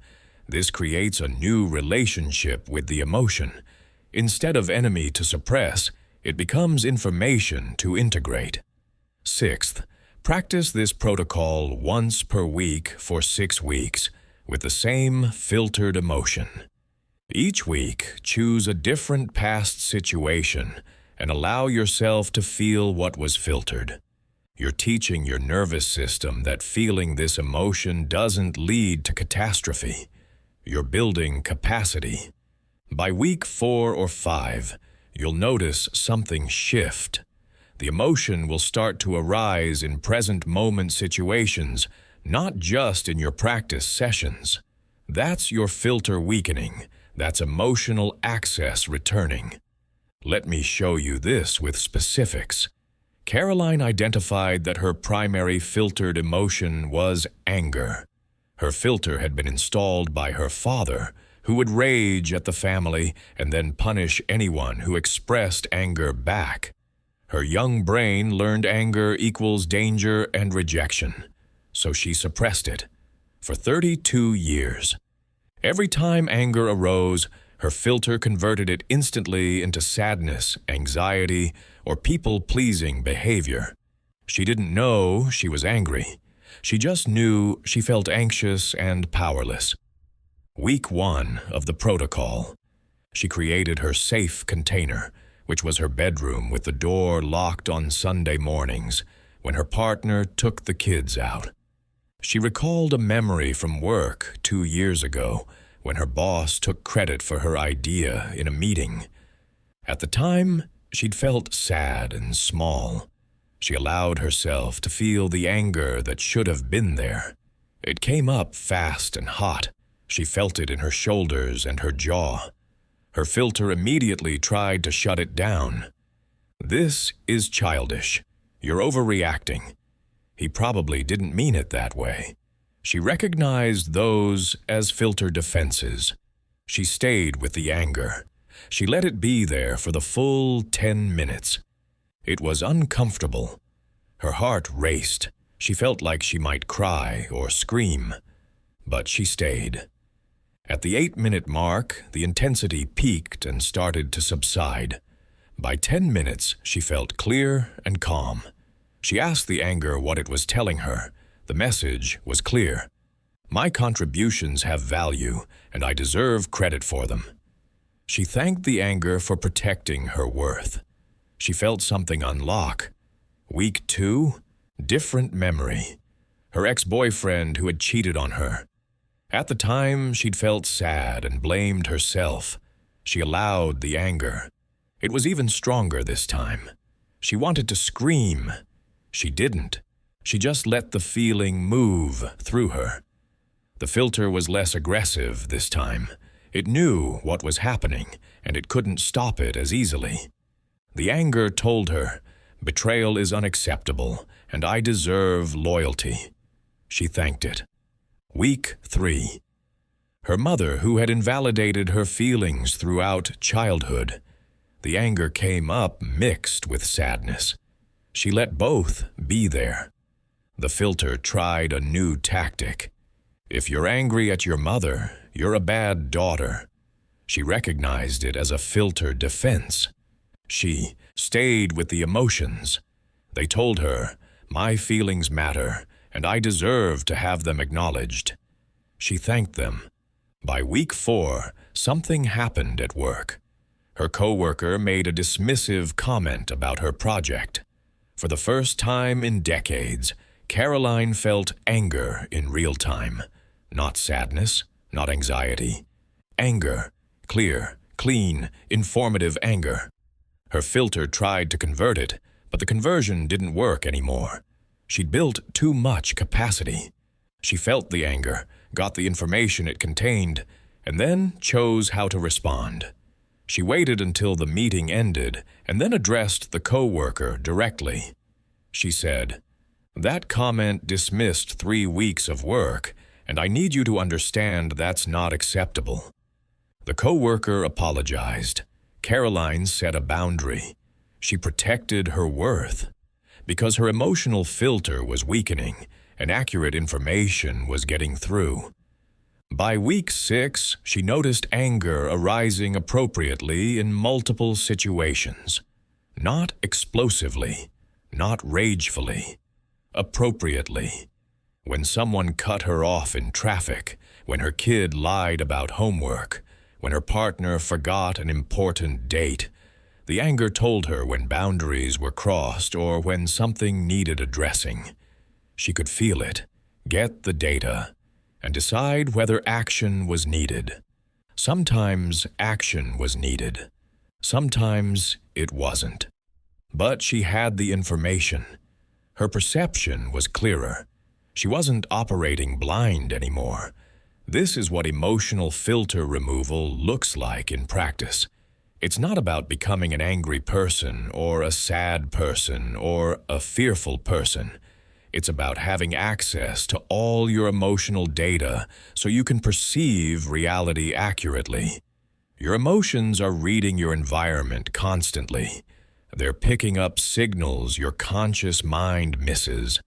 This creates a new relationship with the emotion. Instead of enemy to suppress, it becomes information to integrate. Sixth, practice this protocol once per week for 6 weeks with the same filtered emotion. Each week, choose a different past situation and allow yourself to feel what was filtered. You're teaching your nervous system that feeling this emotion doesn't lead to catastrophe. You're building capacity. By week 4 or 5, you'll notice something shift. The emotion will start to arise in present moment situations, not just in your practice sessions. That's your filter weakening. That's emotional access returning. Let me show you this with specifics. Caroline identified that her primary filtered emotion was anger. Her filter had been installed by her father, who would rage at the family and then punish anyone who expressed anger back. Her young brain learned anger equals danger and rejection, so she suppressed it for 32 years. Every time anger arose, her filter converted it instantly into sadness, anxiety, or people-pleasing behavior. She didn't know she was angry. She just knew she felt anxious and powerless. Week 1 of the protocol. She created her safe container, which was her bedroom with the door locked on Sunday mornings when her partner took the kids out. She recalled a memory from work 2 years ago when her boss took credit for her idea in a meeting. At the time, she'd felt sad and small. She allowed herself to feel the anger that should have been there. It came up fast and hot. She felt it in her shoulders and her jaw. Her filter immediately tried to shut it down. This is childish. You're overreacting. He probably didn't mean it that way. She recognized those as filter defenses. She stayed with the anger. She let it be there for the full 10 minutes. It was uncomfortable. Her heart raced. She felt like she might cry or scream. But she stayed. At the 8-minute mark, the intensity peaked and started to subside. By 10 minutes, she felt clear and calm. She asked the anger what it was telling her. The message was clear. My contributions have value, and I deserve credit for them. She thanked the anger for protecting her worth. She felt something unlock. Week 2, different memory. Her ex-boyfriend who had cheated on her. At the time, she'd felt sad and blamed herself. She allowed the anger. It was even stronger this time. She wanted to scream. She didn't. She just let the feeling move through her. The filter was less aggressive this time. It knew what was happening, and it couldn't stop it as easily. The anger told her, betrayal is unacceptable, and I deserve loyalty. She thanked it. Week 3. Her mother, who had invalidated her feelings throughout childhood. The anger came up mixed with sadness. She let both be there. The filter tried a new tactic. If you're angry at your mother, you're a bad daughter. She recognized it as a filter defense. She stayed with the emotions. They told her, "My feelings matter, and I deserve to have them acknowledged." She thanked them. By week 4, something happened at work. Her coworker made a dismissive comment about her project. For the first time in decades, Caroline felt anger in real time. Not sadness, not anxiety. Anger. Clear, clean, informative anger. Her filter tried to convert it, but the conversion didn't work anymore. She'd built too much capacity. She felt the anger, got the information it contained, and then chose how to respond. She waited until the meeting ended and then addressed the coworker directly. She said, "That comment dismissed 3 weeks of work, and I need you to understand that's not acceptable." The coworker apologized. Caroline set a boundary. She protected her worth. Because her emotional filter was weakening and accurate information was getting through. By week 6, she noticed anger arising appropriately in multiple situations. Not explosively, not ragefully, appropriately. When someone cut her off in traffic, when her kid lied about homework, when her partner forgot an important date, the anger told her when boundaries were crossed or when something needed addressing. She could feel it, get the data, and decide whether action was needed. Sometimes action was needed. Sometimes it wasn't. But she had the information. Her perception was clearer. She wasn't operating blind anymore. This is what emotional filter removal looks like in practice. It's not about becoming an angry person or a sad person or a fearful person. It's about having access to all your emotional data so you can perceive reality accurately. Your emotions are reading your environment constantly. They're picking up signals your conscious mind misses.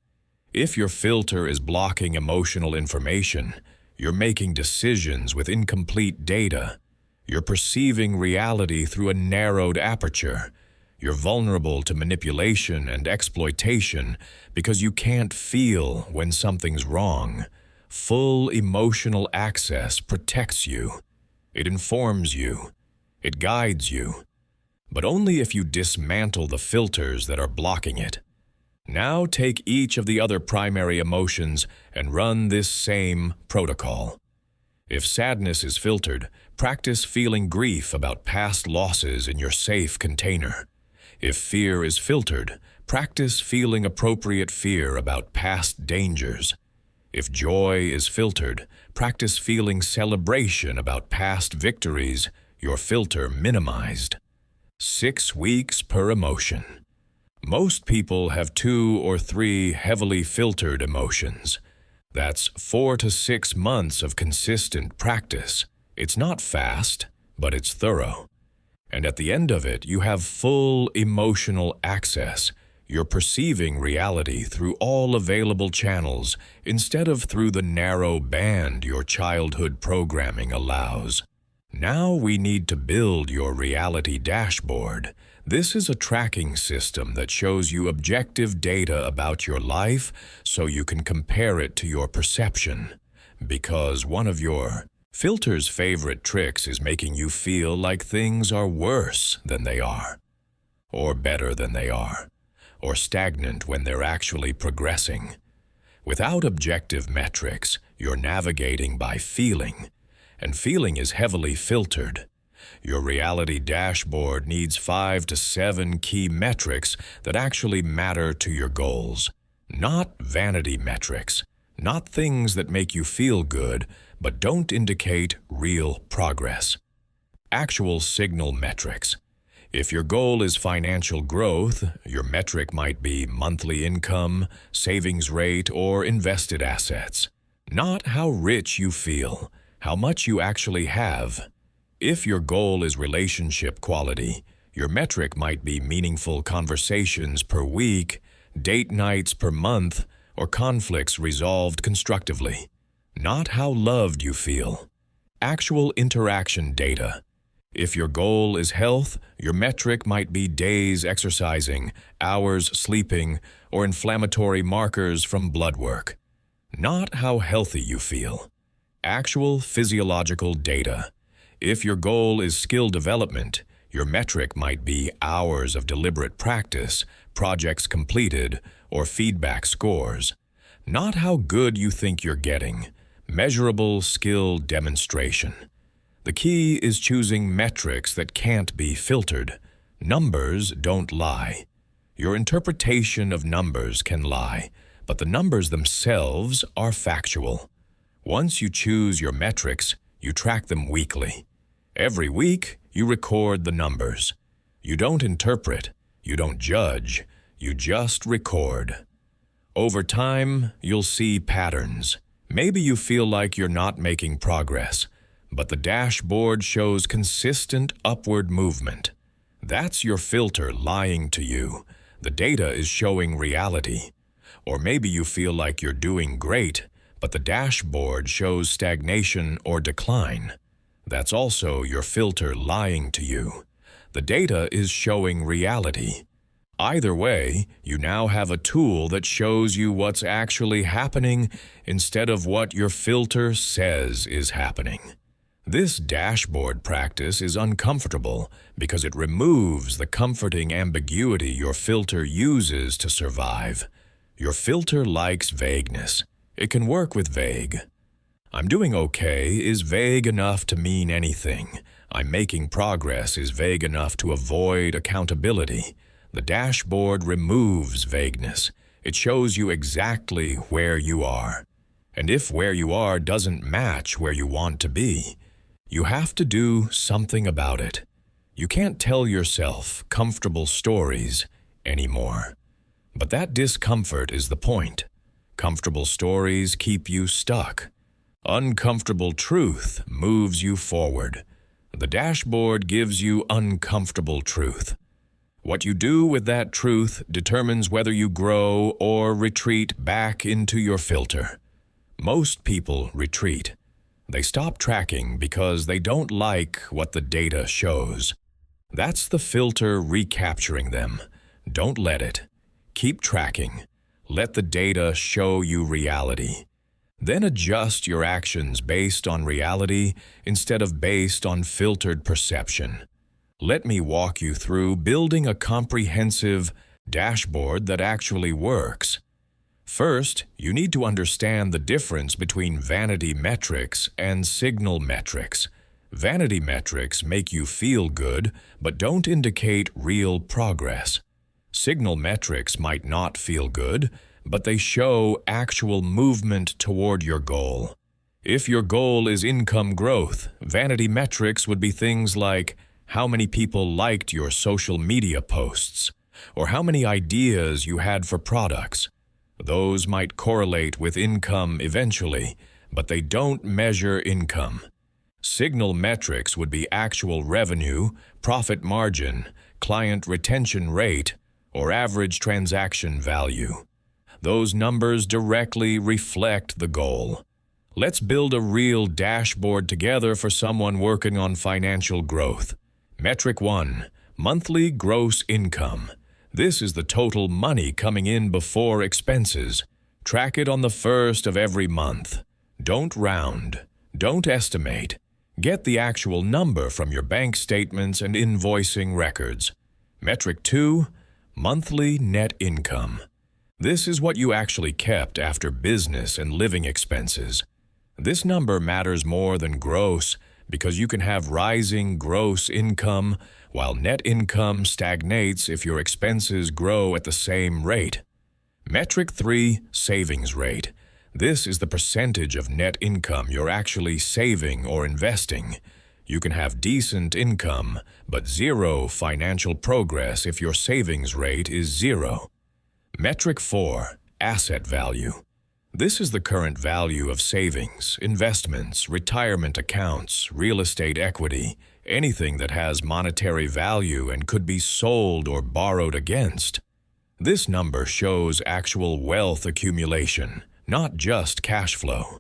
If your filter is blocking emotional information, you're making decisions with incomplete data. You're perceiving reality through a narrowed aperture. You're vulnerable to manipulation and exploitation because you can't feel when something's wrong. Full emotional access protects you. It informs you. It guides you. But only if you dismantle the filters that are blocking it. Now take each of the other primary emotions and run this same protocol. If sadness is filtered, practice feeling grief about past losses in your safe container. If fear is filtered, practice feeling appropriate fear about past dangers. If joy is filtered, practice feeling celebration about past victories, your filter minimized. 6 weeks per emotion. Most people have 2 or 3 heavily filtered emotions. That's 4 to 6 months of consistent practice. It's not fast, but it's thorough. And at the end of it, you have full emotional access. You're perceiving reality through all available channels instead of through the narrow band your childhood programming allows. Now we need to build your reality dashboard. This is a tracking system that shows you objective data about your life so you can compare it to your perception. Because one of your filter's favorite tricks is making you feel like things are worse than they are, or better than they are, or stagnant when they're actually progressing. Without objective metrics, you're navigating by feeling, and feeling is heavily filtered. Your reality dashboard needs 5 to 7 key metrics that actually matter to your goals. Not vanity metrics, not things that make you feel good, but don't indicate real progress. Actual signal metrics. If your goal is financial growth, your metric might be monthly income, savings rate, or invested assets. Not how rich you feel, how much you actually have. If your goal is relationship quality, your metric might be meaningful conversations per week, date nights per month, or conflicts resolved constructively. Not how loved you feel. Actual interaction data. If your goal is health, your metric might be days exercising, hours sleeping, or inflammatory markers from blood work. Not how healthy you feel. Actual physiological data. If your goal is skill development, your metric might be hours of deliberate practice, projects completed, or feedback scores. Not how good you think you're getting. Measurable skill demonstration. The key is choosing metrics that can't be filtered. Numbers don't lie. Your interpretation of numbers can lie, but the numbers themselves are factual. Once you choose your metrics, you track them weekly. Every week, you record the numbers. You don't interpret, you don't judge, you just record. Over time, you'll see patterns. Maybe you feel like you're not making progress, but the dashboard shows consistent upward movement. That's your filter lying to you. The data is showing reality. Or maybe you feel like you're doing great, but the dashboard shows stagnation or decline. That's also your filter lying to you. The data is showing reality. Either way, you now have a tool that shows you what's actually happening instead of what your filter says is happening. This dashboard practice is uncomfortable because it removes the comforting ambiguity your filter uses to survive. Your filter likes vagueness. It can work with vague. I'm doing okay is vague enough to mean anything. I'm making progress is vague enough to avoid accountability. The dashboard removes vagueness. It shows you exactly where you are. And if where you are doesn't match where you want to be, you have to do something about it. You can't tell yourself comfortable stories anymore. But that discomfort is the point. Comfortable stories keep you stuck. Uncomfortable truth moves you forward. The dashboard gives you uncomfortable truth. What you do with that truth determines whether you grow or retreat back into your filter. Most people retreat. They stop tracking because they don't like what the data shows. That's the filter recapturing them. Don't let it. Keep tracking. Let the data show you reality. Then adjust your actions based on reality instead of based on filtered perception. Let me walk you through building a comprehensive dashboard that actually works. First, you need to understand the difference between vanity metrics and signal metrics. Vanity metrics make you feel good, but don't indicate real progress. Signal metrics might not feel good, but they show actual movement toward your goal. If your goal is income growth, vanity metrics would be things like how many people liked your social media posts, or how many ideas you had for products. Those might correlate with income eventually, but they don't measure income. Signal metrics would be actual revenue, profit margin, client retention rate, or average transaction value. Those numbers directly reflect the goal. Let's build a real dashboard together for someone working on financial growth. Metric 1, monthly gross income. This is the total money coming in before expenses. Track it on the first of every month. Don't round. Don't estimate. Get the actual number from your bank statements and invoicing records. Metric 2, monthly net income. This is what you actually kept after business and living expenses. This number matters more than gross because you can have rising gross income while net income stagnates if your expenses grow at the same rate. Metric 3, savings rate. This is the percentage of net income you're actually saving or investing. You can have decent income, but zero financial progress if your savings rate is 0. Metric 4, asset value. This is the current value of savings, investments, retirement accounts, real estate equity, anything that has monetary value and could be sold or borrowed against. This number shows actual wealth accumulation, not just cash flow.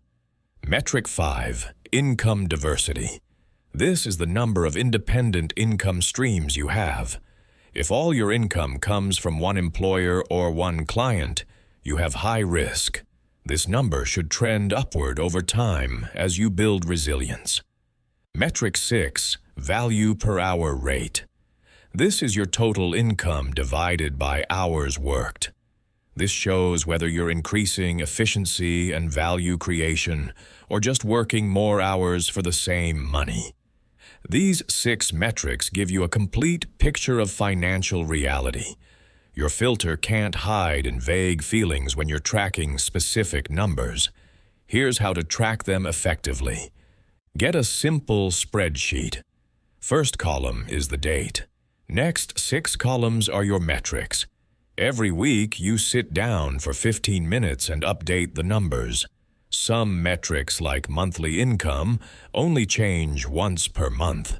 Metric 5, income diversity. This is the number of independent income streams you have. If all your income comes from one employer or one client, you have high risk. This number should trend upward over time as you build resilience. Metric 6, value per hour rate. This is your total income divided by hours worked. This shows whether you're increasing efficiency and value creation or just working more hours for the same money. These 6 metrics give you a complete picture of financial reality. Your filter can't hide in vague feelings when you're tracking specific numbers. Here's how to track them effectively. Get a simple spreadsheet. First column is the date. Next 6 columns are your metrics. Every week, you sit down for 15 minutes and update the numbers. Some metrics, like monthly income, only change once per month.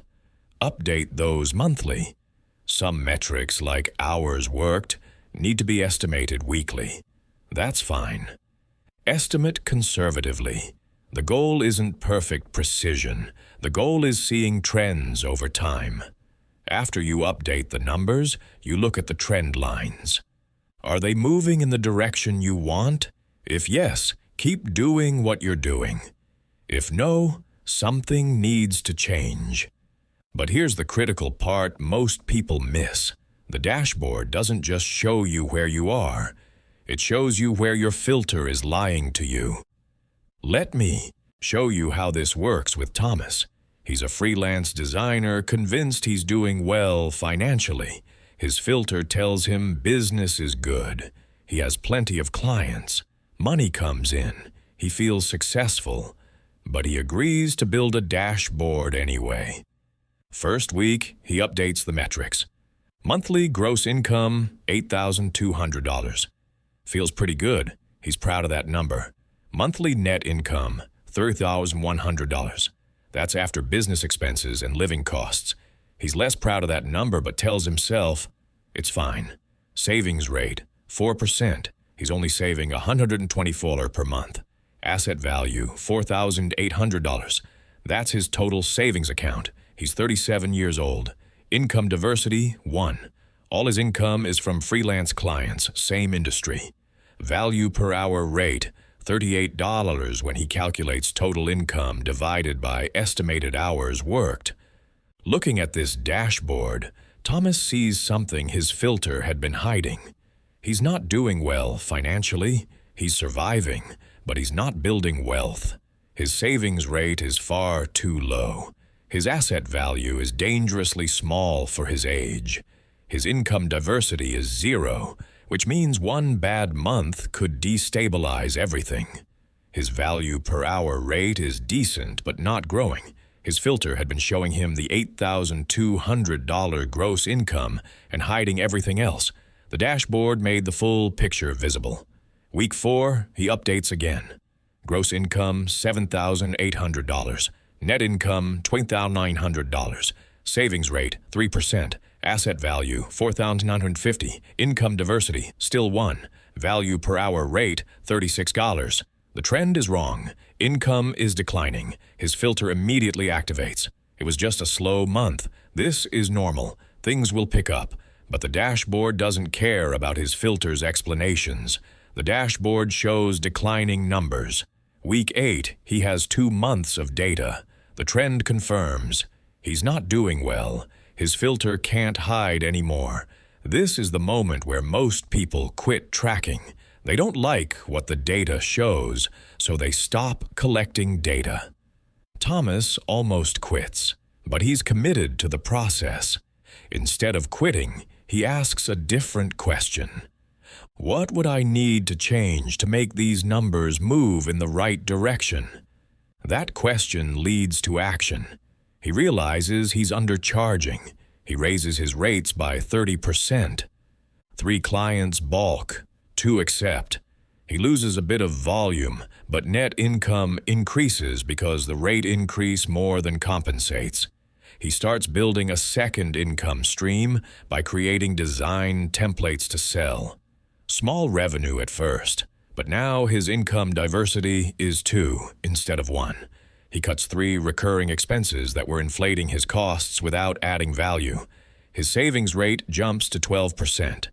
Update those monthly. Some metrics, like hours worked, need to be estimated weekly. That's fine. Estimate conservatively. The goal isn't perfect precision. The goal is seeing trends over time. After you update the numbers, you look at the trend lines. Are they moving in the direction you want? If yes, keep doing what you're doing. If no, something needs to change. But here's the critical part most people miss. The dashboard doesn't just show you where you are. It shows you where your filter is lying to you. Let me show you how this works with Thomas. He's a freelance designer convinced he's doing well financially. His filter tells him business is good. He has plenty of clients. Money comes in. He feels successful. But he agrees to build a dashboard anyway. First week, he updates the metrics. Monthly gross income, $8,200. Feels pretty good. He's proud of that number. Monthly net income, $30,100. That's after business expenses and living costs. He's less proud of that number but tells himself, it's fine. Savings rate, 4%. He's only saving $124 per month. Asset value, $4,800. That's his total savings account. He's 37 years old. Income diversity, 1. All his income is from freelance clients, same industry. Value per hour rate, $38 when he calculates total income divided by estimated hours worked. Looking at this dashboard, Thomas sees something his filter had been hiding. He's not doing well financially. He's surviving, but he's not building wealth. His savings rate is far too low. His asset value is dangerously small for his age. His income diversity is 0, which means one bad month could destabilize everything. His value per hour rate is decent but not growing. His filter had been showing him the $8,200 gross income and hiding everything else. The dashboard made the full picture visible. Week 4, he updates again. Gross income, $7,800. Net income, $20,900. Savings rate, 3%. Asset value, $4,950. Income diversity, still 1. Value per hour rate, $36. The trend is wrong. Income is declining. His filter immediately activates. It was just a slow month. This is normal. Things will pick up. But the dashboard doesn't care about his filter's explanations. The dashboard shows declining numbers. Week 8, he has 2 months of data. The trend confirms. He's not doing well. His filter can't hide anymore. This is the moment where most people quit tracking. They don't like what the data shows, so they stop collecting data. Thomas almost quits, but he's committed to the process. Instead of quitting, he asks a different question. What would I need to change to make these numbers move in the right direction? That question leads to action. He realizes he's undercharging. He raises his rates by 30%. 3 clients balk, 2 accept. He loses a bit of volume, but net income increases because the rate increase more than compensates. He starts building a second income stream by creating design templates to sell. Small revenue at first, but now his income diversity is 2 instead of 1. He cuts 3 recurring expenses that were inflating his costs without adding value. His savings rate jumps to 12%.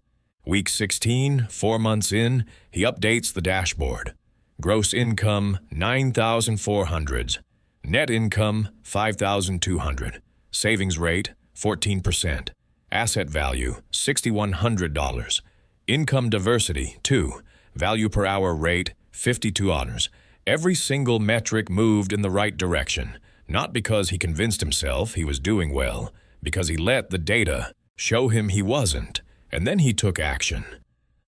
Week 16, 4 months in, he updates the dashboard. Gross income, $9,400. Net income, $5,200. Savings rate, 14%. Asset value, $6,100. Income diversity, 2. Value per hour rate, $52. Every single metric moved in the right direction, not because he convinced himself he was doing well, because he let the data show him he wasn't, and then he took action.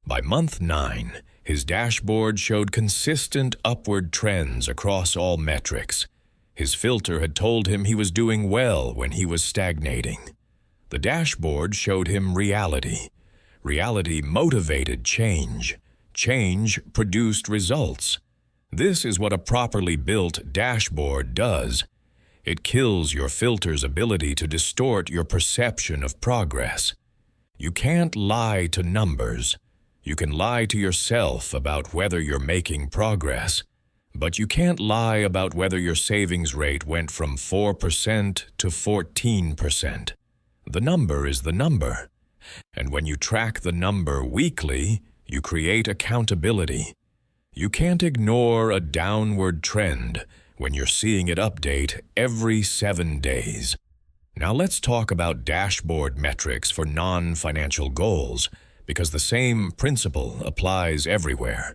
By month 9, his dashboard showed consistent upward trends across all metrics. His filter had told him he was doing well when he was stagnating. The dashboard showed him reality. Reality motivated change. Change produced results. This is what a properly built dashboard does. It kills your filter's ability to distort your perception of progress. You can't lie to numbers. You can lie to yourself about whether you're making progress, but you can't lie about whether your savings rate went from 4% to 14%. The number is the number. And when you track the number weekly, you create accountability. You can't ignore a downward trend when you're seeing it update every 7 days. Now let's talk about dashboard metrics for non-financial goals, because the same principle applies everywhere.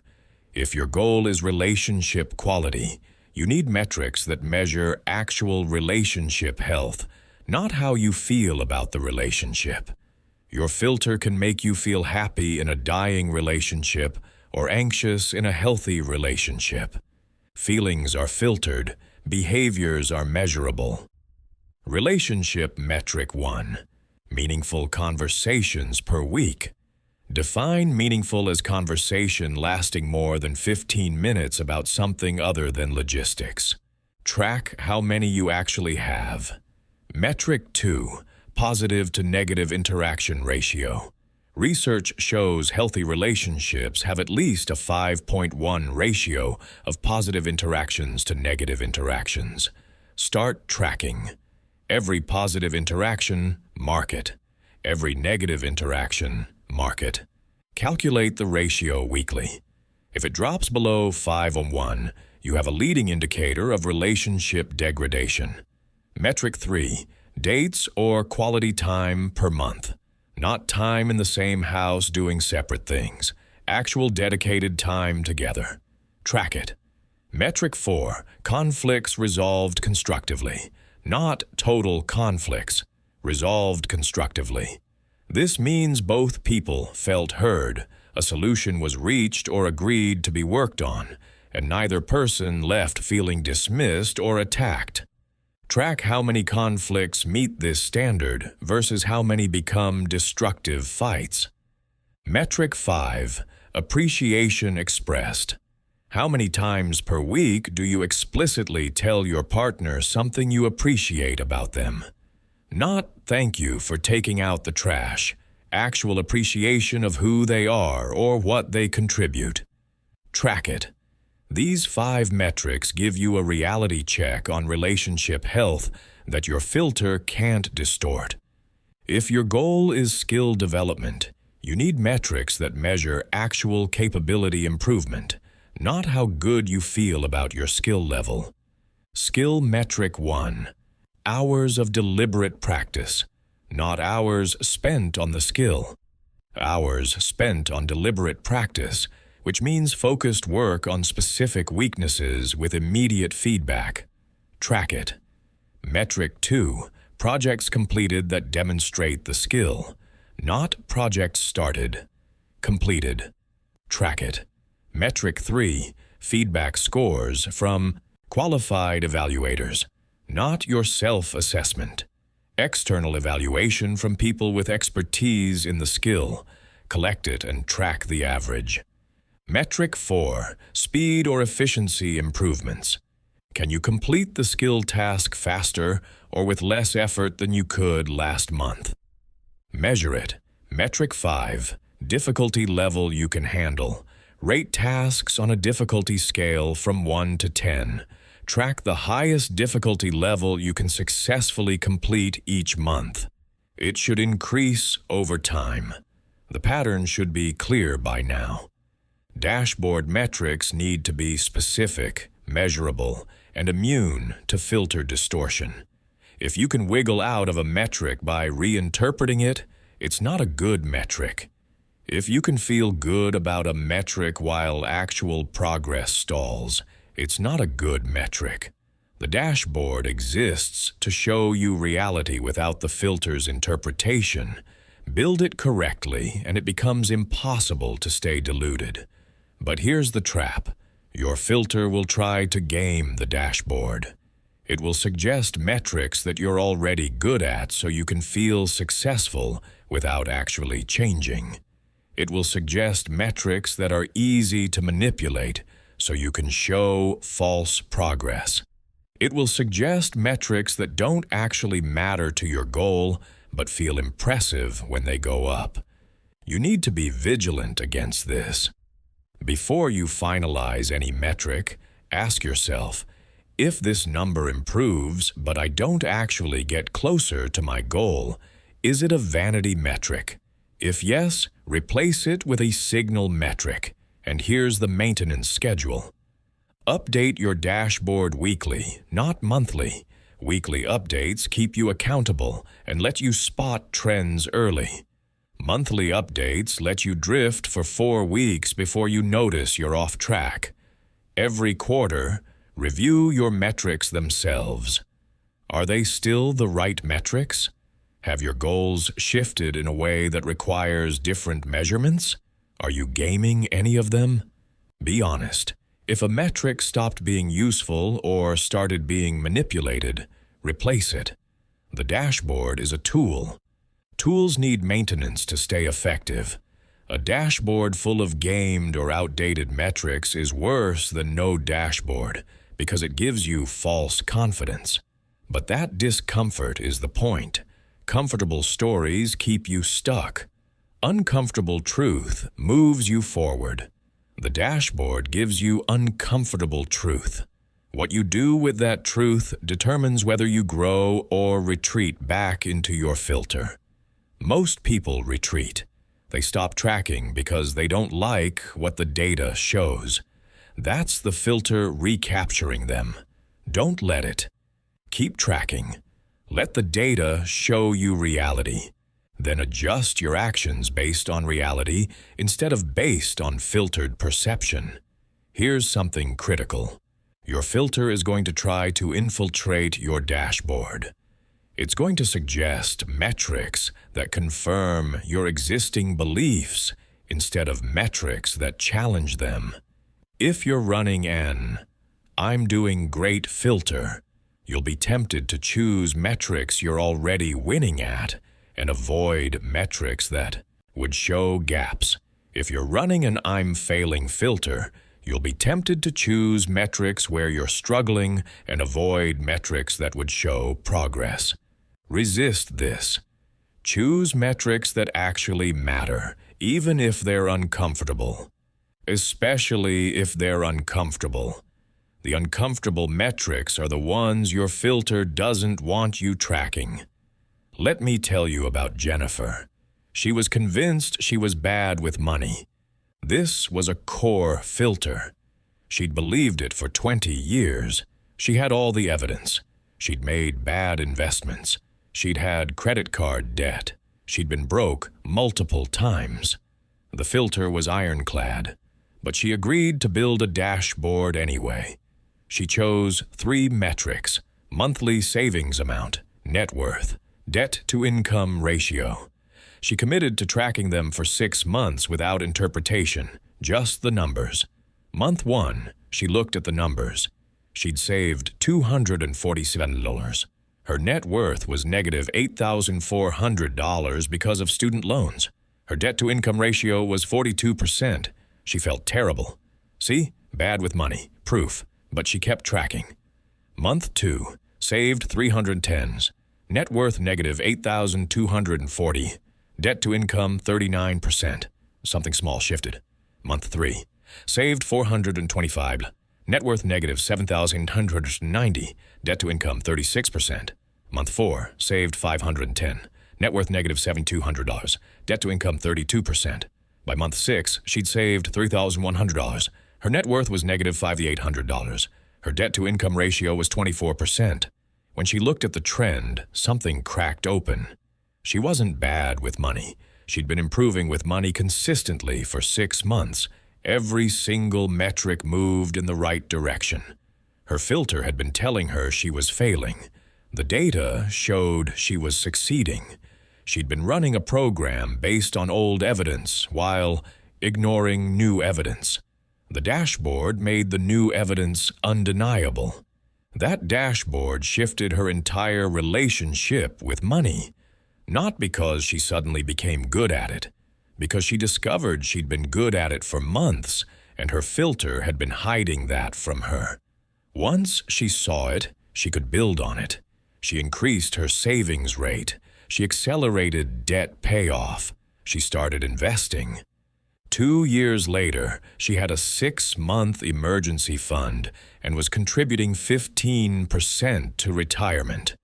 If your goal is relationship quality, you need metrics that measure actual relationship health, not how you feel about the relationship. Your filter can make you feel happy in a dying relationship or anxious in a healthy relationship. Feelings are filtered, behaviors are measurable. Relationship metric 1. Meaningful conversations per week. Define meaningful as conversation lasting more than 15 minutes about something other than logistics. Track how many you actually have. Metric 2. Positive to negative interaction ratio. Research shows healthy relationships have at least a 5.1 ratio of positive interactions to negative interactions. Start tracking. Every positive interaction, mark it. Every negative interaction, mark it. Calculate the ratio weekly. If it drops below 5:1, you have a leading indicator of relationship degradation. Metric 3. Dates or quality time per month. Not time in the same house doing separate things. Actual dedicated time together. Track it. Metric 4. Conflicts resolved constructively. Not total conflicts. Resolved constructively. This means both people felt heard, a solution was reached or agreed to be worked on, and neither person left feeling dismissed or attacked. Track how many conflicts meet this standard versus how many become destructive fights. Metric 5. Appreciation expressed. How many times per week do you explicitly tell your partner something you appreciate about them? Not thank you for taking out the trash, actual appreciation of who they are or what they contribute. Track it. These 5 metrics give you a reality check on relationship health that your filter can't distort. If your goal is skill development, you need metrics that measure actual capability improvement, not how good you feel about your skill level. Skill metric 1. Hours of deliberate practice, not hours spent on the skill. Hours spent on deliberate practice, which means focused work on specific weaknesses with immediate feedback. Track it. Metric 2. Projects completed that demonstrate the skill, not projects started. Completed. Track it. Metric 3. Feedback scores from qualified evaluators, not your self-assessment. External evaluation from people with expertise in the skill. Collect it and track the average. Metric 4. Speed or efficiency improvements. Can you complete the skill task faster or with less effort than you could last month? Measure it. Metric 5. Difficulty level you can handle. Rate tasks on a difficulty scale from 1 to 10. Track the highest difficulty level you can successfully complete each month. It should increase over time. The pattern should be clear by now. Dashboard metrics need to be specific, measurable, and immune to filter distortion. If you can wiggle out of a metric by reinterpreting it, it's not a good metric. If you can feel good about a metric while actual progress stalls, it's not a good metric. The dashboard exists to show you reality without the filter's interpretation. Build it correctly, and it becomes impossible to stay deluded. But here's the trap. Your filter will try to game the dashboard. It will suggest metrics that you're already good at so you can feel successful without actually changing. It will suggest metrics that are easy to manipulate so you can show false progress. It will suggest metrics that don't actually matter to your goal but feel impressive when they go up. You need to be vigilant against this. Before you finalize any metric, ask yourself, if this number improves but I don't actually get closer to my goal, is it a vanity metric? If yes, replace it with a signal metric. And here's the maintenance schedule. Update your dashboard weekly, not monthly. Weekly updates keep you accountable and let you spot trends early. Monthly updates let you drift for 4 weeks before you notice you're off track. Every quarter, review your metrics themselves. Are they still the right metrics? Have your goals shifted in a way that requires different measurements? Are you gaming any of them? Be honest. If a metric stopped being useful or started being manipulated, replace it. The dashboard is a tool. Tools need maintenance to stay effective. A dashboard full of gamed or outdated metrics is worse than no dashboard because it gives you false confidence. But that discomfort is the point. Comfortable stories keep you stuck. Uncomfortable truth moves you forward. The dashboard gives you uncomfortable truth. What you do with that truth determines whether you grow or retreat back into your filter. Most people retreat. They stop tracking because they don't like what the data shows. That's the filter recapturing them. Don't let it. Keep tracking. Let the data show you reality. Then adjust your actions based on reality instead of based on filtered perception. Here's something critical. Your filter is going to try to infiltrate your dashboard. It's going to suggest metrics that confirm your existing beliefs instead of metrics that challenge them. If you're running an "I'm doing great" filter, you'll be tempted to choose metrics you're already winning at and avoid metrics that would show gaps. If you're running an "I'm failing" filter, you'll be tempted to choose metrics where you're struggling and avoid metrics that would show progress. Resist this. Choose metrics that actually matter, even if they're uncomfortable. Especially if they're uncomfortable. The uncomfortable metrics are the ones your filter doesn't want you tracking. Let me tell you about Jennifer. She was convinced she was bad with money. This was a core filter. She'd believed it for 20 years. She had all the evidence. She'd made bad investments. She'd had credit card debt. She'd been broke multiple times. The filter was ironclad, but she agreed to build a dashboard anyway. She chose 3 metrics: monthly savings amount, net worth, debt-to-income ratio. She committed to tracking them for 6 months without interpretation, just the numbers. Month 1, she looked at the numbers. She'd saved $247. Her net worth was negative $8,400 because of student loans. Her debt-to-income ratio was 42%. She felt terrible. See? Bad with money. Proof. But she kept tracking. Month 2, saved $310. Net worth negative $8,240. Debt-to-income 39%. Something small shifted. Month 3, saved $425. Net worth negative 7,190. Debt to income 36%. Month 4, saved 510. Net worth negative $7,200. Debt to income 32%. By month 6, she'd saved $3,100. Her net worth was negative $5,800. Her debt to income ratio was 24%. When she looked at the trend, something cracked open. She wasn't bad with money. She'd been improving with money consistently for 6 months. Every single metric moved in the right direction. Her filter had been telling her she was failing. The data showed she was succeeding. She'd been running a program based on old evidence while ignoring new evidence. The dashboard made the new evidence undeniable. That dashboard shifted her entire relationship with money. Not because she suddenly became good at it, because she discovered she'd been good at it for months, and her filter had been hiding that from her. Once she saw it, she could build on it. She increased her savings rate. She accelerated debt payoff. She started investing. 2 years later, she had a 6-month emergency fund and was contributing 15% to retirement.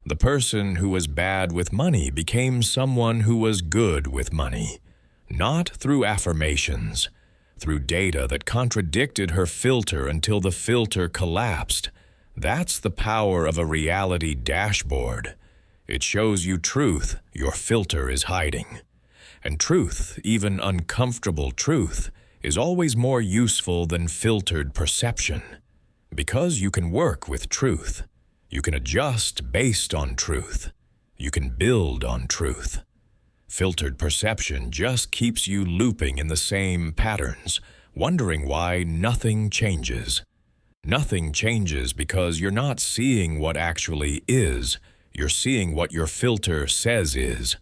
The person who was bad with money became someone who was good with money. Not through affirmations, through data that contradicted her filter until the filter collapsed. That's the power of a reality dashboard. It shows you truth your filter is hiding. And truth, even uncomfortable truth, is always more useful than filtered perception. Because you can work with truth. You can adjust based on truth. You can build on truth. Filtered perception just keeps you looping in the same patterns, wondering why nothing changes. Nothing changes because you're not seeing what actually is. You're seeing what your filter says is.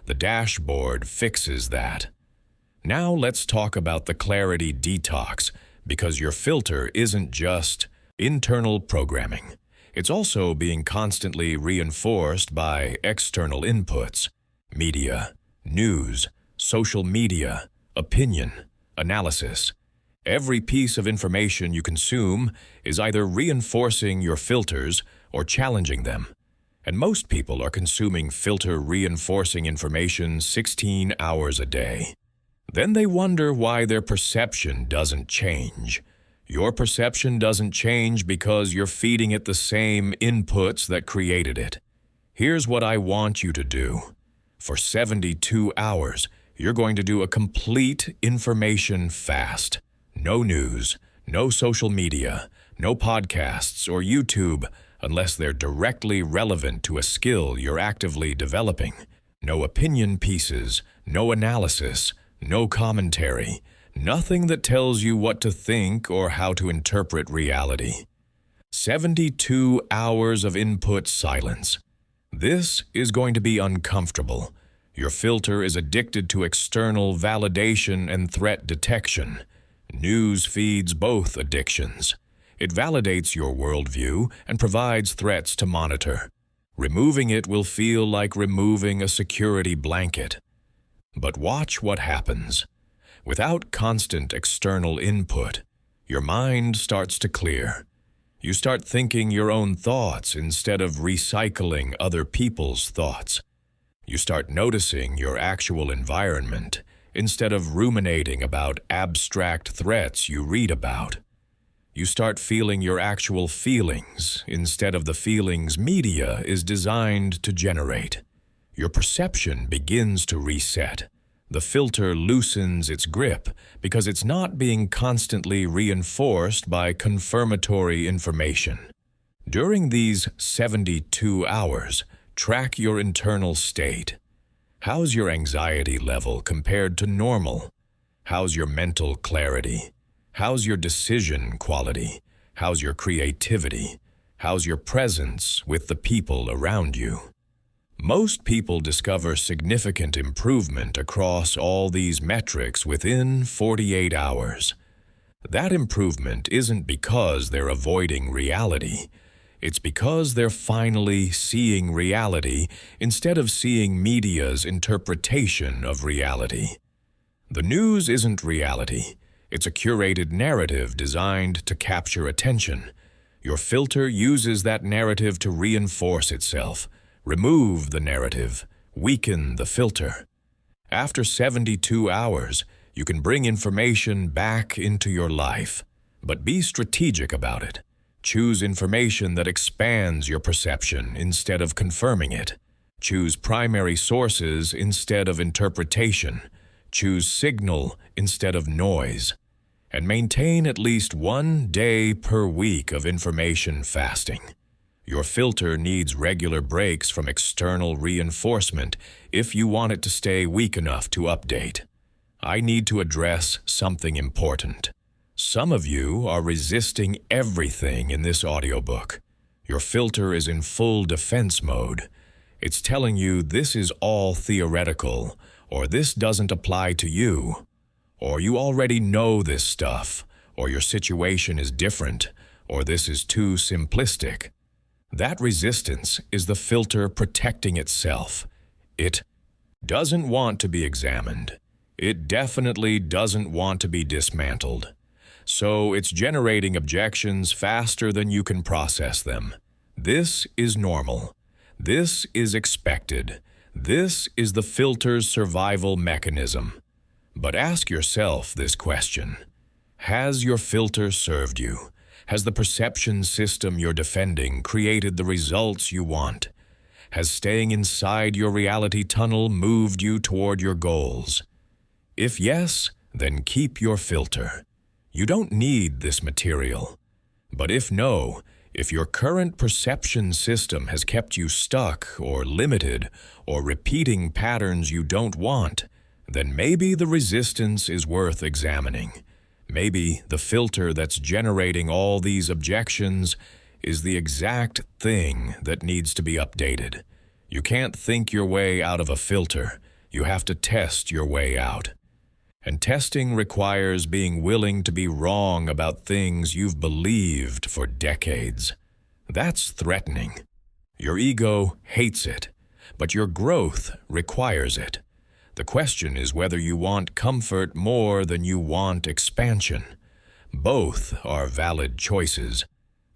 The dashboard fixes that. Now let's talk about the clarity detox, because your filter isn't just internal programming. It's also being constantly reinforced by external inputs, media, news, social media, opinion, analysis. Every piece of information you consume is either reinforcing your filters or challenging them. And most people are consuming filter-reinforcing information 16 hours a day. Then they wonder why their perception doesn't change. Your perception doesn't change because you're feeding it the same inputs that created it. Here's what I want you to do. For 72 hours, you're going to do a complete information fast. No news, no social media, no podcasts or YouTube, unless they're directly relevant to a skill you're actively developing. No opinion pieces, no analysis, no commentary, nothing that tells you what to think or how to interpret reality. 72 hours of input silence. This is going to be uncomfortable. Your filter is addicted to external validation and threat detection. News feeds both addictions. It validates your worldview and provides threats to monitor. Removing it will feel like removing a security blanket. But watch what happens. Without constant external input, your mind starts to clear. You start thinking your own thoughts instead of recycling other people's thoughts. You start noticing your actual environment instead of ruminating about abstract threats you read about. You start feeling your actual feelings instead of the feelings media is designed to generate. Your perception begins to reset. The filter loosens its grip because it's not being constantly reinforced by confirmatory information. During these 72 hours, track your internal state. How's your anxiety level compared to normal? How's your mental clarity? How's your decision quality? How's your creativity? How's your presence with the people around you? Most people discover significant improvement across all these metrics within 48 hours. That improvement isn't because they're avoiding reality. It's because they're finally seeing reality instead of seeing media's interpretation of reality. The news isn't reality. It's a curated narrative designed to capture attention. Your filter uses that narrative to reinforce itself. Remove the narrative. Weaken the filter. After 72 hours, you can bring information back into your life. But be strategic about it. Choose information that expands your perception instead of confirming it. Choose primary sources instead of interpretation. Choose signal instead of noise. And maintain at least 1 day per week of information fasting. Your filter needs regular breaks from external reinforcement if you want it to stay weak enough to update. I need to address something important. Some of you are resisting everything in this audiobook. Your filter is in full defense mode. It's telling you this is all theoretical, or this doesn't apply to you, or you already know this stuff, or your situation is different, or this is too simplistic. That resistance is the filter protecting itself. It doesn't want to be examined. It definitely doesn't want to be dismantled. So it's generating objections faster than you can process them. This is normal. This is expected. This is the filter's survival mechanism. But ask yourself this question. Has your filter served you? Has the perception system you're defending created the results you want? Has staying inside your reality tunnel moved you toward your goals? If yes, then keep your filter. You don't need this material. But if no, if your current perception system has kept you stuck or limited or repeating patterns you don't want, then maybe the resistance is worth examining. Maybe the filter that's generating all these objections is the exact thing that needs to be updated. You can't think your way out of a filter. You have to test your way out. And testing requires being willing to be wrong about things you've believed for decades. That's threatening. Your ego hates it, but your growth requires it. The question is whether you want comfort more than you want expansion. Both are valid choices,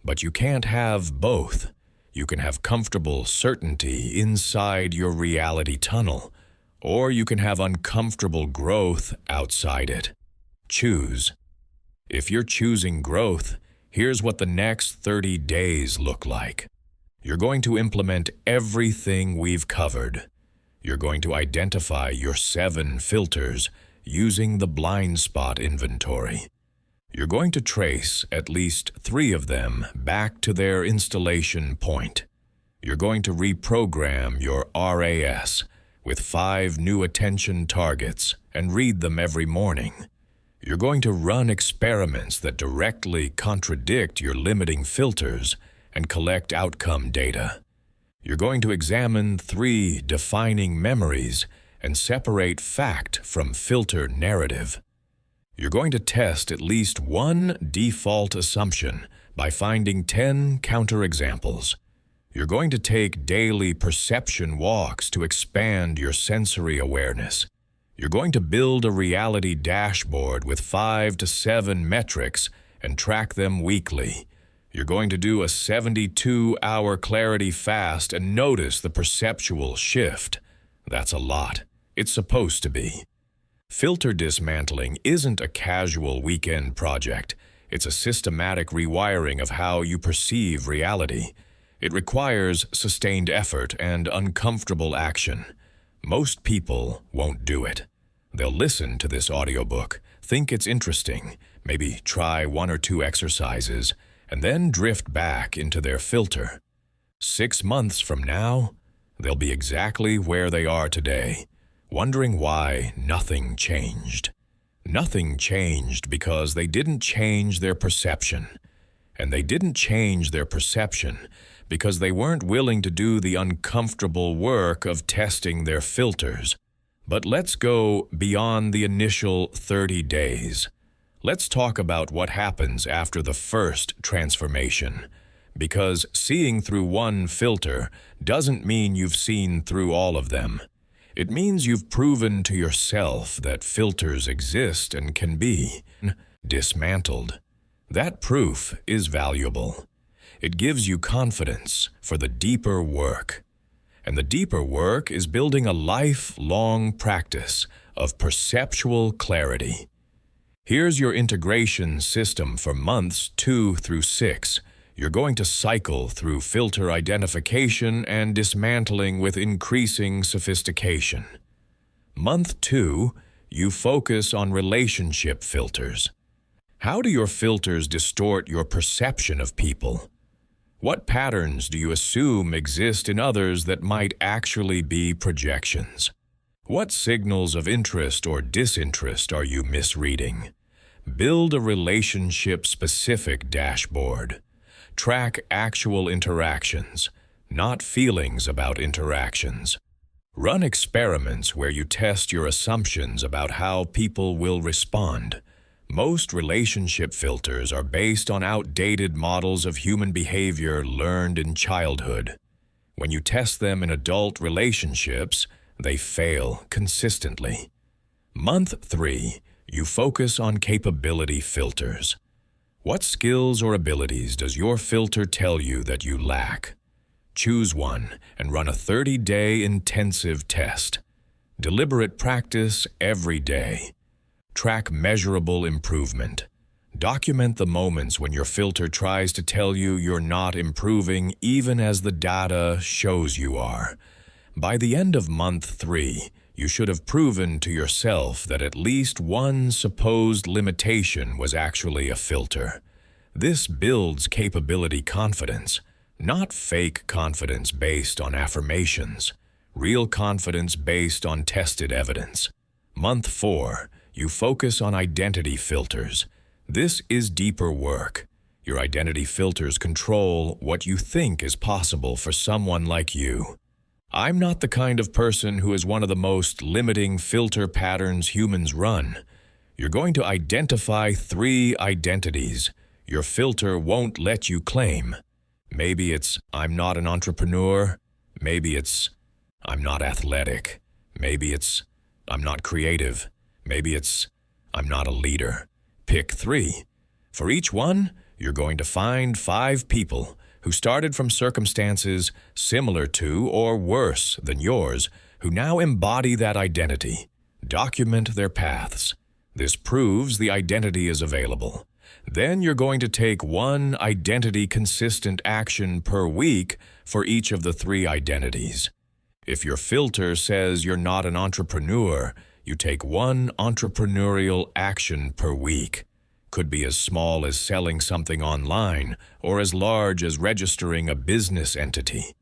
but you can't have both. You can have comfortable certainty inside your reality tunnel, or you can have uncomfortable growth outside it. Choose. If you're choosing growth, here's what the next 30 days look like. You're going to implement everything we've covered. You're going to identify your 7 filters using the blind spot inventory. You're going to trace at least 3 of them back to their installation point. You're going to reprogram your RAS with 5 new attention targets and read them every morning. You're going to run experiments that directly contradict your limiting filters and collect outcome data. You're going to examine 3 defining memories and separate fact from filter narrative. You're going to test at least 1 default assumption by finding 10 counterexamples. You're going to take daily perception walks to expand your sensory awareness. You're going to build a reality dashboard with 5 to 7 metrics and track them weekly. You're going to do a 72-hour clarity fast and notice the perceptual shift. That's a lot. It's supposed to be. Filter dismantling isn't a casual weekend project. It's a systematic rewiring of how you perceive reality. It requires sustained effort and uncomfortable action. Most people won't do it. They'll listen to this audiobook, think it's interesting, maybe try 1 or 2 exercises, and then drift back into their filter. 6 months from now, they'll be exactly where they are today, wondering why nothing changed. Nothing changed because they didn't change their perception. And they didn't change their perception because they weren't willing to do the uncomfortable work of testing their filters. But let's go beyond the initial 30 days. Let's talk about what happens after the first transformation. Because seeing through 1 filter doesn't mean you've seen through all of them. It means you've proven to yourself that filters exist and can be dismantled. That proof is valuable. It gives you confidence for the deeper work. And the deeper work is building a lifelong practice of perceptual clarity. Here's your integration system for months 2 through 6. You're going to cycle through filter identification and dismantling with increasing sophistication. Month 2, you focus on relationship filters. How do your filters distort your perception of people? What patterns do you assume exist in others that might actually be projections? What signals of interest or disinterest are you misreading? Build a relationship-specific dashboard. Track actual interactions, not feelings about interactions. Run experiments where you test your assumptions about how people will respond. Most relationship filters are based on outdated models of human behavior learned in childhood. When you test them in adult relationships, they fail consistently. Month 3, you focus on capability filters. What skills or abilities does your filter tell you that you lack? Choose one and run a 30-day intensive test. Deliberate practice every day. Track measurable improvement. Document the moments when your filter tries to tell you you're not improving even as the data shows you are. By the end of month 3, you should have proven to yourself that at least one supposed limitation was actually a filter. This builds capability confidence, not fake confidence based on affirmations, real confidence based on tested evidence. Month 4, you focus on identity filters. This is deeper work. Your identity filters control what you think is possible for someone like you. I'm not the kind of person who is one of the most limiting filter patterns humans run. You're going to identify 3 identities your filter won't let you claim. Maybe it's, I'm not an entrepreneur. Maybe it's, I'm not athletic. Maybe it's, I'm not creative. Maybe it's, I'm not a leader. Pick 3. For each one, you're going to find 5 people who started from circumstances similar to or worse than yours, who now embody that identity. Document their paths. This proves the identity is available. Then you're going to take 1 identity-consistent action per week for each of the 3 identities. If your filter says you're not an entrepreneur, you take 1 entrepreneurial action per week. Could be as small as selling something online or as large as registering a business entity.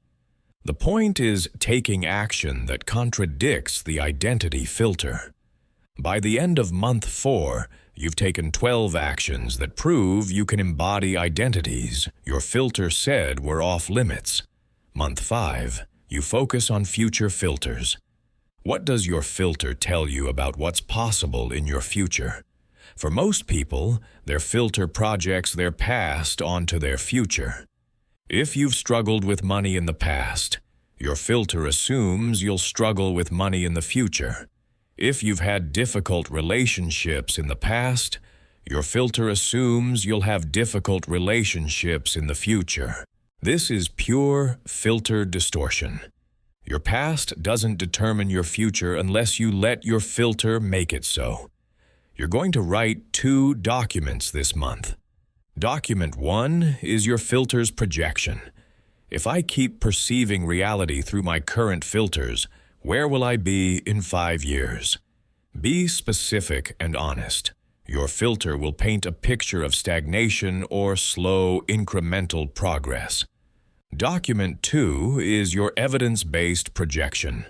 The point is taking action that contradicts the identity filter. By the end of month 4, you've taken 12 actions that prove you can embody identities your filter said were off limits. Month 5, you focus on future filters. What does your filter tell you about what's possible in your future? For most people, their filter projects their past onto their future. If you've struggled with money in the past, your filter assumes you'll struggle with money in the future. If you've had difficult relationships in the past, your filter assumes you'll have difficult relationships in the future. This is pure filter distortion. Your past doesn't determine your future unless you let your filter make it so. You're going to write 2 documents this month. Document 1 is your filter's projection. If I keep perceiving reality through my current filters, where will I be in 5 years? Be specific and honest. Your filter will paint a picture of stagnation or slow, incremental progress. Document 2 is your evidence-based projection.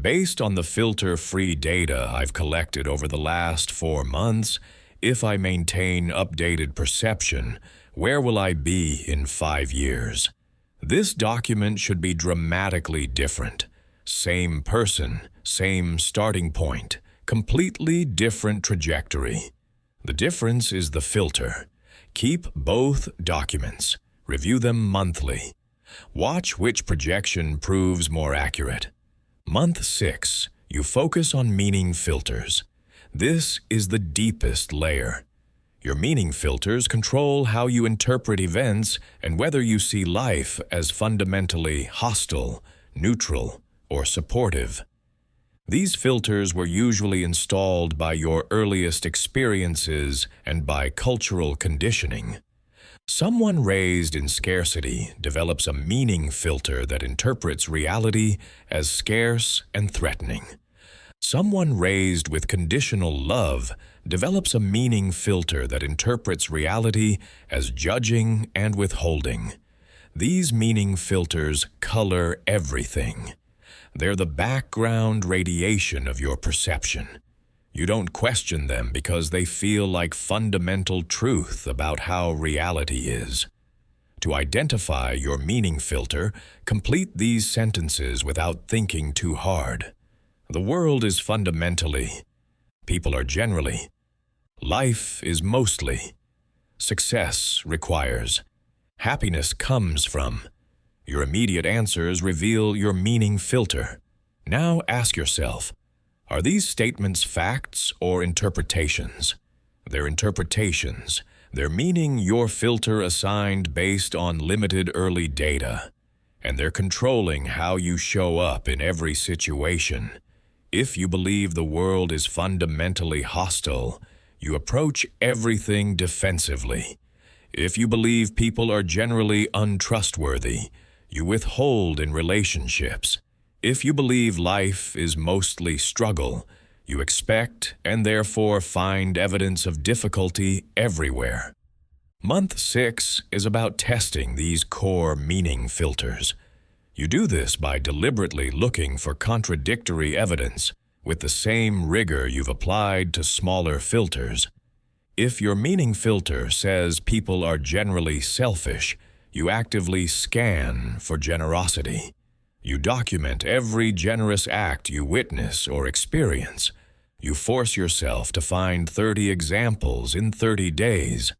Based on the filter-free data I've collected over the last 4 months, if I maintain updated perception, where will I be in 5 years? This document should be dramatically different. Same person, same starting point, completely different trajectory. The difference is the filter. Keep both documents. Review them monthly. Watch which projection proves more accurate. Month 6, You focus on meaning filters. This is the deepest layer. Your meaning filters control how you interpret events and whether you see life as fundamentally hostile, neutral, or supportive. These filters were usually installed by your earliest experiences and by cultural conditioning. Someone raised in scarcity develops a meaning filter that interprets reality as scarce and threatening. Someone raised with conditional love develops a meaning filter that interprets reality as judging and withholding. These meaning filters color everything. They're the background radiation of your perception. You don't question them because they feel like fundamental truth about how reality is. To identify your meaning filter, complete these sentences without thinking too hard. The world is fundamentally. People are generally. Life is mostly. Success requires. Happiness comes from. Your immediate answers reveal your meaning filter. Now ask yourself, are these statements facts or interpretations? They're interpretations. They're meaning your filter assigned based on limited early data. And they're controlling how you show up in every situation. If you believe the world is fundamentally hostile, you approach everything defensively. If you believe people are generally untrustworthy, you withhold in relationships. If you believe life is mostly struggle, you expect and therefore find evidence of difficulty everywhere. Month 6 is about testing these core meaning filters. You do this by deliberately looking for contradictory evidence with the same rigor you've applied to smaller filters. If your meaning filter says people are generally selfish, you actively scan for generosity. You document every generous act you witness or experience. You force yourself to find 30 examples in 30 days.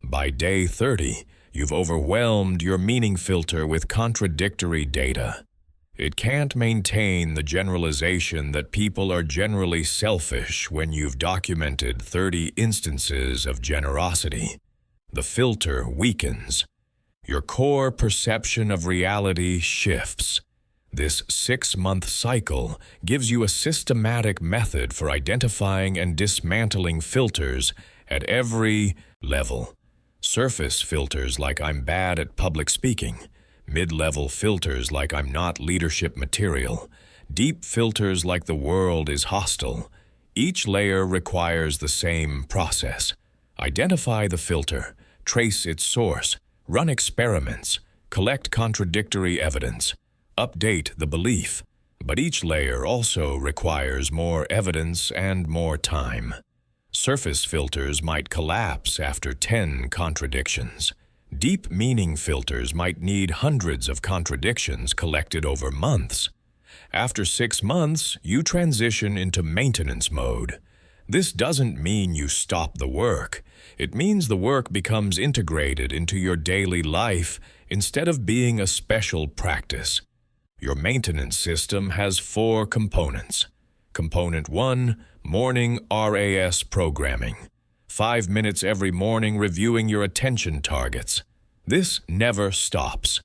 By day 30, you've overwhelmed your meaning filter with contradictory data. It can't maintain the generalization that people are generally selfish when you've documented 30 instances of generosity. The filter weakens. Your core perception of reality shifts. This 6-month cycle gives you a systematic method for identifying and dismantling filters at every level. Surface filters like I'm bad at public speaking, mid-level filters like I'm not leadership material, deep filters like the world is hostile. Each layer requires the same process. Identify the filter, trace its source, run experiments, collect contradictory evidence, update the belief. But each layer also requires more evidence and more time. Surface filters might collapse after 10 contradictions. Deep meaning filters might need hundreds of contradictions collected over months. After 6 months, you transition into maintenance mode. This doesn't mean you stop the work. It means the work becomes integrated into your daily life instead of being a special practice. Your maintenance system has 4 components. Component 1, morning RAS programming. 5 minutes every morning reviewing your attention targets. This never stops.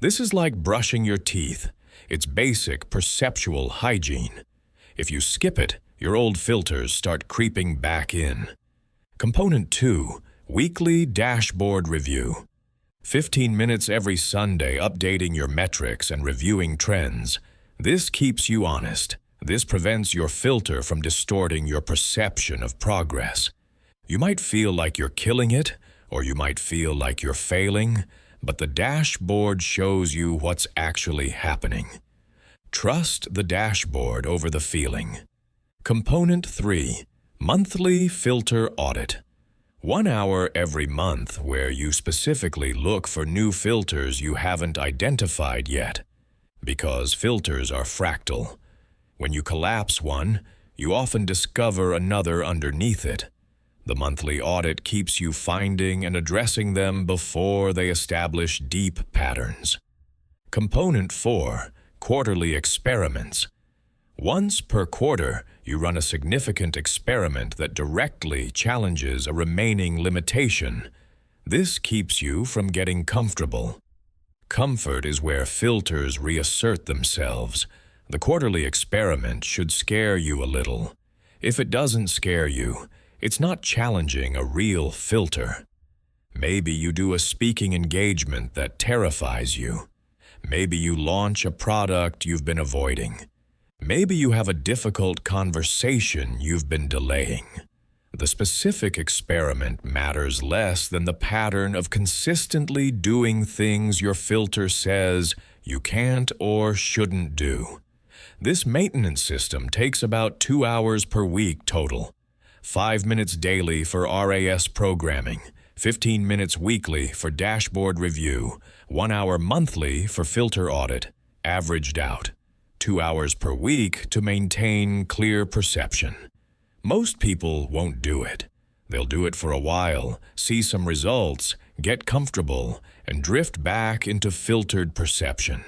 This is like brushing your teeth. It's basic perceptual hygiene. If you skip it, your old filters start creeping back in. Component 2, weekly dashboard review. 15 minutes every Sunday updating your metrics and reviewing trends. This keeps you honest. This prevents your filter from distorting your perception of progress. You might feel like you're killing it, or you might feel like you're failing, but the dashboard shows you what's actually happening. Trust the dashboard over the feeling. Component 3, monthly filter audit. 1 hour every month where you specifically look for new filters you haven't identified yet. Because filters are fractal. When you collapse one, you often discover another underneath it. The monthly audit keeps you finding and addressing them before they establish deep patterns. Component 4, quarterly experiments. Once per quarter, you run a significant experiment that directly challenges a remaining limitation. This keeps you from getting comfortable. Comfort is where filters reassert themselves. The quarterly experiment should scare you a little. If it doesn't scare you, it's not challenging a real filter. Maybe you do a speaking engagement that terrifies you. Maybe you launch a product you've been avoiding. Maybe you have a difficult conversation you've been delaying. The specific experiment matters less than the pattern of consistently doing things your filter says you can't or shouldn't do. This maintenance system takes about 2 hours per week total. 5 minutes daily for RAS programming, 15 minutes weekly for dashboard review, 1 hour monthly for filter audit, averaged out. 2 hours per week to maintain clear perception. Most people won't do it. They'll do it for a while, see some results, get comfortable, and drift back into filtered perception.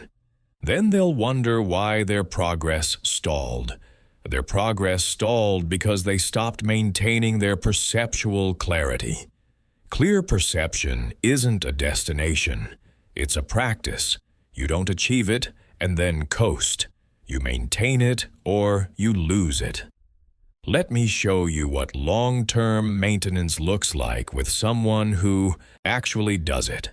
Then they'll wonder why their progress stalled. Their progress stalled because they stopped maintaining their perceptual clarity. Clear perception isn't a destination. It's a practice. You don't achieve it and then coast. You maintain it or you lose it. Let me show you what long-term maintenance looks like with someone who actually does it.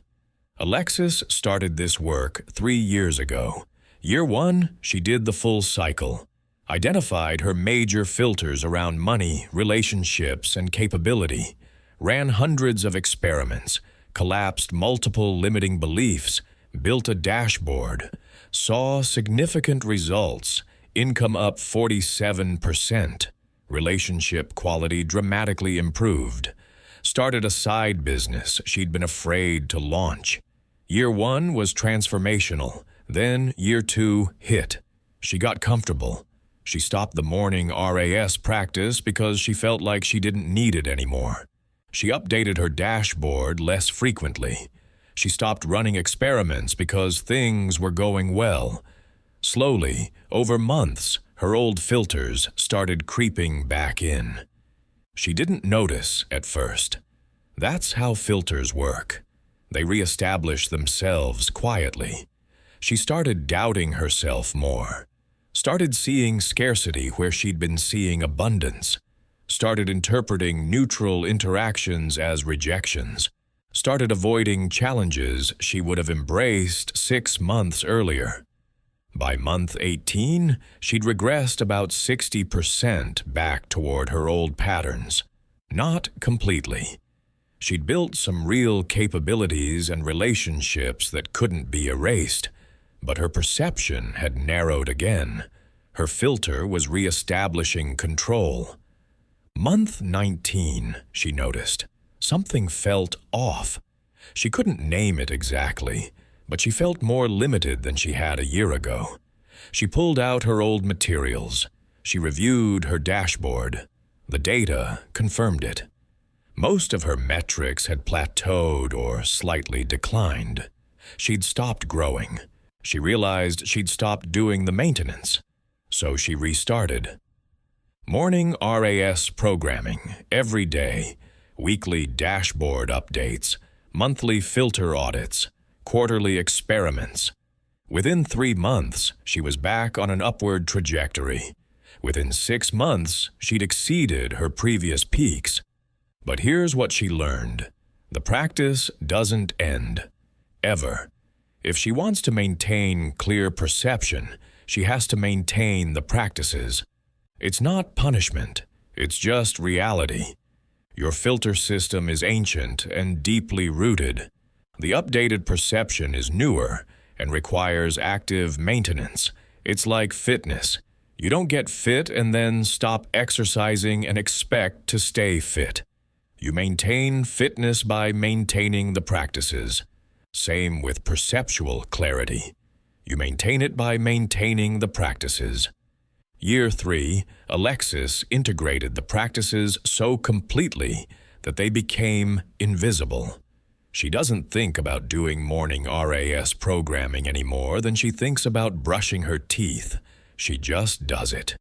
Alexis started this work 3 years ago. Year 1, she did the full cycle. Identified her major filters around money, relationships, and capability. Ran hundreds of experiments. Collapsed multiple limiting beliefs. Built a dashboard. Saw significant results. Income up 47%. Relationship quality dramatically improved. Started a side business she'd been afraid to launch. Year 1 was transformational. Then Year 2 hit. She got comfortable. She stopped the morning RAS practice because she felt like she didn't need it anymore. She updated her dashboard less frequently. She stopped running experiments because things were going well. Slowly, over months, her old filters started creeping back in. She didn't notice at first. That's how filters work. They reestablish themselves quietly. She started doubting herself more. Started seeing scarcity where she'd been seeing abundance. Started interpreting neutral interactions as rejections. Started avoiding challenges she would have embraced 6 months earlier. By month 18, she'd regressed about 60% back toward her old patterns. Not completely. She'd built some real capabilities and relationships that couldn't be erased, but her perception had narrowed again. Her filter was reestablishing control. Month 19, she noticed. Something felt off. She couldn't name it exactly, but she felt more limited than she had a year ago. She pulled out her old materials. She reviewed her dashboard. The data confirmed it. Most of her metrics had plateaued or slightly declined. She'd stopped growing. She realized she'd stopped doing the maintenance. So she restarted. Morning RAS programming every day. Weekly dashboard updates, monthly filter audits, quarterly experiments. Within 3 months, she was back on an upward trajectory. Within 6 months, she'd exceeded her previous peaks. But here's what she learned. The practice doesn't end. Ever. If she wants to maintain clear perception, she has to maintain the practices. It's not punishment. It's just reality. Your filter system is ancient and deeply rooted. The updated perception is newer and requires active maintenance. It's like fitness. You don't get fit and then stop exercising and expect to stay fit. You maintain fitness by maintaining the practices. Same with perceptual clarity. You maintain it by maintaining the practices. Year 3, Alexis integrated the practices so completely that they became invisible. She doesn't think about doing morning RAS programming any more than she thinks about brushing her teeth. She just does it.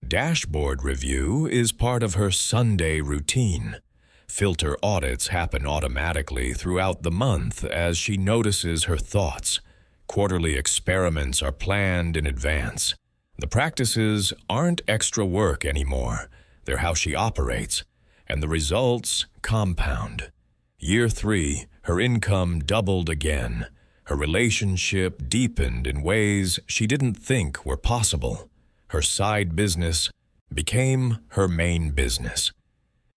Dashboard review is part of her Sunday routine. Filter audits happen automatically throughout the month as she notices her thoughts. Quarterly experiments are planned in advance. The practices aren't extra work anymore. They're how she operates, and the results compound. Year 3, her income doubled again. Her relationship deepened in ways she didn't think were possible. Her side business became her main business.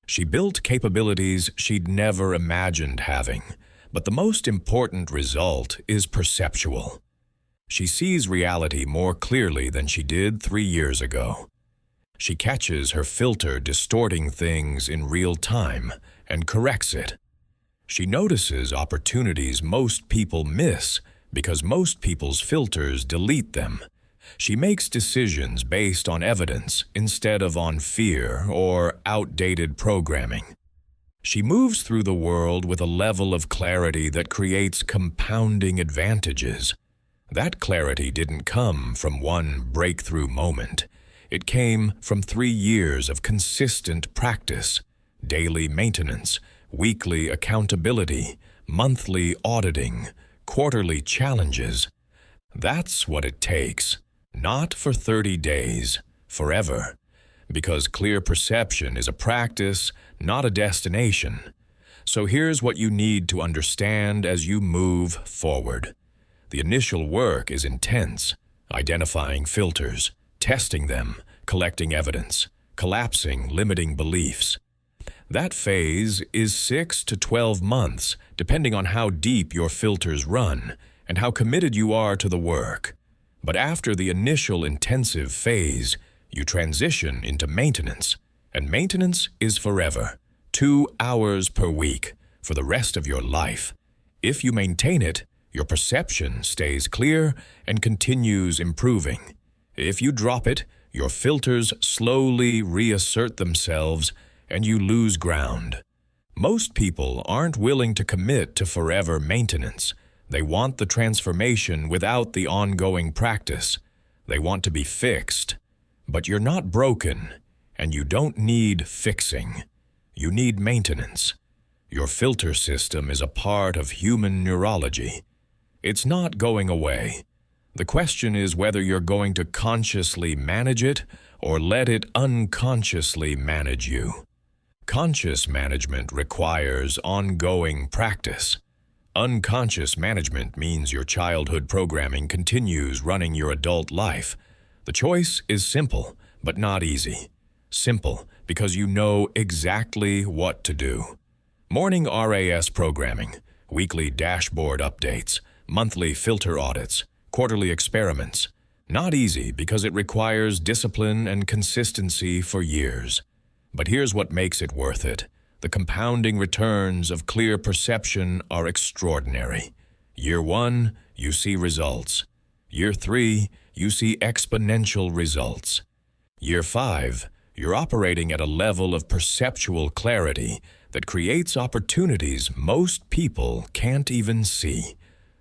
She built capabilities she'd never imagined having, but the most important result is perceptual. She sees reality more clearly than she did 3 years ago. She catches her filter distorting things in real time and corrects it. She notices opportunities most people miss because most people's filters delete them. She makes decisions based on evidence instead of on fear or outdated programming. She moves through the world with a level of clarity that creates compounding advantages. That clarity didn't come from one breakthrough moment. It came from 3 years of consistent practice, daily maintenance, weekly accountability, monthly auditing, quarterly challenges. That's what it takes. Not for 30 days, forever. Because clear perception is a practice, not a destination. So here's what you need to understand as you move forward. The initial work is intense, identifying filters, testing them, collecting evidence, collapsing limiting beliefs. That phase is 6 to 12 months, depending on how deep your filters run and how committed you are to the work. But after the initial intensive phase, you transition into maintenance, and maintenance is forever, 2 hours per week, for the rest of your life. If you maintain it, your perception stays clear and continues improving. If you drop it, your filters slowly reassert themselves and you lose ground. Most people aren't willing to commit to forever maintenance. They want the transformation without the ongoing practice. They want to be fixed. But you're not broken, and you don't need fixing. You need maintenance. Your filter system is a part of human neurology. It's not going away. The question is whether you're going to consciously manage it or let it unconsciously manage you. Conscious management requires ongoing practice. Unconscious management means your childhood programming continues running your adult life. The choice is simple, but not easy. Simple because you know exactly what to do. Morning RAS programming, weekly dashboard updates, monthly filter audits, quarterly experiments. Not easy because it requires discipline and consistency for years. But here's what makes it worth it. The compounding returns of clear perception are extraordinary. Year 1, you see results. Year 3, you see exponential results. Year 5, you're operating at a level of perceptual clarity that creates opportunities most people can't even see.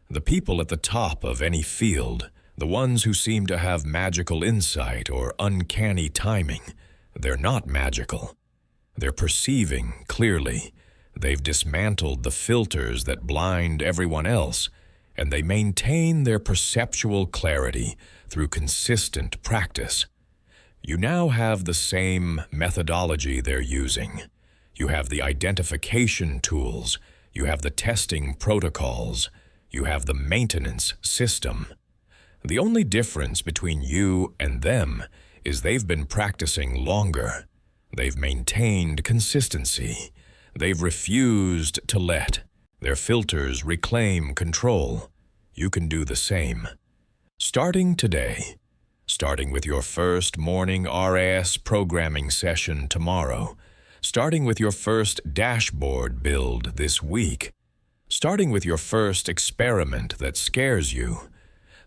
The people at the top of any field, the ones who seem to have magical insight or uncanny timing, they're not magical. They're perceiving clearly. They've dismantled the filters that blind everyone else, and they maintain their perceptual clarity through consistent practice. You now have the same methodology they're using. You have the identification tools. You have the testing protocols. You have the maintenance system. The only difference between you and them is they've been practicing longer. They've maintained consistency. They've refused to let their filters reclaim control. You can do the same. Starting today, starting with your first morning RAS programming session tomorrow, starting with your first dashboard build this week, starting with your first experiment that scares you,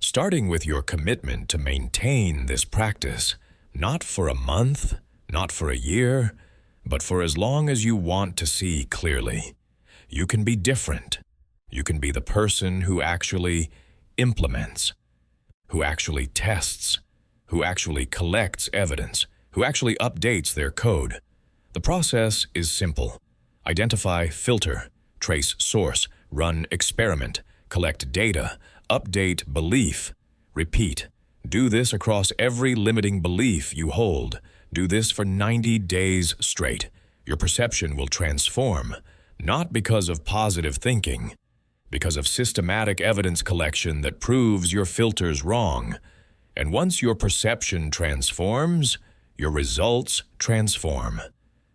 starting with your commitment to maintain this practice, not for a month, not for a year, but for as long as you want to see clearly. You can be different. You can be the person who actually implements, who actually tests, who actually collects evidence, who actually updates their code. The process is simple. Identify, filter, trace source, run experiment, collect data, update belief, repeat. Do this across every limiting belief you hold. Do this for 90 days straight. Your perception will transform, not because of positive thinking, because of systematic evidence collection that proves your filter's wrong. And once your perception transforms, your results transform.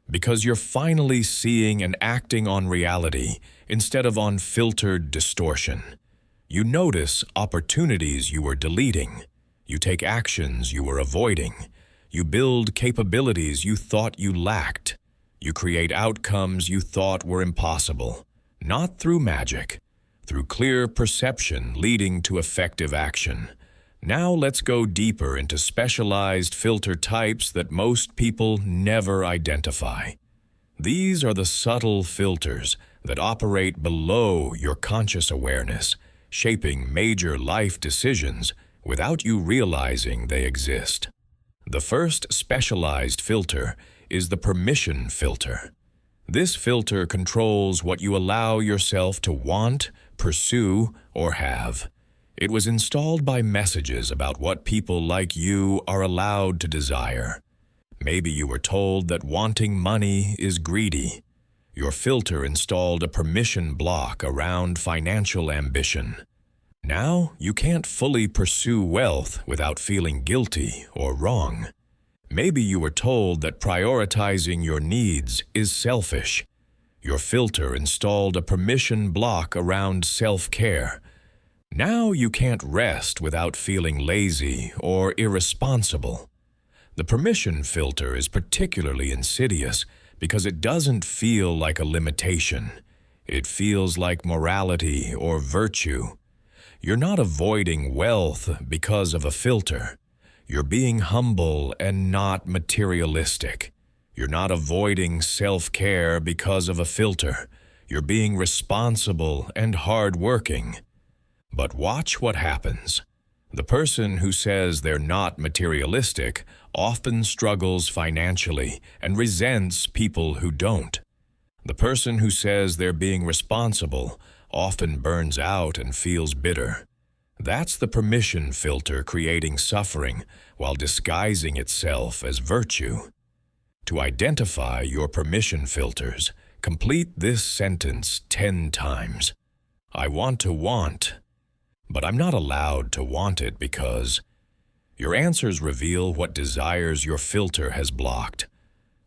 Because you're finally seeing and acting on reality instead of on filtered distortion. You notice opportunities you were deleting. You take actions you were avoiding. You build capabilities you thought you lacked. You create outcomes you thought were impossible. Not through magic, through clear perception leading to effective action. Now let's go deeper into specialized filter types that most people never identify. These are the subtle filters that operate below your conscious awareness, shaping major life decisions without you realizing they exist. The first specialized filter is the permission filter. This filter controls what you allow yourself to want, pursue, or have. It was installed by messages about what people like you are allowed to desire. Maybe you were told that wanting money is greedy. Your filter installed a permission block around financial ambition. Now you can't fully pursue wealth without feeling guilty or wrong. Maybe you were told that prioritizing your needs is selfish. Your filter installed a permission block around self-care. Now you can't rest without feeling lazy or irresponsible. The permission filter is particularly insidious because it doesn't feel like a limitation. It feels like morality or virtue. You're not avoiding wealth because of a filter. You're being humble and not materialistic. You're not avoiding self-care because of a filter. You're being responsible and hard-working. But watch what happens. The person who says they're not materialistic often struggles financially and resents people who don't. The person who says they're being responsible often burns out and feels bitter. That's the permission filter creating suffering while disguising itself as virtue. To identify your permission filters, complete this sentence 10 times. I want to want, but I'm not allowed to want it because. Your answers reveal what desires your filter has blocked.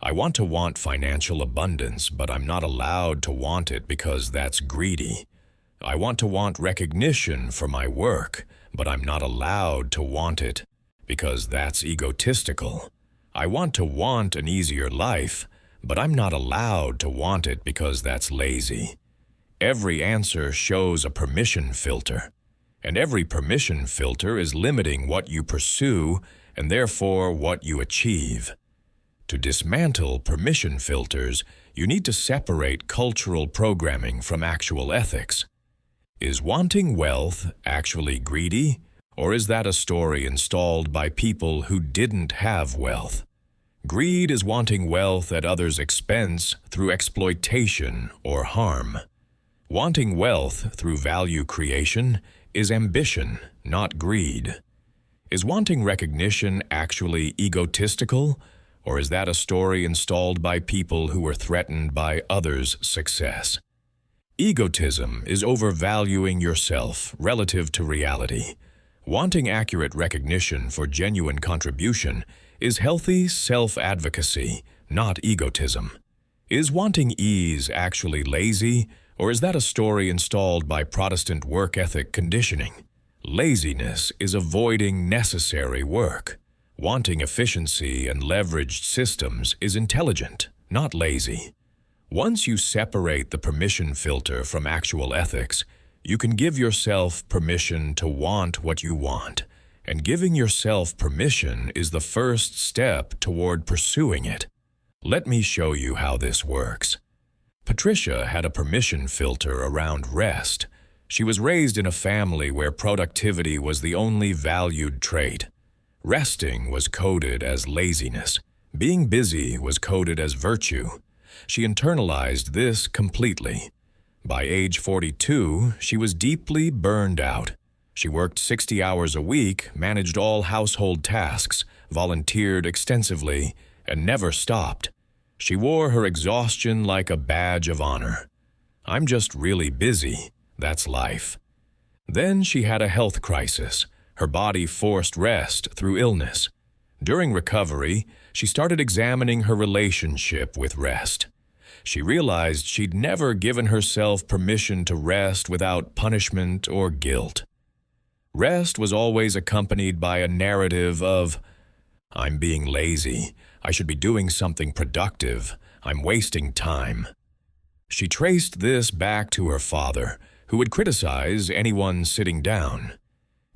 I want to want financial abundance, but I'm not allowed to want it because that's greedy. I want to want recognition for my work, but I'm not allowed to want it because that's egotistical. I want to want an easier life, but I'm not allowed to want it because that's lazy. Every answer shows a permission filter. And every permission filter is limiting what you pursue and therefore what you achieve. To dismantle permission filters, you need to separate cultural programming from actual ethics. Is wanting wealth actually greedy, or is that a story installed by people who didn't have wealth? Greed is wanting wealth at others' expense through exploitation or harm. Wanting wealth through value creation is ambition, not greed. Is wanting recognition actually egotistical, or is that a story installed by people who were threatened by others' success? Egotism is overvaluing yourself relative to reality. Wanting accurate recognition for genuine contribution is healthy self-advocacy, not egotism. Is wanting ease actually lazy, or is that a story installed by Protestant work ethic conditioning? Laziness is avoiding necessary work. Wanting efficiency and leveraged systems is intelligent, not lazy. Once you separate the permission filter from actual ethics, you can give yourself permission to want what you want, and giving yourself permission is the first step toward pursuing it. Let me show you how this works. Patricia had a permission filter around rest. She was raised in a family where productivity was the only valued trait. Resting was coded as laziness. Being busy was coded as virtue. She internalized this completely. By age 42, she was deeply burned out. She worked 60 hours a week, managed all household tasks, volunteered extensively, and never stopped. She wore her exhaustion like a badge of honor. I'm just really busy. That's life. Then she had a health crisis. Her body forced rest through illness. During recovery, she started examining her relationship with rest. She realized she'd never given herself permission to rest without punishment or guilt. Rest was always accompanied by a narrative of, "I'm being lazy. I should be doing something productive. I'm wasting time." She traced this back to her father, who would criticize anyone sitting down.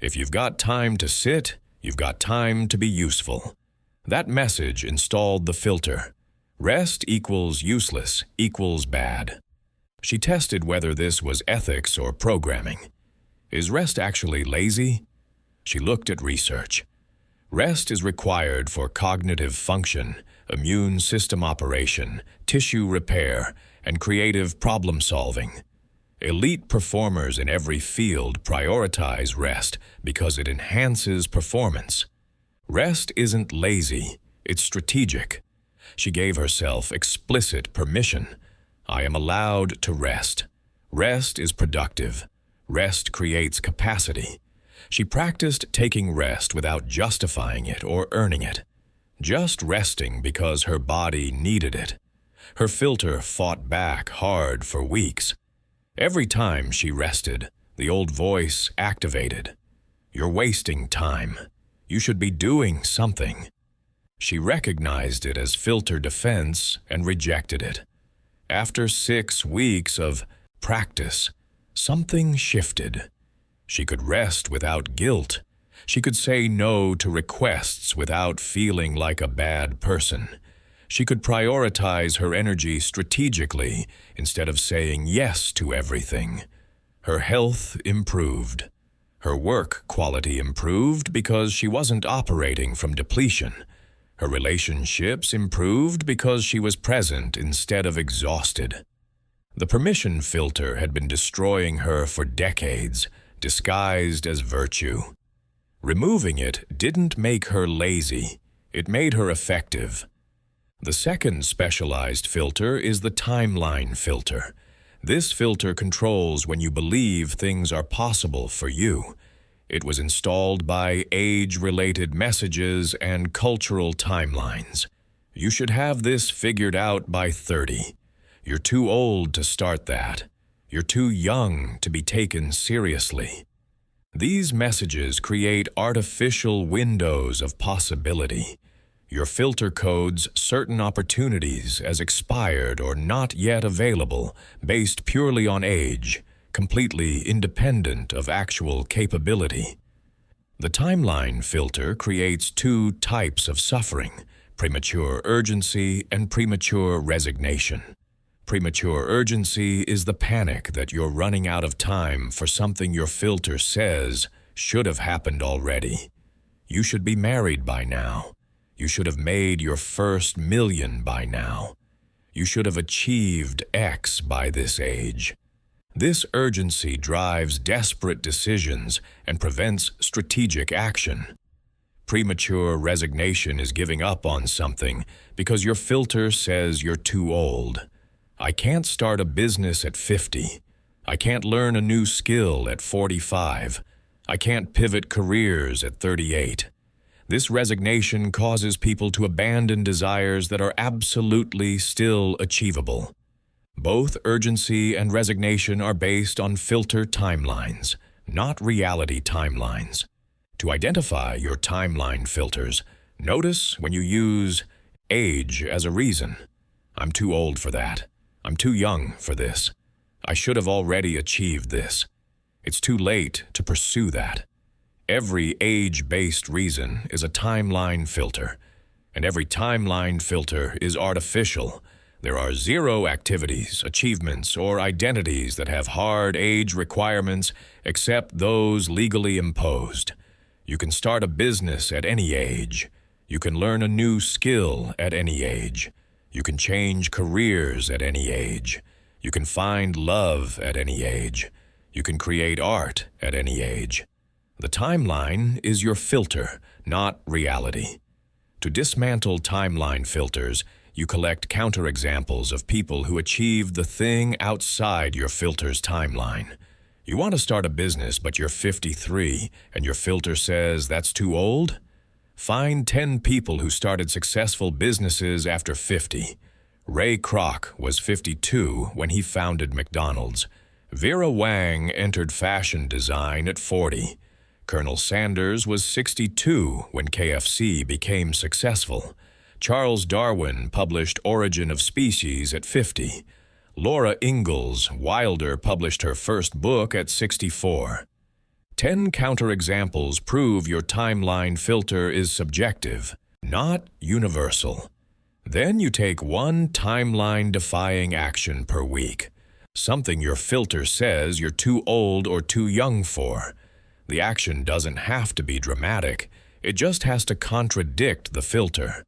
If you've got time to sit, you've got time to be useful. That message installed the filter. Rest equals useless equals bad. She tested whether this was ethics or programming. Is rest actually lazy? She looked at research. Rest is required for cognitive function, immune system operation, tissue repair, and creative problem solving. Elite performers in every field prioritize rest because it enhances performance. Rest isn't lazy, it's strategic. She gave herself explicit permission. I am allowed to rest. Rest is productive. Rest creates capacity. She practiced taking rest without justifying it or earning it. Just resting because her body needed it. Her filter fought back hard for weeks. Every time she rested, the old voice activated. You're wasting time. You should be doing something. She recognized it as filter defense and rejected it. After 6 weeks of practice, something shifted. She could rest without guilt. She could say no to requests without feeling like a bad person. She could prioritize her energy strategically instead of saying yes to everything. Her health improved. Her work quality improved because she wasn't operating from depletion. Her relationships improved because she was present instead of exhausted. The permission filter had been destroying her for decades, disguised as virtue. Removing it didn't make her lazy. It made her effective. The second specialized filter is the timeline filter. This filter controls when you believe things are possible for you. It was installed by age-related messages and cultural timelines. You should have this figured out by 30. You're too old to start that. You're too young to be taken seriously. These messages create artificial windows of possibility. Your filter codes certain opportunities as expired or not yet available, based purely on age, completely independent of actual capability. The timeline filter creates 2 types of suffering: premature urgency and premature resignation. Premature urgency is the panic that you're running out of time for something your filter says should have happened already. You should be married by now. You should have made your first million by now. You should have achieved X by this age. This urgency drives desperate decisions and prevents strategic action. Premature resignation is giving up on something because your filter says you're too old. I can't start a business at 50. I can't learn a new skill at 45. I can't pivot careers at 38. This resignation causes people to abandon desires that are absolutely still achievable. Both urgency and resignation are based on filter timelines, not reality timelines. To identify your timeline filters, notice when you use age as a reason. I'm too old for that. I'm too young for this. I should have already achieved this. It's too late to pursue that. Every age-based reason is a timeline filter, and every timeline filter is artificial. There are 0 activities, achievements, or identities that have hard age requirements except those legally imposed. You can start a business at any age. You can learn a new skill at any age. You can change careers at any age. You can find love at any age. You can create art at any age. The timeline is your filter, not reality. To dismantle timeline filters, you collect counterexamples of people who achieved the thing outside your filter's timeline. You want to start a business, but you're 53, and your filter says that's too old? Find 10 people who started successful businesses after 50. Ray Kroc was 52 when he founded McDonald's. Vera Wang entered fashion design at 40. Colonel Sanders was 62 when KFC became successful. Charles Darwin published Origin of Species at 50. Laura Ingalls Wilder published her first book at 64. 10 counterexamples prove your timeline filter is subjective, not universal. Then you take one timeline-defying action per week, something your filter says you're too old or too young for. The action doesn't have to be dramatic. It just has to contradict the filter.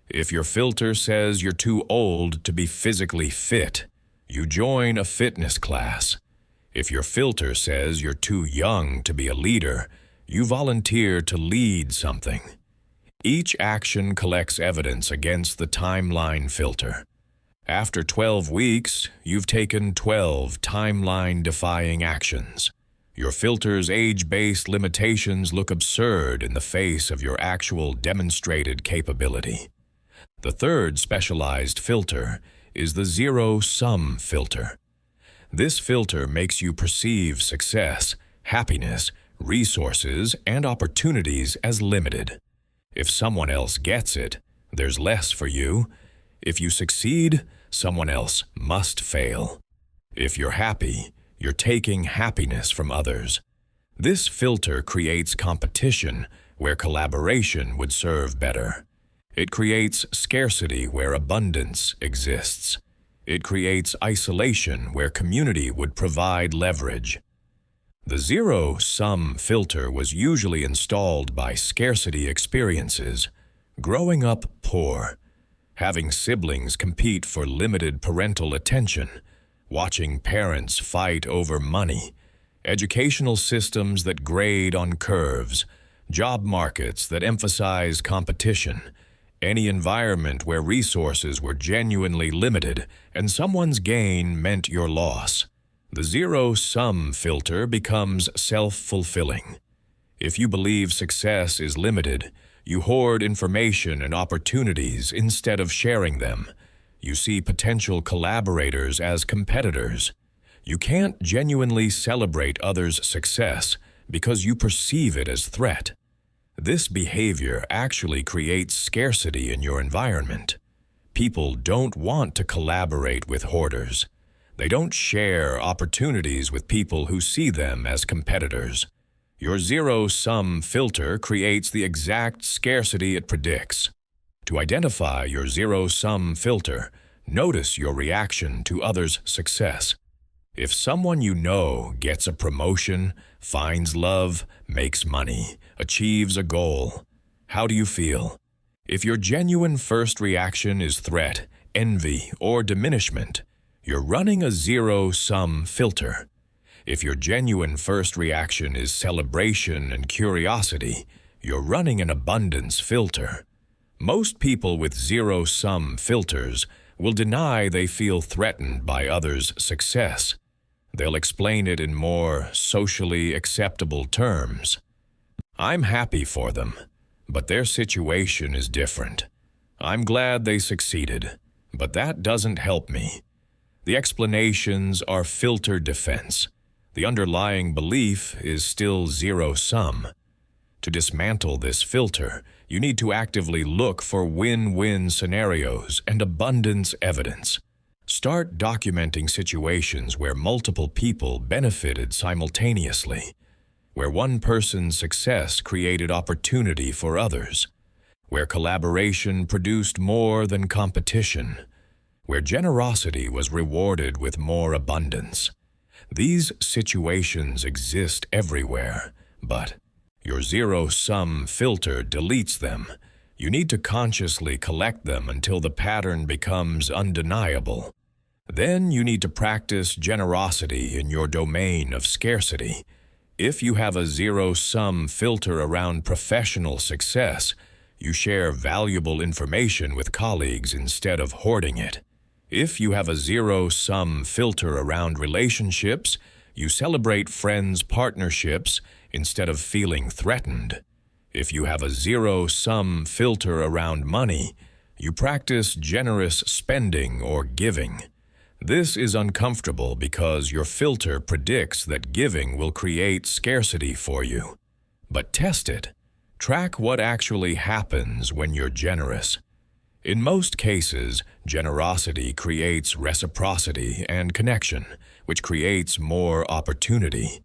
If your filter says you're too old to be physically fit, you join a fitness class. If your filter says you're too young to be a leader, you volunteer to lead something. Each action collects evidence against the timeline filter. After 12 weeks, you've taken 12 timeline-defying actions. Your filter's age-based limitations look absurd in the face of your actual demonstrated capability. The third specialized filter is the zero-sum filter. This filter makes you perceive success, happiness, resources, and opportunities as limited. If someone else gets it, there's less for you. If you succeed, someone else must fail. If you're happy, you're taking happiness from others. This filter creates competition where collaboration would serve better. It creates scarcity where abundance exists. It creates isolation where community would provide leverage. The zero-sum filter was usually installed by scarcity experiences, growing up poor, having siblings compete for limited parental attention, watching parents fight over money, educational systems that grade on curves, job markets that emphasize competition, any environment where resources were genuinely limited and someone's gain meant your loss. The zero-sum filter becomes self-fulfilling. If you believe success is limited, you hoard information and opportunities instead of sharing them. You see potential collaborators as competitors. You can't genuinely celebrate others' success because you perceive it as threat. This behavior actually creates scarcity in your environment. People don't want to collaborate with hoarders. They don't share opportunities with people who see them as competitors. Your zero-sum filter creates the exact scarcity it predicts. To identify your zero-sum filter, notice your reaction to others' success. If someone you know gets a promotion, finds love, makes money, achieves a goal, how do you feel? If your genuine first reaction is threat, envy, or diminishment, you're running a zero-sum filter. If your genuine first reaction is celebration and curiosity, you're running an abundance filter. Most people with zero-sum filters will deny they feel threatened by others' success. They'll explain it in more socially acceptable terms. I'm happy for them, but their situation is different. I'm glad they succeeded, but that doesn't help me. The explanations are filter defense. The underlying belief is still zero-sum. To dismantle this filter, you need to actively look for win-win scenarios and abundance evidence. Start documenting situations where multiple people benefited simultaneously, where one person's success created opportunity for others, where collaboration produced more than competition, where generosity was rewarded with more abundance. These situations exist everywhere, but Your zero-sum filter deletes them. You need to consciously collect them until the pattern becomes undeniable. Then you need to practice generosity in your domain of scarcity. If you have a zero-sum filter around professional success, you share valuable information with colleagues instead of hoarding it. If you have a zero-sum filter around relationships, you celebrate friends' partnerships instead of feeling threatened. If you have a zero-sum filter around money, you practice generous spending or giving. This is uncomfortable because your filter predicts that giving will create scarcity for you. But test it. Track what actually happens when you're generous. In most cases, generosity creates reciprocity and connection, which creates more opportunity.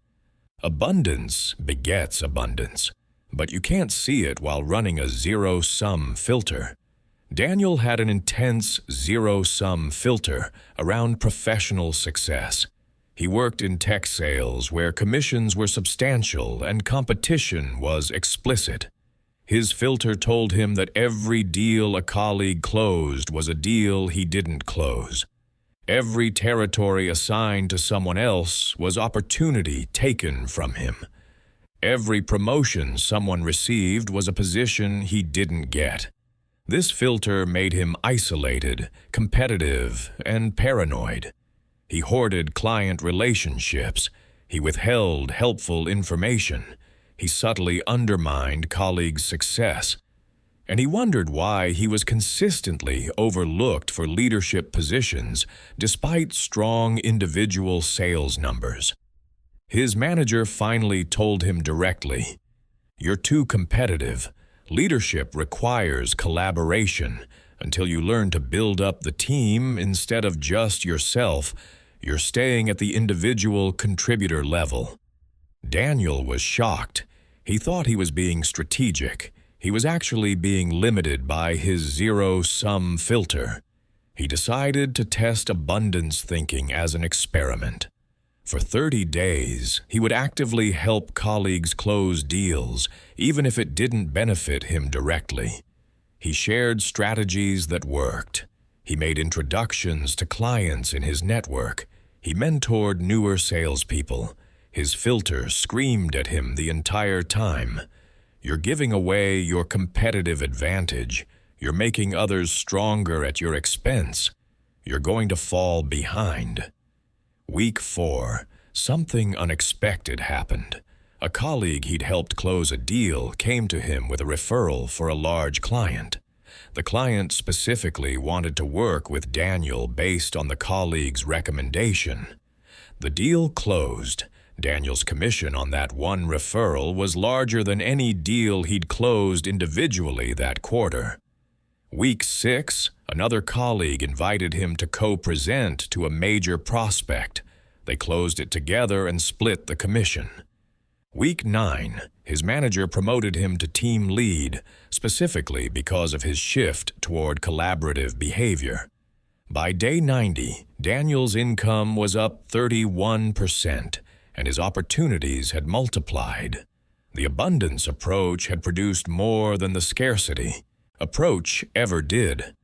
Abundance begets abundance, but you can't see it while running a zero-sum filter. Daniel had an intense zero-sum filter around professional success. He worked in tech sales where commissions were substantial and competition was explicit. His filter told him that every deal a colleague closed was a deal he didn't close. Every territory assigned to someone else was opportunity taken from him. Every promotion someone received was a position he didn't get. This filter made him isolated, competitive, and paranoid. He hoarded client relationships. He withheld helpful information. He subtly undermined colleagues' success. And he wondered why he was consistently overlooked for leadership positions despite strong individual sales numbers. His manager finally told him directly, "You're too competitive. Leadership requires collaboration. Until you learn to build up the team instead of just yourself, you're staying at the individual contributor level." Daniel was shocked. He thought he was being strategic. He was actually being limited by his zero-sum filter. He decided to test abundance thinking as an experiment. For 30 days, he would actively help colleagues close deals, even if it didn't benefit him directly. He shared strategies that worked. He made introductions to clients in his network. He mentored newer salespeople. His filter screamed at him the entire time. You're giving away your competitive advantage. You're making others stronger at your expense. You're going to fall behind. Week 4, something unexpected happened. A colleague he'd helped close a deal came to him with a referral for a large client. The client specifically wanted to work with Daniel based on the colleague's recommendation. The deal closed. Daniel's commission on that one referral was larger than any deal he'd closed individually that quarter. Week 6, another colleague invited him to co-present to a major prospect. They closed it together and split the commission. Week 9, his manager promoted him to team lead, specifically because of his shift toward collaborative behavior. By day 90, Daniel's income was up 31%, and his opportunities had multiplied. The abundance approach had produced more than the scarcity approach ever did.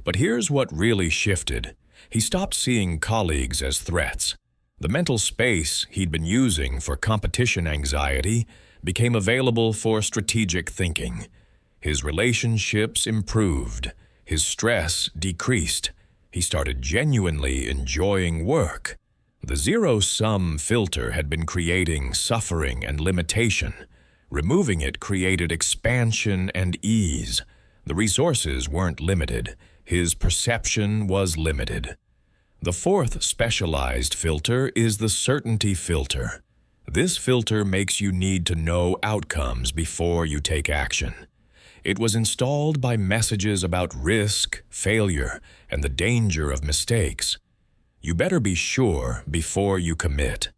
But here's what really shifted. He stopped seeing colleagues as threats. The mental space he'd been using for competition anxiety became available for strategic thinking. His relationships improved. His stress decreased. He started genuinely enjoying work. The zero-sum filter had been creating suffering and limitation. Removing it created expansion and ease. The resources weren't limited. His perception was limited. The fourth specialized filter is the certainty filter. This filter makes you need to know outcomes before you take action. It was installed by messages about risk, failure, and the danger of mistakes. You better be sure before you commit.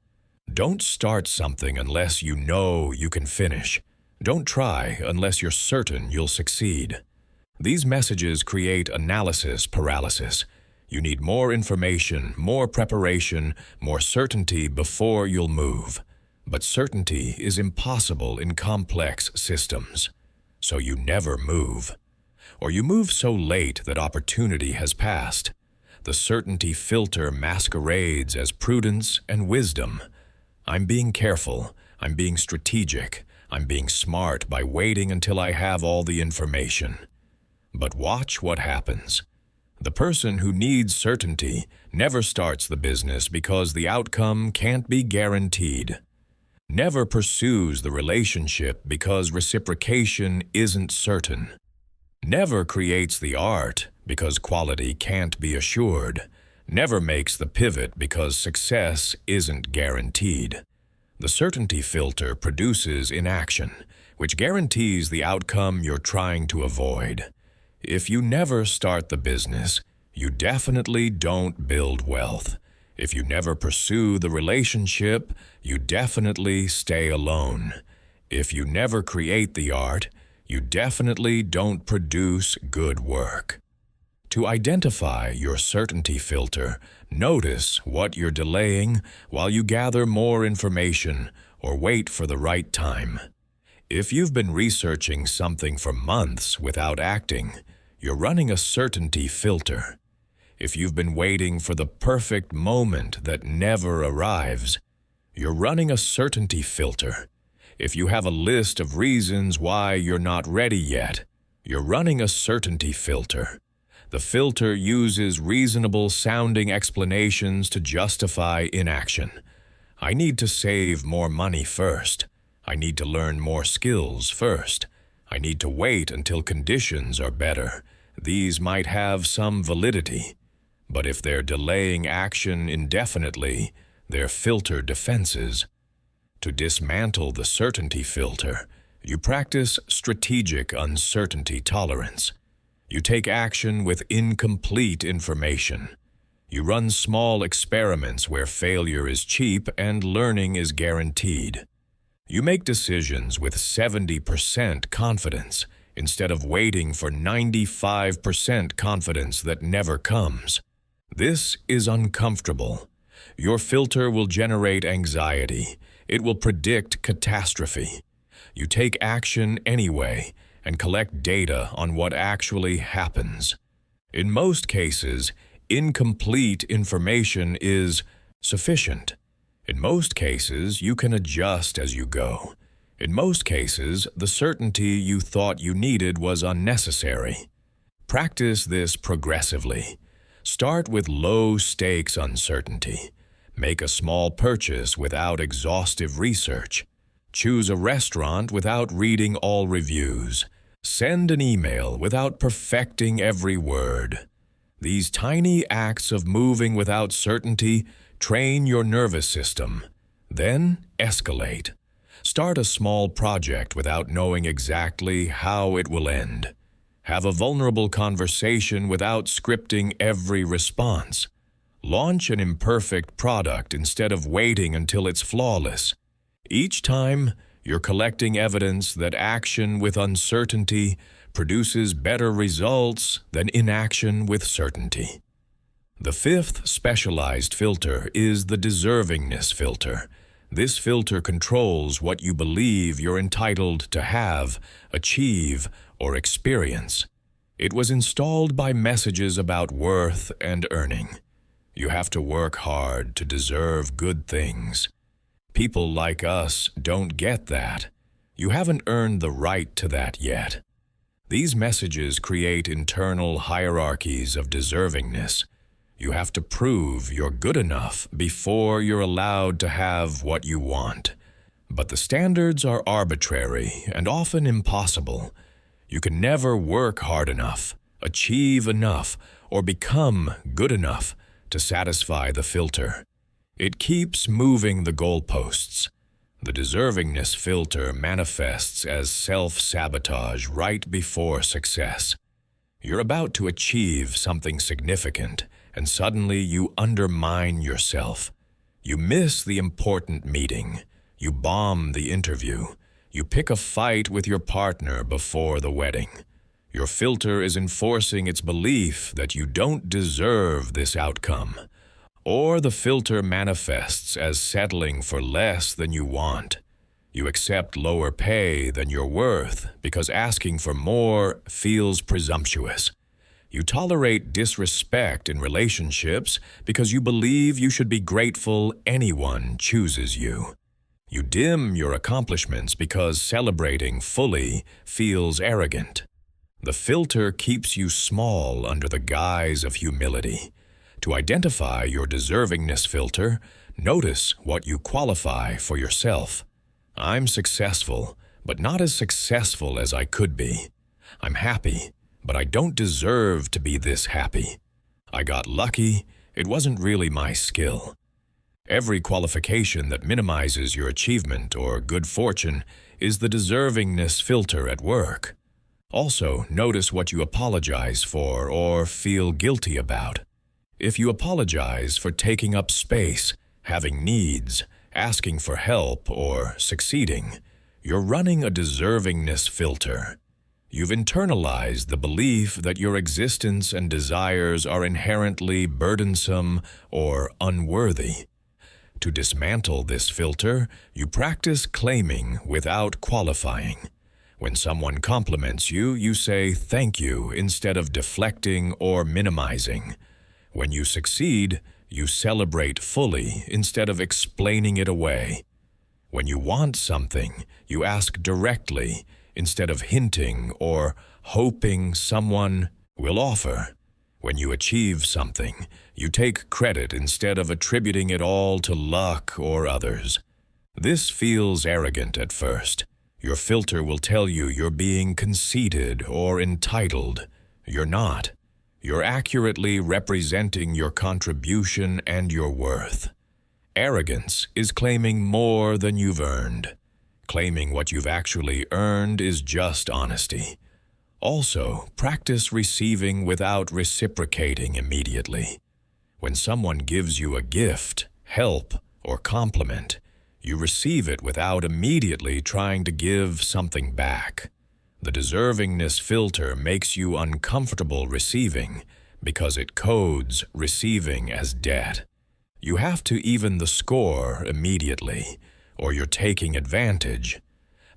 Don't start something unless you know you can finish. Don't try unless you're certain you'll succeed. These messages create analysis paralysis. You need more information, more preparation, more certainty before you'll move. But certainty is impossible in complex systems. So you never move. Or you move so late that opportunity has passed. The certainty filter masquerades as prudence and wisdom. I'm being careful. I'm being strategic. I'm being smart by waiting until I have all the information. But watch what happens. The person who needs certainty never starts the business because the outcome can't be guaranteed. Never pursues the relationship because reciprocation isn't certain. Never creates the art because quality can't be assured. Never makes the pivot because success isn't guaranteed. The certainty filter produces inaction, which guarantees the outcome you're trying to avoid. If you never start the business, you definitely don't build wealth. If you never pursue the relationship, you definitely stay alone. If you never create the art, you definitely don't produce good work. To identify your certainty filter, notice what you're delaying while you gather more information or wait for the right time. If you've been researching something for months without acting, you're running a certainty filter. If you've been waiting for the perfect moment that never arrives, you're running a certainty filter. If you have a list of reasons why you're not ready yet, you're running a certainty filter. The filter uses reasonable-sounding explanations to justify inaction. I need to save more money first. I need to learn more skills first. I need to wait until conditions are better. These might have some validity. But if they're delaying action indefinitely, they're filter defenses. To dismantle the certainty filter, you practice strategic uncertainty tolerance. You take action with incomplete information. You run small experiments where failure is cheap and learning is guaranteed. You make decisions with 70% confidence instead of waiting for 95% confidence that never comes. This is uncomfortable. Your filter will generate anxiety. It will predict catastrophe. You take action anyway and collect data on what actually happens. In most cases, incomplete information is sufficient. In most cases, you can adjust as you go. In most cases, the certainty you thought you needed was unnecessary. Practice this progressively. Start with low-stakes uncertainty. Make a small purchase without exhaustive research. Choose a restaurant without reading all reviews. Send an email without perfecting every word. These tiny acts of moving without certainty train your nervous system. Then escalate. Start a small project without knowing exactly how it will end. Have a vulnerable conversation without scripting every response. Launch an imperfect product instead of waiting until it's flawless. Each time, you're collecting evidence that action with uncertainty produces better results than inaction with certainty. The fifth specialized filter is the deservingness filter. This filter controls what you believe you're entitled to have, achieve, or experience. It was installed by messages about worth and earning. You have to work hard to deserve good things. People like us don't get that. You haven't earned the right to that yet. These messages create internal hierarchies of deservingness. You have to prove you're good enough before you're allowed to have what you want. But the standards are arbitrary and often impossible. You can never work hard enough, achieve enough, or become good enough to satisfy the filter. It keeps moving the goalposts. The deservingness filter manifests as self-sabotage right before success. You're about to achieve something significant, and suddenly you undermine yourself. You miss the important meeting. You bomb the interview. You pick a fight with your partner before the wedding. Your filter is enforcing its belief that you don't deserve this outcome. Or the filter manifests as settling for less than you want. You accept lower pay than you're worth because asking for more feels presumptuous. You tolerate disrespect in relationships because you believe you should be grateful anyone chooses you. You dim your accomplishments because celebrating fully feels arrogant. The filter keeps you small under the guise of humility. To identify your deservingness filter, notice what you qualify for yourself. I'm successful, but not as successful as I could be. I'm happy, but I don't deserve to be this happy. I got lucky, it wasn't really my skill. Every qualification that minimizes your achievement or good fortune is the deservingness filter at work. Also, notice what you apologize for or feel guilty about. If you apologize for taking up space, having needs, asking for help, or succeeding, you're running a deservingness filter. You've internalized the belief that your existence and desires are inherently burdensome or unworthy. To dismantle this filter, you practice claiming without qualifying. When someone compliments you, you say thank you instead of deflecting or minimizing. When you succeed, you celebrate fully instead of explaining it away. When you want something, you ask directly instead of hinting or hoping someone will offer. When you achieve something, you take credit instead of attributing it all to luck or others. This feels arrogant at first. Your filter will tell you you're being conceited or entitled. You're not. You're accurately representing your contribution and your worth. Arrogance is claiming more than you've earned. Claiming what you've actually earned is just honesty. Also, practice receiving without reciprocating immediately. When someone gives you a gift, help, or compliment, you receive it without immediately trying to give something back. The deservingness filter makes you uncomfortable receiving because it codes receiving as debt. You have to even the score immediately, or you're taking advantage.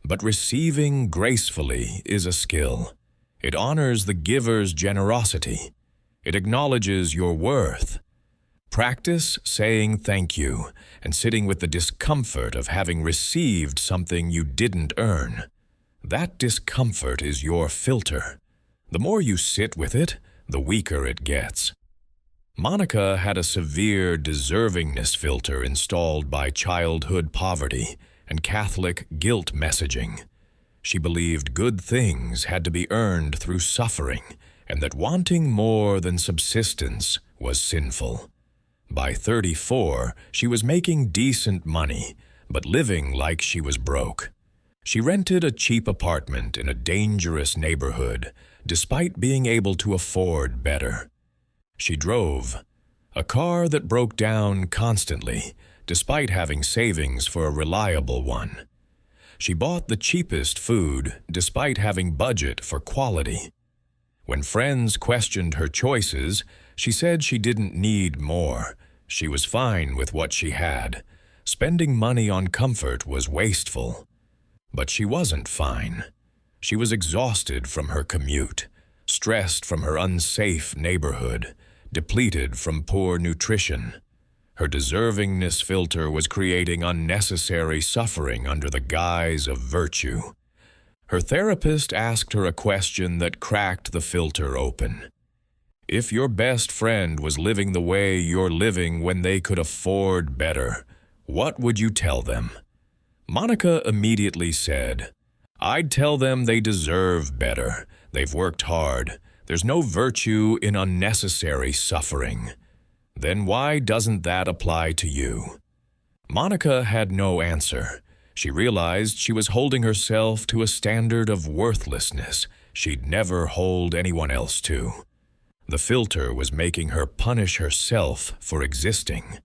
But receiving gracefully is a skill. It honors the giver's generosity. It acknowledges your worth. Practice saying thank you and sitting with the discomfort of having received something you didn't earn. That discomfort is your filter. The more you sit with it, the weaker it gets. Monica had a severe deservingness filter installed by childhood poverty and Catholic guilt messaging. She believed good things had to be earned through suffering and that wanting more than subsistence was sinful. By 34, she was making decent money, but living like she was broke. She rented a cheap apartment in a dangerous neighborhood, despite being able to afford better. She drove a car that broke down constantly, despite having savings for a reliable one. She bought the cheapest food, despite having budget for quality. When friends questioned her choices, she said she didn't need more. She was fine with what she had. Spending money on comfort was wasteful. But she wasn't fine. She was exhausted from her commute, stressed from her unsafe neighborhood, depleted from poor nutrition. Her deservingness filter was creating unnecessary suffering under the guise of virtue. Her therapist asked her a question that cracked the filter open. If your best friend was living the way you're living when they could afford better, what would you tell them? Monica immediately said, I'd tell them they deserve better. They've worked hard. There's no virtue in unnecessary suffering. Then why doesn't that apply to you? Monica had no answer. She realized she was holding herself to a standard of worthlessness she'd never hold anyone else to. The filter was making her punish herself for existing.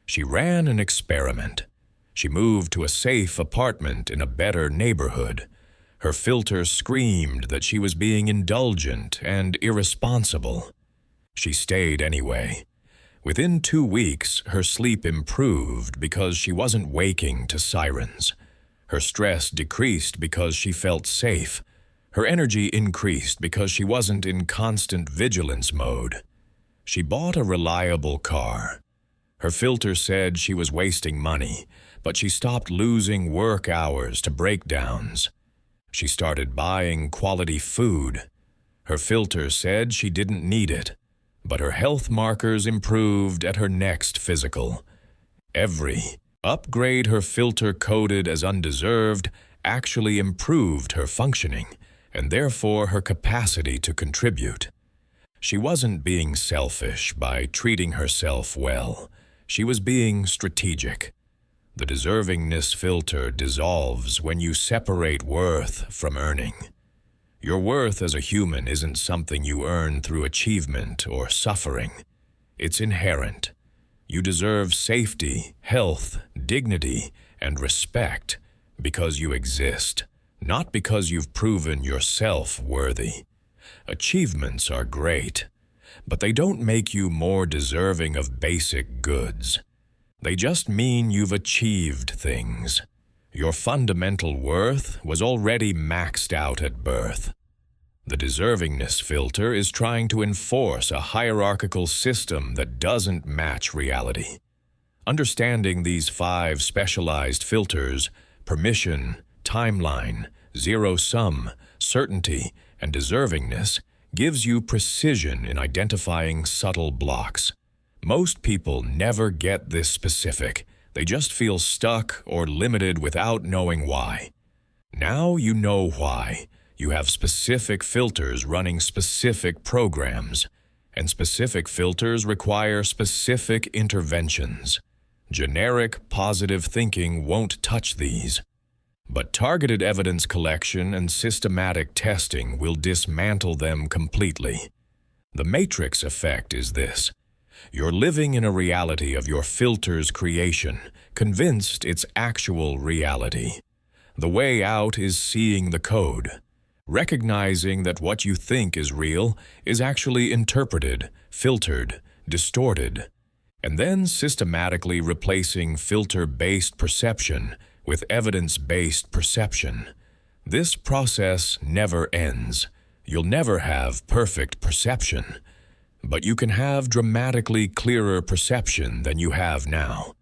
She ran an experiment. She moved to a safe apartment in a better neighborhood. Her filter screamed that she was being indulgent and irresponsible. She stayed anyway. Within 2 weeks, her sleep improved because she wasn't waking to sirens. Her stress decreased because she felt safe. Her energy increased because she wasn't in constant vigilance mode. She bought a reliable car. Her filter said she was wasting money, but she stopped losing work hours to breakdowns. She started buying quality food. Her filter said she didn't need it, but her health markers improved at her next physical. Every upgrade her filter coded as undeserved actually improved her functioning, and therefore her capacity to contribute. She wasn't being selfish by treating herself well. She was being strategic. The deservingness filter dissolves when you separate worth from earning. Your worth as a human isn't something you earn through achievement or suffering. It's inherent. You deserve safety, health, dignity, and respect because you exist, not because you've proven yourself worthy. Achievements are great, but they don't make you more deserving of basic goods. They just mean you've achieved things. Your fundamental worth was already maxed out at birth. The deservingness filter is trying to enforce a hierarchical system that doesn't match reality. Understanding these 5 specialized filters, permission, timeline, zero-sum, certainty, and deservingness, gives you precision in identifying subtle blocks. Most people never get this specific. They just feel stuck or limited without knowing why. Now you know why. You have specific filters running specific programs, and specific filters require specific interventions. Generic positive thinking won't touch these, but targeted evidence collection and systematic testing will dismantle them completely. The matrix effect is this. You're living in a reality of your filter's creation, convinced it's actual reality. The way out is seeing the code, recognizing that what you think is real is actually interpreted, filtered, distorted, and then systematically replacing filter-based perception with evidence-based perception. This process never ends. You'll never have perfect perception, but you can have dramatically clearer perception than you have now.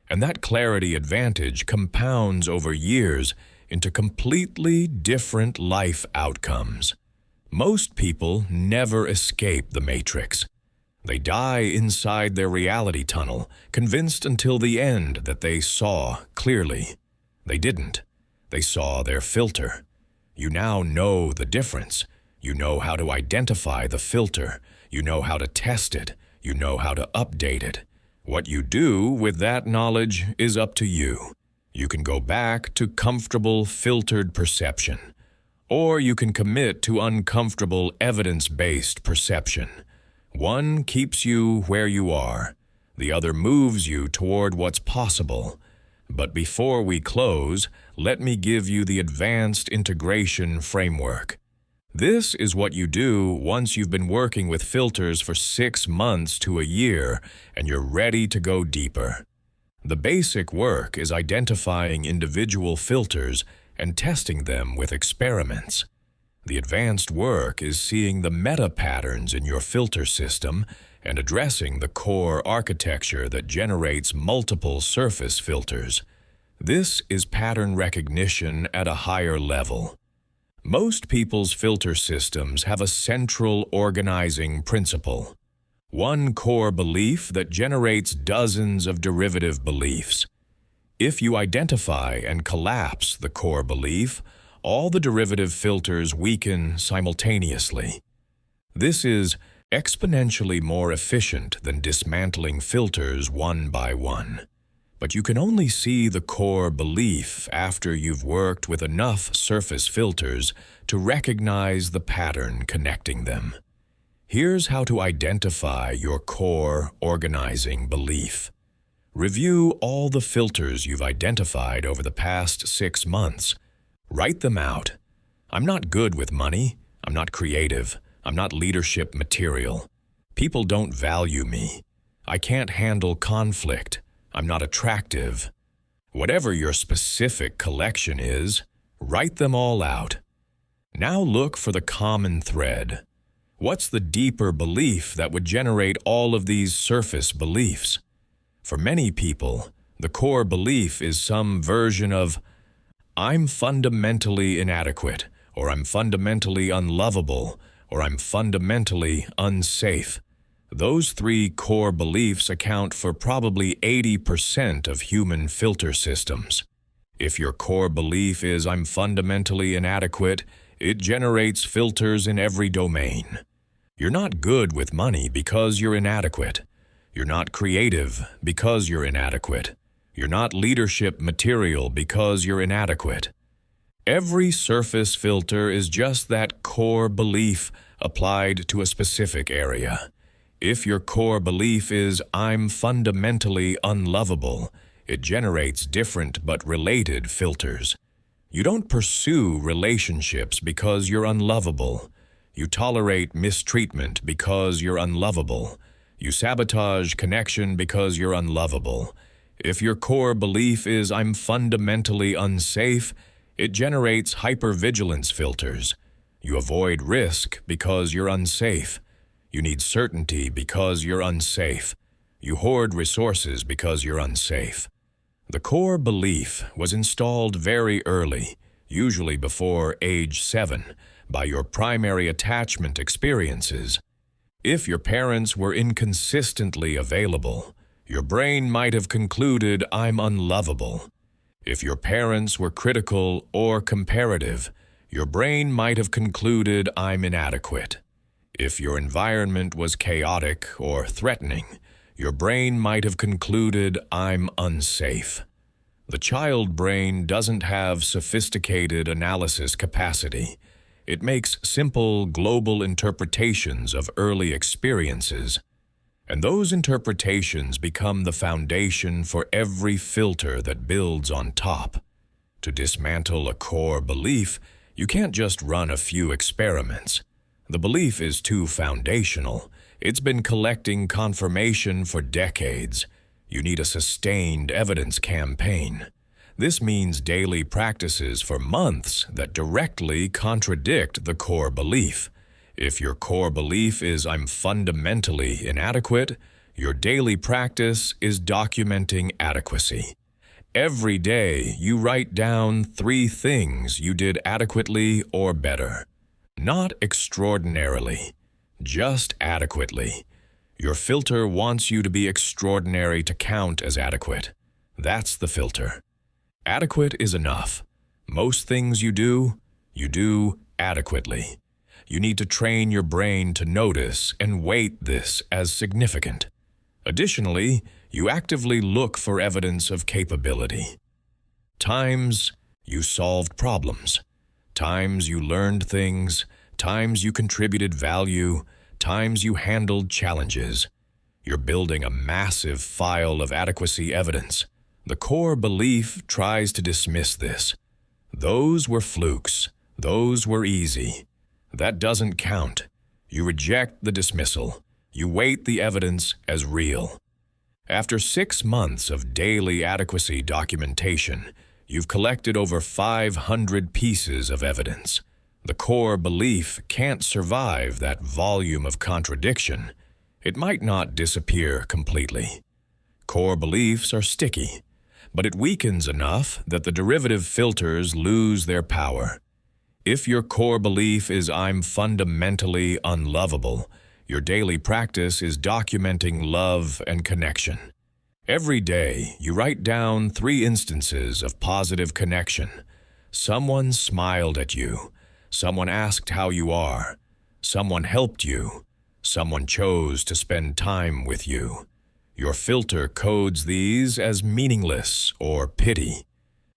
And that clarity advantage compounds over years into completely different life outcomes. Most people never escape the matrix. They die inside their reality tunnel, convinced until the end that they saw clearly. They didn't. They saw their filter. You now know the difference. You know how to identify the filter. You know how to test it. You know how to update it. What you do with that knowledge is up to you. You can go back to comfortable, filtered perception, or you can commit to uncomfortable, evidence-based perception. One keeps you where you are. The other moves you toward what's possible. But before we close, let me give you the advanced integration framework. This is what you do once you've been working with filters for 6 months to a year and you're ready to go deeper. The basic work is identifying individual filters and testing them with experiments. The advanced work is seeing the meta-patterns in your filter system and addressing the core architecture that generates multiple surface filters. This is pattern recognition at a higher level. Most people's filter systems have a central organizing principle. One core belief that generates dozens of derivative beliefs. If you identify and collapse the core belief, all the derivative filters weaken simultaneously. This is exponentially more efficient than dismantling filters one by one. But you can only see the core belief after you've worked with enough surface filters to recognize the pattern connecting them. Here's how to identify your core organizing belief. Review all the filters you've identified over the past 6 months. Write them out. I'm not good with money. I'm not creative. I'm not leadership material. People don't value me. I can't handle conflict. I'm not attractive. Whatever your specific collection is, write them all out. Now look for the common thread. What's the deeper belief that would generate all of these surface beliefs? For many people, the core belief is some version of, I'm fundamentally inadequate, or I'm fundamentally unlovable, or I'm fundamentally unsafe. Those three core beliefs account for probably 80% of human filter systems. If your core belief is I'm fundamentally inadequate, it generates filters in every domain. You're not good with money because you're inadequate. You're not creative because you're inadequate. You're not leadership material because you're inadequate. Every surface filter is just that core belief applied to a specific area. If your core belief is I'm fundamentally unlovable, it generates different but related filters. You don't pursue relationships because you're unlovable. You tolerate mistreatment because you're unlovable. You sabotage connection because you're unlovable. If your core belief is I'm fundamentally unsafe, it generates hypervigilance filters. You avoid risk because you're unsafe. You need certainty because you're unsafe. You hoard resources because you're unsafe. The core belief was installed very early, usually before age 7, by your primary attachment experiences. If your parents were inconsistently available, your brain might have concluded I'm unlovable. If your parents were critical or comparative, your brain might have concluded I'm inadequate. If your environment was chaotic or threatening, your brain might have concluded I'm unsafe. The child brain doesn't have sophisticated analysis capacity. It makes simple global interpretations of early experiences, and those interpretations become the foundation for every filter that builds on top. To dismantle a core belief, you can't just run a few experiments. The belief is too foundational. It's been collecting confirmation for decades. You need a sustained evidence campaign. This means daily practices for months that directly contradict the core belief. If your core belief is I'm fundamentally inadequate, your daily practice is documenting adequacy. Every day you write down 3 things you did adequately or better. Not extraordinarily, just adequately. Your filter wants you to be extraordinary to count as adequate. That's the filter. Adequate is enough. Most things you do adequately. You need to train your brain to notice and weight this as significant. Additionally, you actively look for evidence of capability. Times you solved problems. Times you learned things. Times you contributed value. Times you handled challenges. You're building a massive file of adequacy evidence. The core belief tries to dismiss this. Those were flukes. Those were easy. That doesn't count. You reject the dismissal. You weight the evidence as real. After 6 months of daily adequacy documentation, you've collected over 500 pieces of evidence. The core belief can't survive that volume of contradiction. It might not disappear completely. Core beliefs are sticky, but it weakens enough that the derivative filters lose their power. If your core belief is I'm fundamentally unlovable, your daily practice is documenting love and connection. Every day, you write down 3 instances of positive connection. Someone smiled at you. Someone asked how you are. Someone helped you. Someone chose to spend time with you. Your filter codes these as meaningless or pity.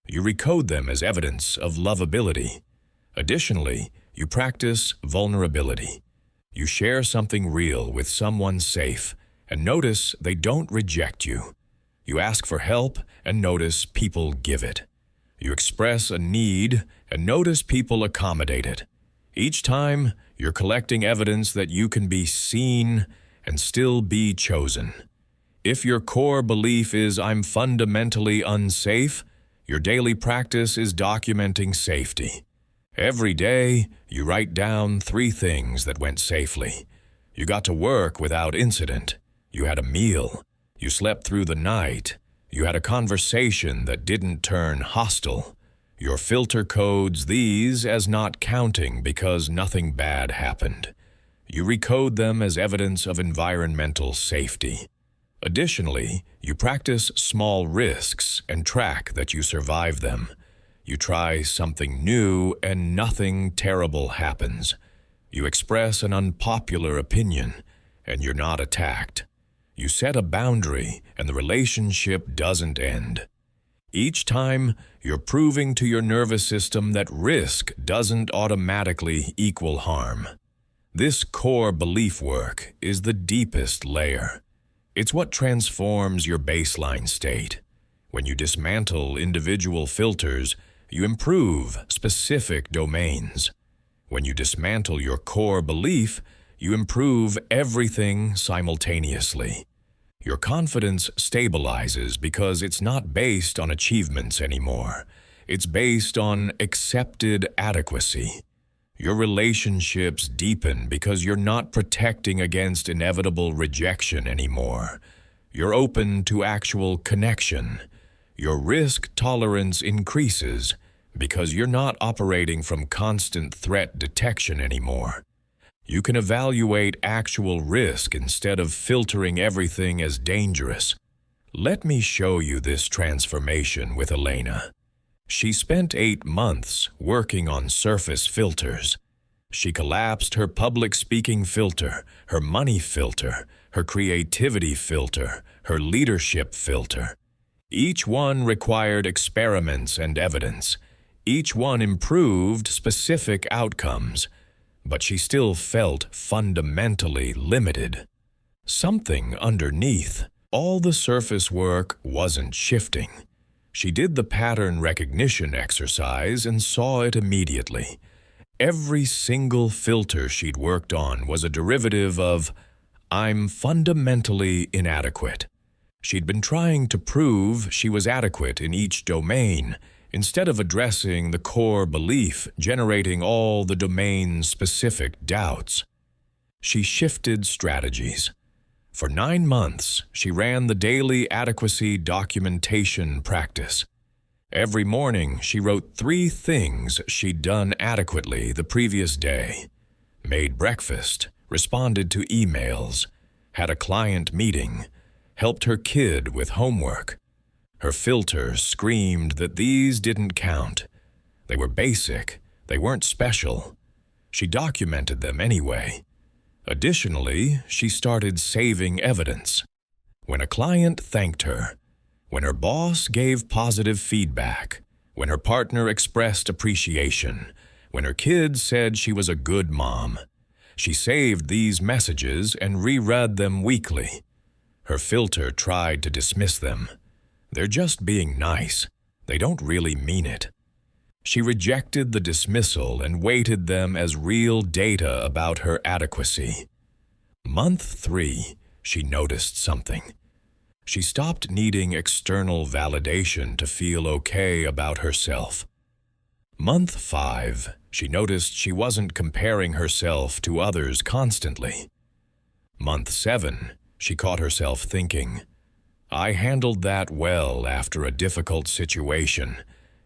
You recode them as evidence of lovability. Additionally, you practice vulnerability. You share something real with someone safe and notice they don't reject you. You ask for help and notice people give it. You express a need and notice people accommodate it. Each time, you're collecting evidence that you can be seen and still be chosen. If your core belief is "I'm fundamentally unsafe," your daily practice is documenting safety. Every day, you write down 3 things that went safely. You got to work without incident. You had a meal. You slept through the night. You had a conversation that didn't turn hostile. Your filter codes these as not counting because nothing bad happened. You recode them as evidence of environmental safety. Additionally, you practice small risks and track that you survive them. You try something new and nothing terrible happens. You express an unpopular opinion and you're not attacked. You set a boundary and the relationship doesn't end. Each time, you're proving to your nervous system that risk doesn't automatically equal harm. This core belief work is the deepest layer. It's what transforms your baseline state. When you dismantle individual filters, you improve specific domains. When you dismantle your core belief, you improve everything simultaneously. Your confidence stabilizes because it's not based on achievements anymore. It's based on accepted adequacy. Your relationships deepen because you're not protecting against inevitable rejection anymore. You're open to actual connection. Your risk tolerance increases because you're not operating from constant threat detection anymore. You can evaluate actual risk instead of filtering everything as dangerous. Let me show you this transformation with Elena. She spent 8 months working on surface filters. She collapsed her public speaking filter, her money filter, her creativity filter, her leadership filter. Each one required experiments and evidence. Each one improved specific outcomes. But she still felt fundamentally limited. Something underneath. All the surface work wasn't shifting. She did the pattern recognition exercise and saw it immediately. Every single filter she'd worked on was a derivative of "I'm fundamentally inadequate." She'd been trying to prove she was adequate in each domain, instead of addressing the core belief generating all the domain-specific doubts. She shifted strategies. For 9 months, she ran the daily adequacy documentation practice. Every morning, she wrote 3 things she'd done adequately the previous day. Made breakfast, responded to emails, had a client meeting, helped her kid with homework. Her filter screamed that these didn't count. They were basic. They weren't special. She documented them anyway. Additionally, she started saving evidence. When a client thanked her, when her boss gave positive feedback, when her partner expressed appreciation, when her kids said she was a good mom, she saved these messages and reread them weekly. Her filter tried to dismiss them. They're just being nice. They don't really mean it. She rejected the dismissal and weighted them as real data about her adequacy. Month 3, she noticed something. She stopped needing external validation to feel okay about herself. Month 5, she noticed she wasn't comparing herself to others constantly. Month 7, she caught herself thinking, "I handled that well after a difficult situation,"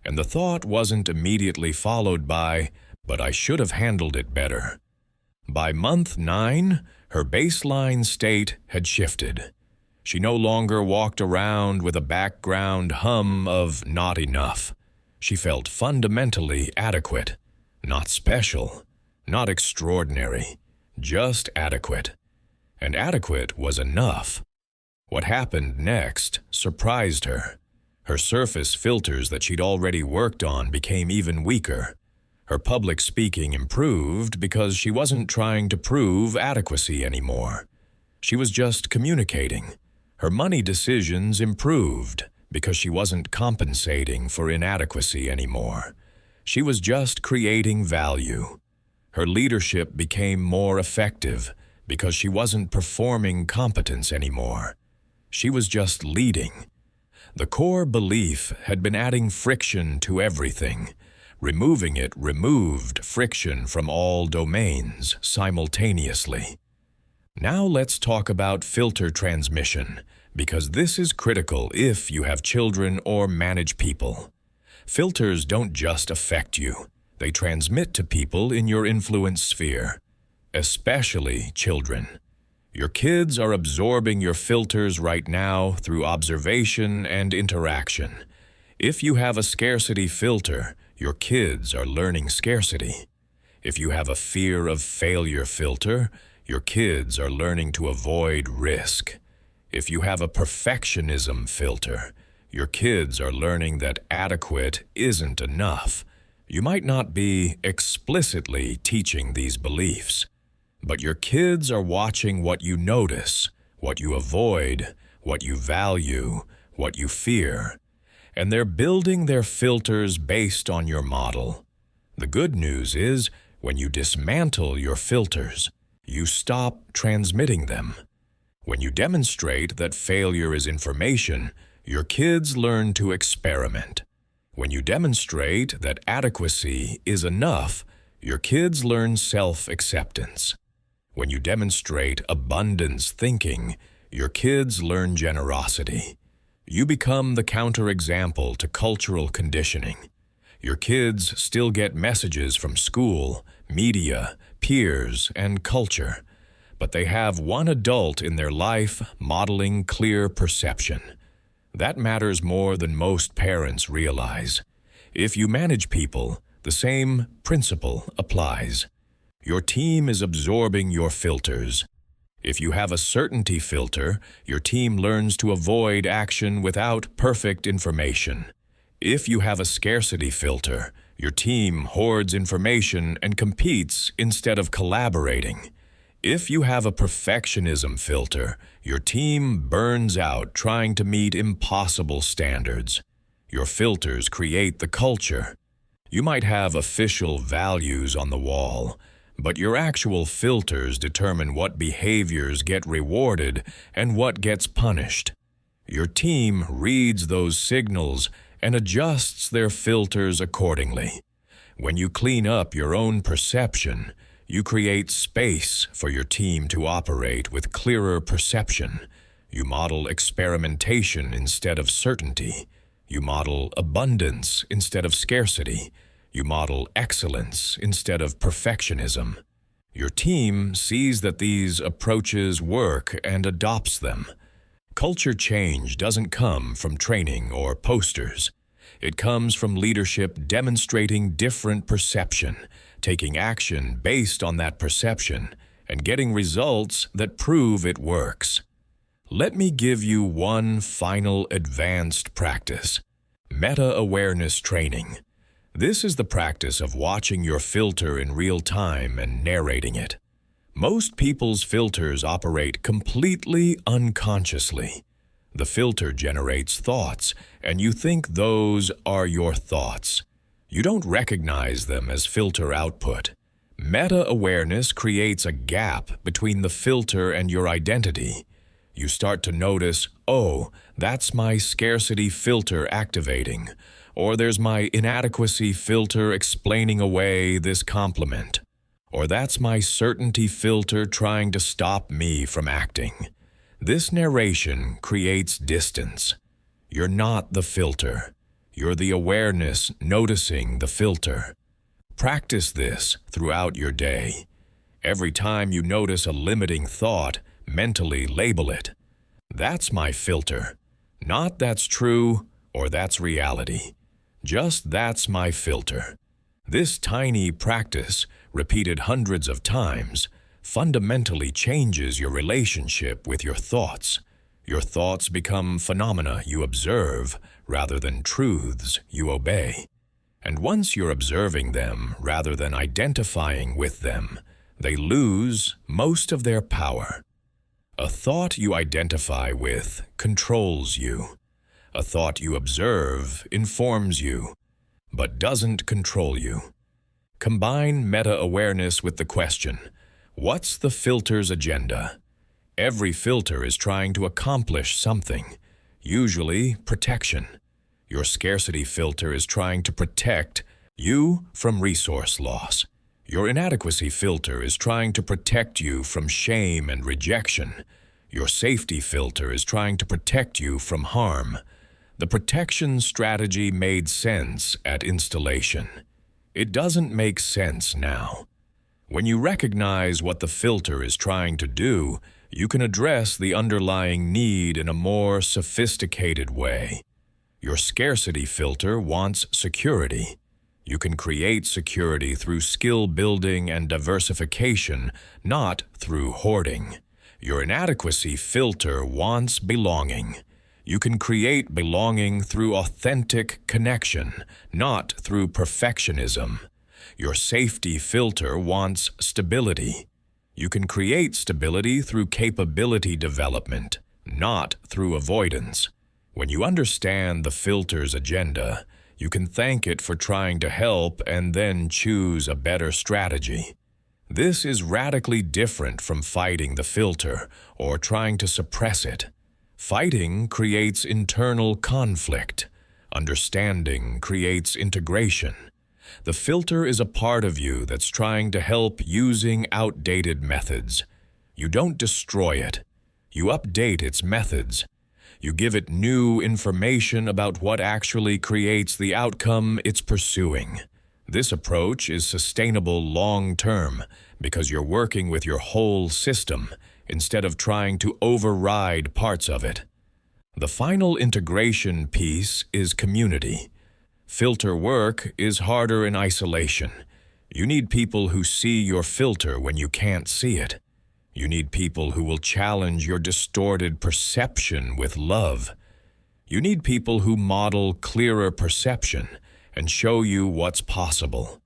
and the thought wasn't immediately followed by, "but I should have handled it better." By month 9, her baseline state had shifted. She no longer walked around with a background hum of "not enough." She felt fundamentally adequate, not special, not extraordinary, just adequate. And adequate was enough. What happened next surprised her. Her surface filters that she'd already worked on became even weaker. Her public speaking improved because she wasn't trying to prove adequacy anymore. She was just communicating. Her money decisions improved because she wasn't compensating for inadequacy anymore. She was just creating value. Her leadership became more effective because she wasn't performing competence anymore. She was just leading. The core belief had been adding friction to everything. Removing it removed friction from all domains simultaneously. Now let's talk about filter transmission, because this is critical if you have children or manage people. Filters don't just affect you. They transmit to people in your influence sphere, especially children. Your kids are absorbing your filters right now through observation and interaction. If you have a scarcity filter, your kids are learning scarcity. If you have a fear of failure filter, your kids are learning to avoid risk. If you have a perfectionism filter, your kids are learning that adequate isn't enough. You might not be explicitly teaching these beliefs, but your kids are watching what you notice, what you avoid, what you value, what you fear, and they're building their filters based on your model. The good news is, when you dismantle your filters, you stop transmitting them. When you demonstrate that failure is information, your kids learn to experiment. When you demonstrate that adequacy is enough, your kids learn self-acceptance. When you demonstrate abundance thinking, your kids learn generosity. You become the counterexample to cultural conditioning. Your kids still get messages from school, media, peers, and culture, but they have one adult in their life modeling clear perception. That matters more than most parents realize. If you manage people, the same principle applies. Your team is absorbing your filters. If you have a certainty filter, your team learns to avoid action without perfect information. If you have a scarcity filter, your team hoards information and competes instead of collaborating. If you have a perfectionism filter, your team burns out trying to meet impossible standards. Your filters create the culture. You might have official values on the wall, but your actual filters determine what behaviors get rewarded and what gets punished. Your team reads those signals and adjusts their filters accordingly. When you clean up your own perception, you create space for your team to operate with clearer perception. You model experimentation instead of certainty. You model abundance instead of scarcity. You model excellence instead of perfectionism. Your team sees that these approaches work and adopts them. Culture change doesn't come from training or posters. It comes from leadership demonstrating different perception, taking action based on that perception, and getting results that prove it works. Let me give you one final advanced practice: meta-awareness training. This is the practice of watching your filter in real time and narrating it. Most people's filters operate completely unconsciously. The filter generates thoughts, and you think those are your thoughts. You don't recognize them as filter output. Meta-awareness creates a gap between the filter and your identity. You start to notice, oh, that's my scarcity filter activating, or there's my inadequacy filter explaining away this compliment, or that's my certainty filter trying to stop me from acting. This narration creates distance. You're not the filter. You're the awareness noticing the filter. Practice this throughout your day. Every time you notice a limiting thought, mentally label it. That's my filter. Not that's true or that's reality. Just that's my filter. This tiny practice, repeated hundreds of times, fundamentally changes your relationship with your thoughts. Your thoughts become phenomena you observe rather than truths you obey. And once you're observing them rather than identifying with them, they lose most of their power. A thought you identify with controls you. A thought you observe informs you, but doesn't control you. Combine meta-awareness with the question, what's the filter's agenda? Every filter is trying to accomplish something, usually protection. Your scarcity filter is trying to protect you from resource loss. Your inadequacy filter is trying to protect you from shame and rejection. Your safety filter is trying to protect you from harm. The protection strategy made sense at installation. It doesn't make sense now. When you recognize what the filter is trying to do, you can address the underlying need in a more sophisticated way. Your scarcity filter wants security. You can create security through skill building and diversification, not through hoarding. Your inadequacy filter wants belonging. You can create belonging through authentic connection, not through perfectionism. Your safety filter wants stability. You can create stability through capability development, not through avoidance. When you understand the filter's agenda, you can thank it for trying to help and then choose a better strategy. This is radically different from fighting the filter or trying to suppress it. Fighting creates internal conflict. Understanding creates integration. The filter is a part of you that's trying to help using outdated methods. You don't destroy it. You update its methods. You give it new information about what actually creates the outcome it's pursuing. This approach is sustainable long-term because you're working with your whole system instead of trying to override parts of it. The final integration piece is community. Filter work is harder in isolation. You need people who see your filter when you can't see it. You need people who will challenge your distorted perception with love. You need people who model clearer perception and show you what's possible.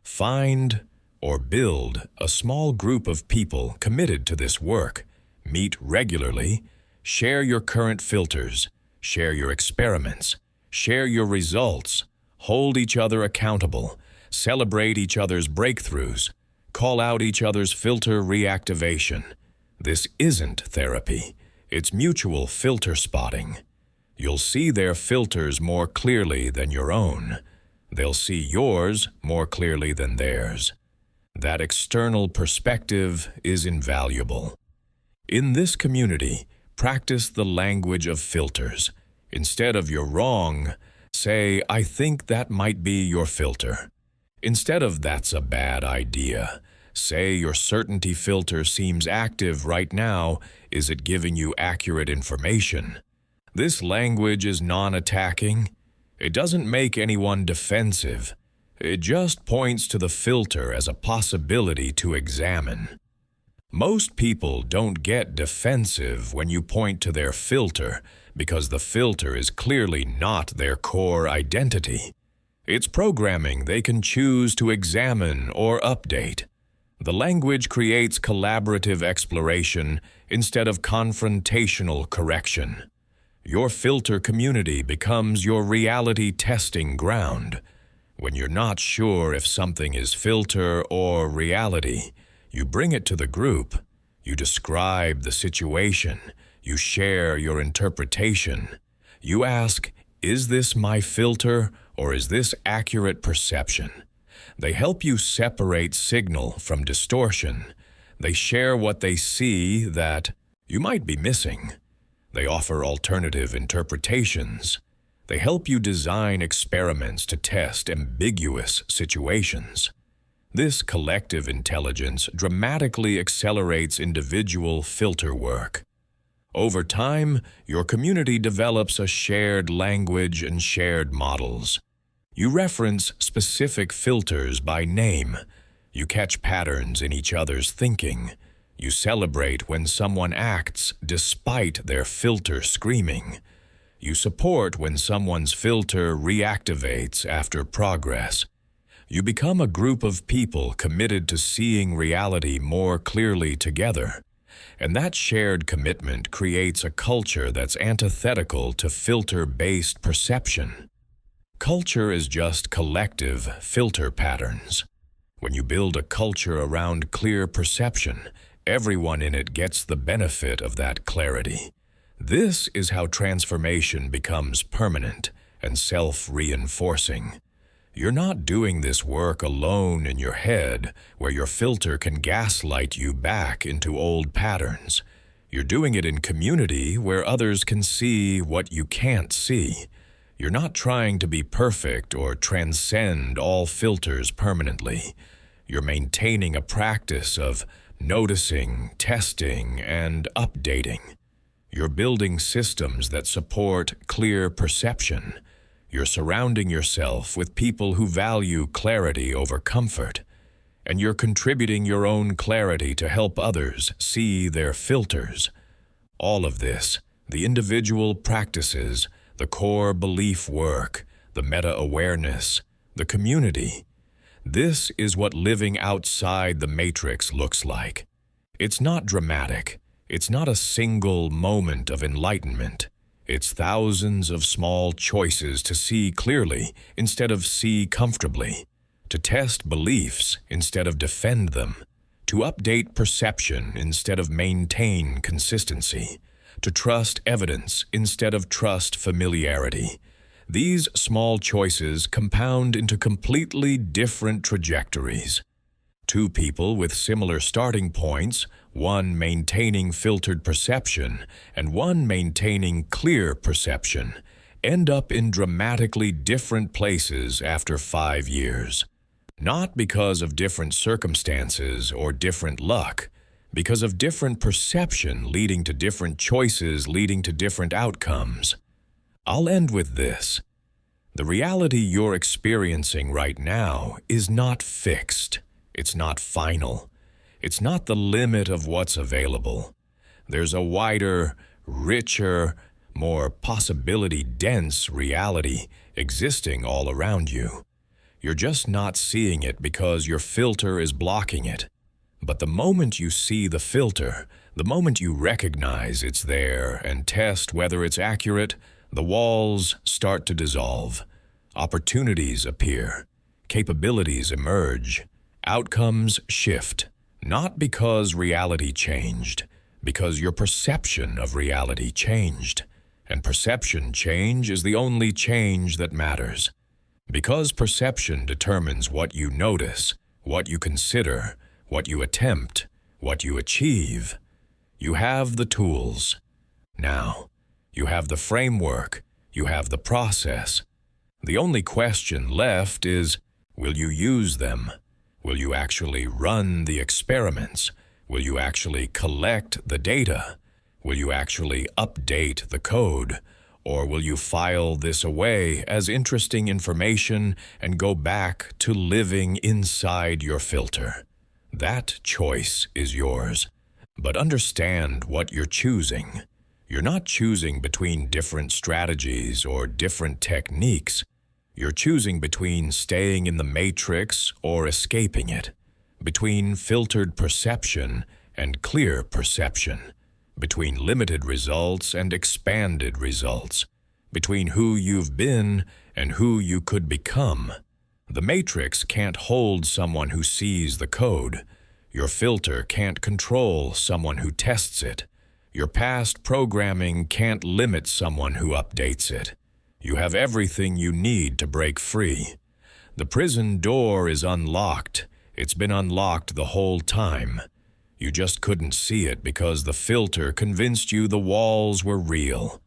Find or build a small group of people committed to this work. Meet regularly. Share your current filters. Share your experiments. Share your results. Hold each other accountable. Celebrate each other's breakthroughs. Call out each other's filter reactivation. This isn't therapy. It's mutual filter spotting. You'll see their filters more clearly than your own. They'll see yours more clearly than theirs. That external perspective is invaluable. In this community, practice the language of filters. Instead of "you're wrong," say, "I think that might be your filter." Instead of "that's a bad idea," say, "your certainty filter seems active right now. Is it giving you accurate information?" This language is non-attacking. It doesn't make anyone defensive. It just points to the filter as a possibility to examine. Most people don't get defensive when you point to their filter because the filter is clearly not their core identity. It's programming they can choose to examine or update. The language creates collaborative exploration instead of confrontational correction. Your filter community becomes your reality testing ground. When you're not sure if something is filter or reality, you bring it to the group. You describe the situation. You share your interpretation. You ask, "Is this my filter or is this accurate perception?" They help you separate signal from distortion. They share what they see that you might be missing. They offer alternative interpretations. They help you design experiments to test ambiguous situations. This collective intelligence dramatically accelerates individual filter work. Over time, your community develops a shared language and shared models. You reference specific filters by name. You catch patterns in each other's thinking. You celebrate when someone acts despite their filter screaming. You support when someone's filter reactivates after progress. You become a group of people committed to seeing reality more clearly together. And that shared commitment creates a culture that's antithetical to filter-based perception. Culture is just collective filter patterns. When you build a culture around clear perception, Everyone in it gets the benefit of that clarity. This is how transformation becomes permanent and self-reinforcing. You're not doing this work alone in your head, where your filter can gaslight you back into old patterns. You're doing it in community, where others can see what you can't see. You're not trying to be perfect or transcend all filters permanently. You're maintaining a practice of noticing, testing, and updating. You're building systems that support clear perception. You're surrounding yourself with people who value clarity over comfort. And you're contributing your own clarity to help others see their filters. All of this, the individual practices, the core belief work, the meta-awareness, the community. This is what living outside the matrix looks like. It's not dramatic. It's not a single moment of enlightenment. It's thousands of small choices to see clearly instead of see comfortably, to test beliefs instead of defend them, to update perception instead of maintain consistency, to trust evidence instead of trust familiarity. These small choices compound into completely different trajectories. Two people with similar starting points, one maintaining filtered perception and one maintaining clear perception, end up in dramatically different places after 5 years. Not because of different circumstances or different luck, because of different perception leading to different choices leading to different outcomes. I'll end with this. The reality you're experiencing right now is not fixed. It's not final. It's not the limit of what's available. There's a wider, richer, more possibility-dense reality existing all around you. You're just not seeing it because your filter is blocking it. But the moment you see the filter, the moment you recognize it's there and test whether it's accurate, the walls start to dissolve. Opportunities appear. Capabilities emerge. Outcomes shift. Not because reality changed, because your perception of reality changed. And perception change is the only change that matters. Because perception determines what you notice, what you consider, what you attempt, what you achieve. You have the tools. Now, you have the framework, you have the process. The only question left is, will you use them? Will you actually run the experiments? Will you actually collect the data? Will you actually update the code? Or will you file this away as interesting information and go back to living inside your filter? That choice is yours. But understand what you're choosing. You're not choosing between different strategies or different techniques. You're choosing between staying in the matrix or escaping it, between filtered perception and clear perception, between limited results and expanded results, between who you've been and who you could become. The matrix can't hold someone who sees the code. Your filter can't control someone who tests it. Your past programming can't limit someone who updates it. You have everything you need to break free. The prison door is unlocked. It's been unlocked the whole time. You just couldn't see it because the filter convinced you the walls were real.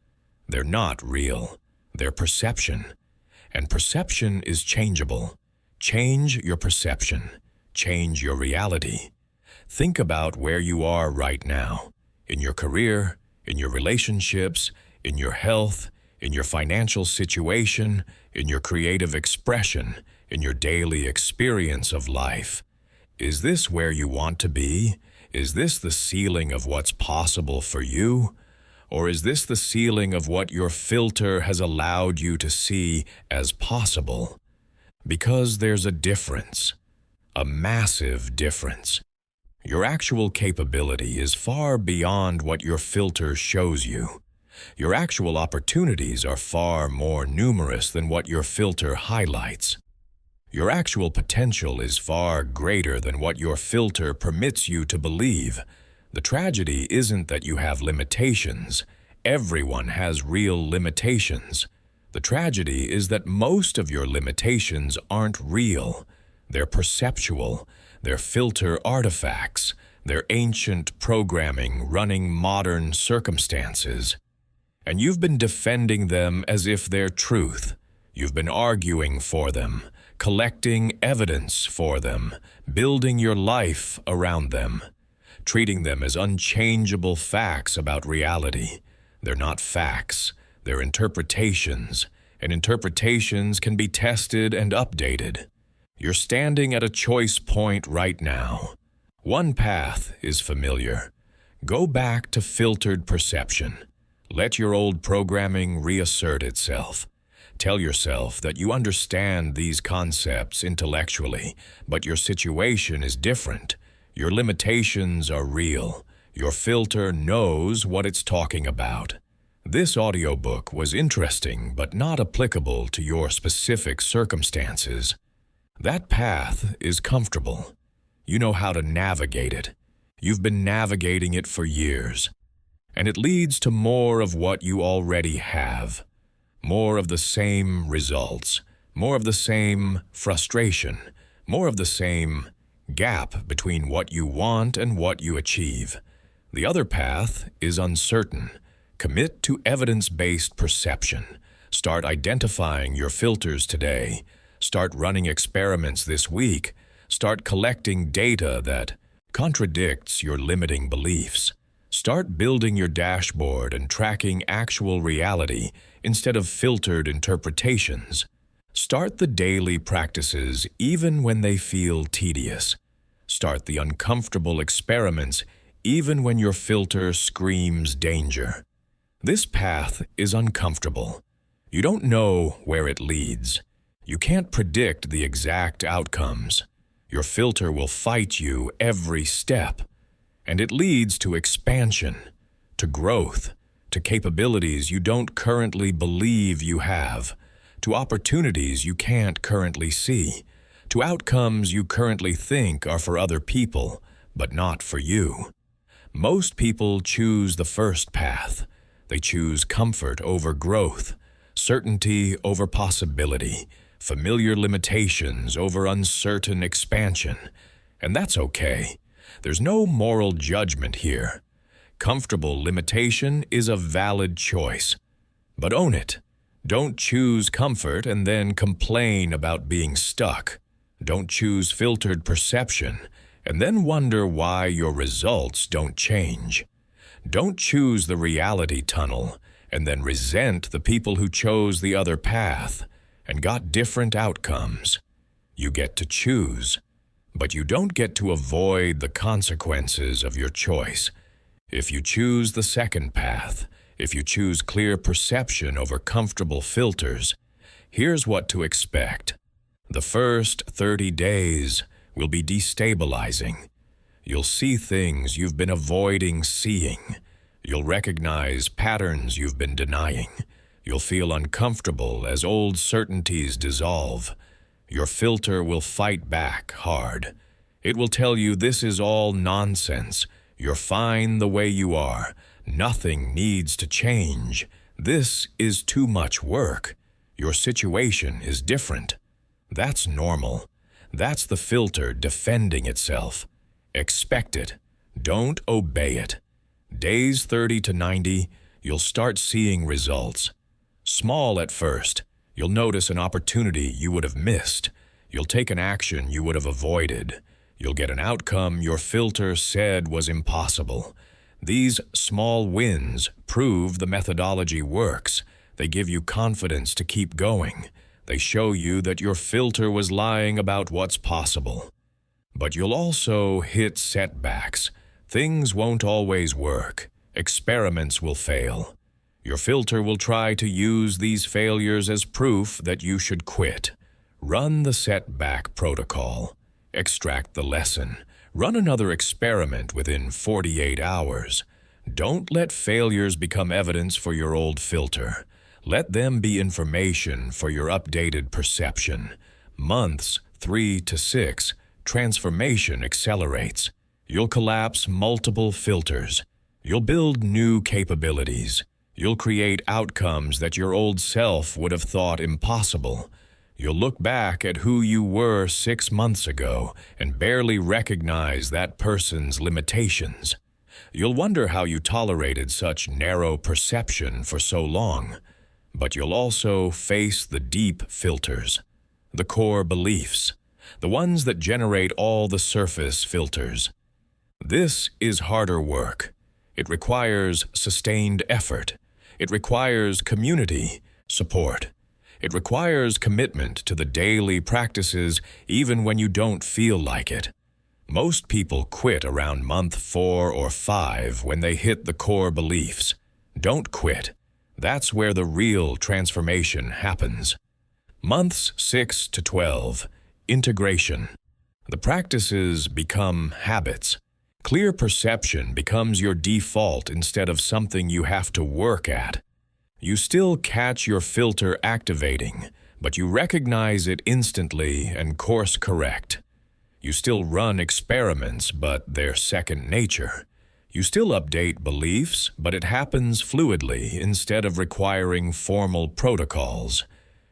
They're not real. They're perception. And perception is changeable. Change your perception. Change your reality. Think about where you are right now. In your career, in your relationships, in your health, in your financial situation, in your creative expression, in your daily experience of life. Is this where you want to be? Is this the ceiling of what's possible for you? Or is this the ceiling of what your filter has allowed you to see as possible? Because there's a difference, a massive difference. Your actual capability is far beyond what your filter shows you. Your actual opportunities are far more numerous than what your filter highlights. Your actual potential is far greater than what your filter permits you to believe. The tragedy isn't that you have limitations. Everyone has real limitations. The tragedy is that most of your limitations aren't real. They're perceptual. They're filter artifacts. They're ancient programming running modern circumstances. And you've been defending them as if they're truth. You've been arguing for them, collecting evidence for them, building your life around them, treating them as unchangeable facts about reality. They're not facts, they're interpretations, and interpretations can be tested and updated. You're standing at a choice point right now. One path is familiar. Go back to filtered perception. Let your old programming reassert itself. Tell yourself that you understand these concepts intellectually, but your situation is different. Your limitations are real. Your filter knows what it's talking about. This audiobook was interesting but not applicable to your specific circumstances. That path is comfortable. You know how to navigate it. You've been navigating it for years. And it leads to more of what you already have. More of the same results. More of the same frustration. More of the same gap between what you want and what you achieve. The other path is uncertain. Commit to evidence-based perception. Start identifying your filters today. Start running experiments this week. Start collecting data that contradicts your limiting beliefs. Start building your dashboard and tracking actual reality instead of filtered interpretations. Start the daily practices even when they feel tedious. Start the uncomfortable experiments even when your filter screams danger. This path is uncomfortable. You don't know where it leads. You can't predict the exact outcomes. Your filter will fight you every step. And it leads to expansion, to growth, to capabilities you don't currently believe you have, to opportunities you can't currently see, to outcomes you currently think are for other people, but not for you. Most people choose the first path. They choose comfort over growth, certainty over possibility, familiar limitations over uncertain expansion. And that's okay. There's no moral judgment here. Comfortable limitation is a valid choice. But own it. Don't choose comfort and then complain about being stuck. Don't choose filtered perception and then wonder why your results don't change. Don't choose the reality tunnel and then resent the people who chose the other path and got different outcomes. You get to choose, but you don't get to avoid the consequences of your choice. If you choose the second path, if you choose clear perception over comfortable filters, here's what to expect. The first 30 days will be destabilizing. You'll see things you've been avoiding seeing. You'll recognize patterns you've been denying. You'll feel uncomfortable as old certainties dissolve. Your filter will fight back hard. It will tell you this is all nonsense. You're fine the way you are. Nothing needs to change. This is too much work. Your situation is different. That's normal. That's the filter defending itself. Expect it. Don't obey it. Days 30 to 90, you'll start seeing results. Small at first. You'll notice an opportunity you would have missed. You'll take an action you would have avoided. You'll get an outcome your filter said was impossible. These small wins prove the methodology works. They give you confidence to keep going. They show you that your filter was lying about what's possible. But you'll also hit setbacks. Things won't always work. Experiments will fail. Your filter will try to use these failures as proof that you should quit. Run the setback protocol. Extract the lesson. Run another experiment within 48 hours. Don't let failures become evidence for your old filter. Let them be information for your updated perception. Months 3 to 6, transformation accelerates. You'll collapse multiple filters. You'll build new capabilities. You'll create outcomes that your old self would have thought impossible. You'll look back at who you were 6 months ago and barely recognize that person's limitations. You'll wonder how you tolerated such narrow perception for so long. But you'll also face the deep filters, the core beliefs, the ones that generate all the surface filters. This is harder work. It requires sustained effort. It requires community support. It requires commitment to the daily practices even when you don't feel like it. Most people quit around month 4 or 5 when they hit the core beliefs. Don't quit. That's where the real transformation happens. Months 6 to 12, integration. The practices become habits. Clear perception becomes your default instead of something you have to work at. You still catch your filter activating, but you recognize it instantly and course correct. You still run experiments, but they're second nature. You still update beliefs, but it happens fluidly instead of requiring formal protocols.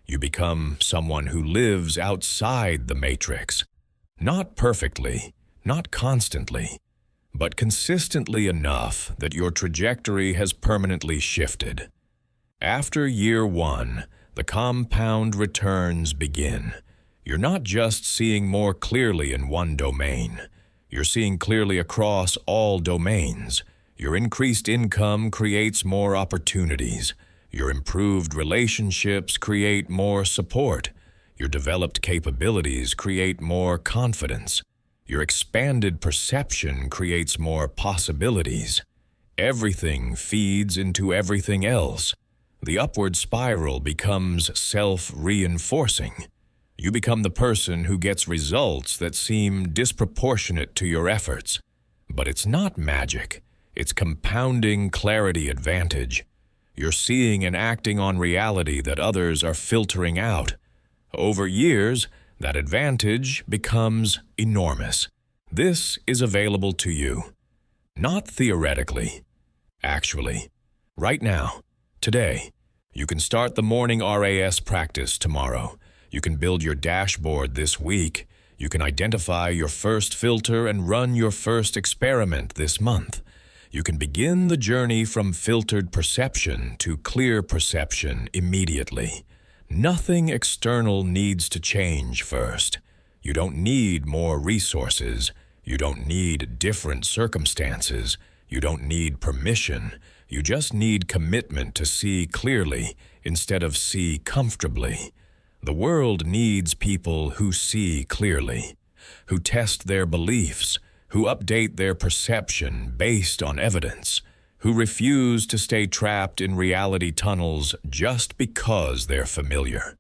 You become someone who lives outside the matrix. Not perfectly, not constantly, but consistently enough that your trajectory has permanently shifted. After year 1, the compound returns begin. You're not just seeing more clearly in one domain. You're seeing clearly across all domains. Your increased income creates more opportunities. Your improved relationships create more support. Your developed capabilities create more confidence. Your expanded perception creates more possibilities. Everything feeds into everything else. The upward spiral becomes self-reinforcing. You become the person who gets results that seem disproportionate to your efforts. But it's not magic. It's compounding clarity advantage. You're seeing and acting on reality that others are filtering out. Over years, that advantage becomes enormous. This is available to you. Not theoretically. Actually, right now, today, you can start the morning RAS practice tomorrow. You can build your dashboard this week. You can identify your first filter and run your first experiment this month. You can begin the journey from filtered perception to clear perception immediately. Nothing external needs to change first. You don't need more resources. You don't need different circumstances. You don't need permission. You just need commitment to see clearly instead of see comfortably. The world needs people who see clearly, who test their beliefs, who update their perception based on evidence, who refuse to stay trapped in reality tunnels just because they're familiar.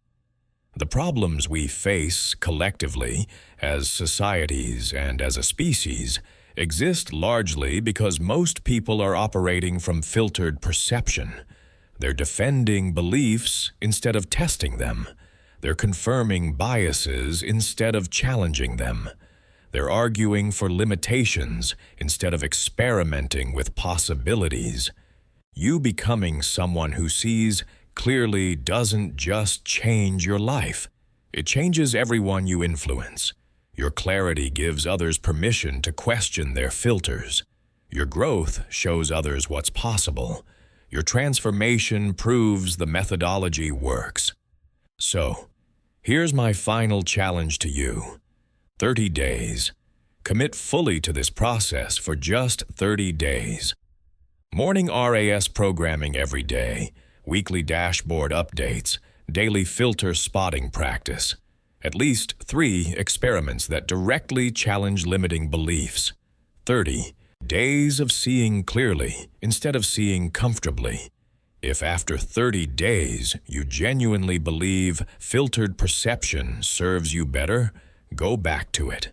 The problems we face collectively, as societies and as a species, exist largely because most people are operating from filtered perception. They're defending beliefs instead of testing them. They're confirming biases instead of challenging them. They're arguing for limitations instead of experimenting with possibilities. You becoming someone who sees clearly doesn't just change your life. It changes everyone you influence. Your clarity gives others permission to question their filters. Your growth shows others what's possible. Your transformation proves the methodology works. So, here's my final challenge to you. 30 days. Commit fully to this process for just 30 days. Morning RAS programming every day, weekly dashboard updates, daily filter spotting practice. At least 3 experiments that directly challenge limiting beliefs. 30 days of seeing clearly instead of seeing comfortably. If after 30 days you genuinely believe filtered perception serves you better, go back to it.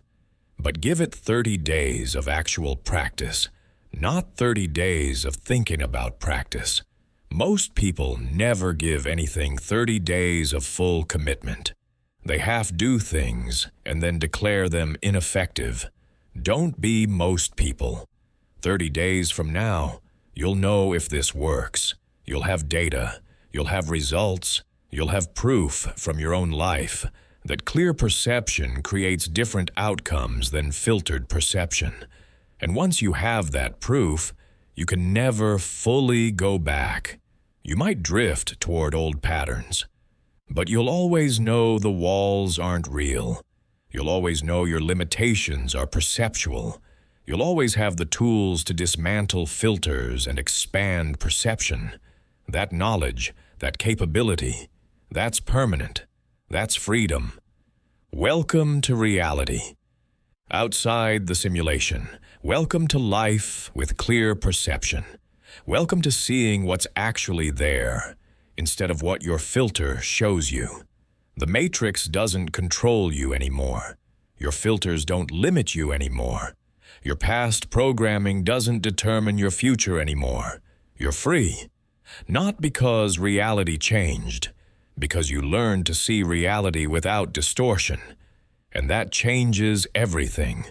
But give it 30 days of actual practice, not 30 days of thinking about practice. Most people never give anything 30 days of full commitment. They half do things and then declare them ineffective. Don't be most people. 30 days from now, you'll know if this works. You'll have data. You'll have results. You'll have proof from your own life that clear perception creates different outcomes than filtered perception. And once you have that proof, you can never fully go back. You might drift toward old patterns, but you'll always know the walls aren't real. You'll always know your limitations are perceptual. You'll always have the tools to dismantle filters and expand perception. That knowledge, that capability, that's permanent. That's freedom. Welcome to reality. Outside the simulation, welcome to life with clear perception. Welcome to seeing what's actually there, instead of what your filter shows you. The matrix doesn't control you anymore. Your filters don't limit you anymore. Your past programming doesn't determine your future anymore. You're free. Not because reality changed, because you learned to see reality without distortion. And that changes everything.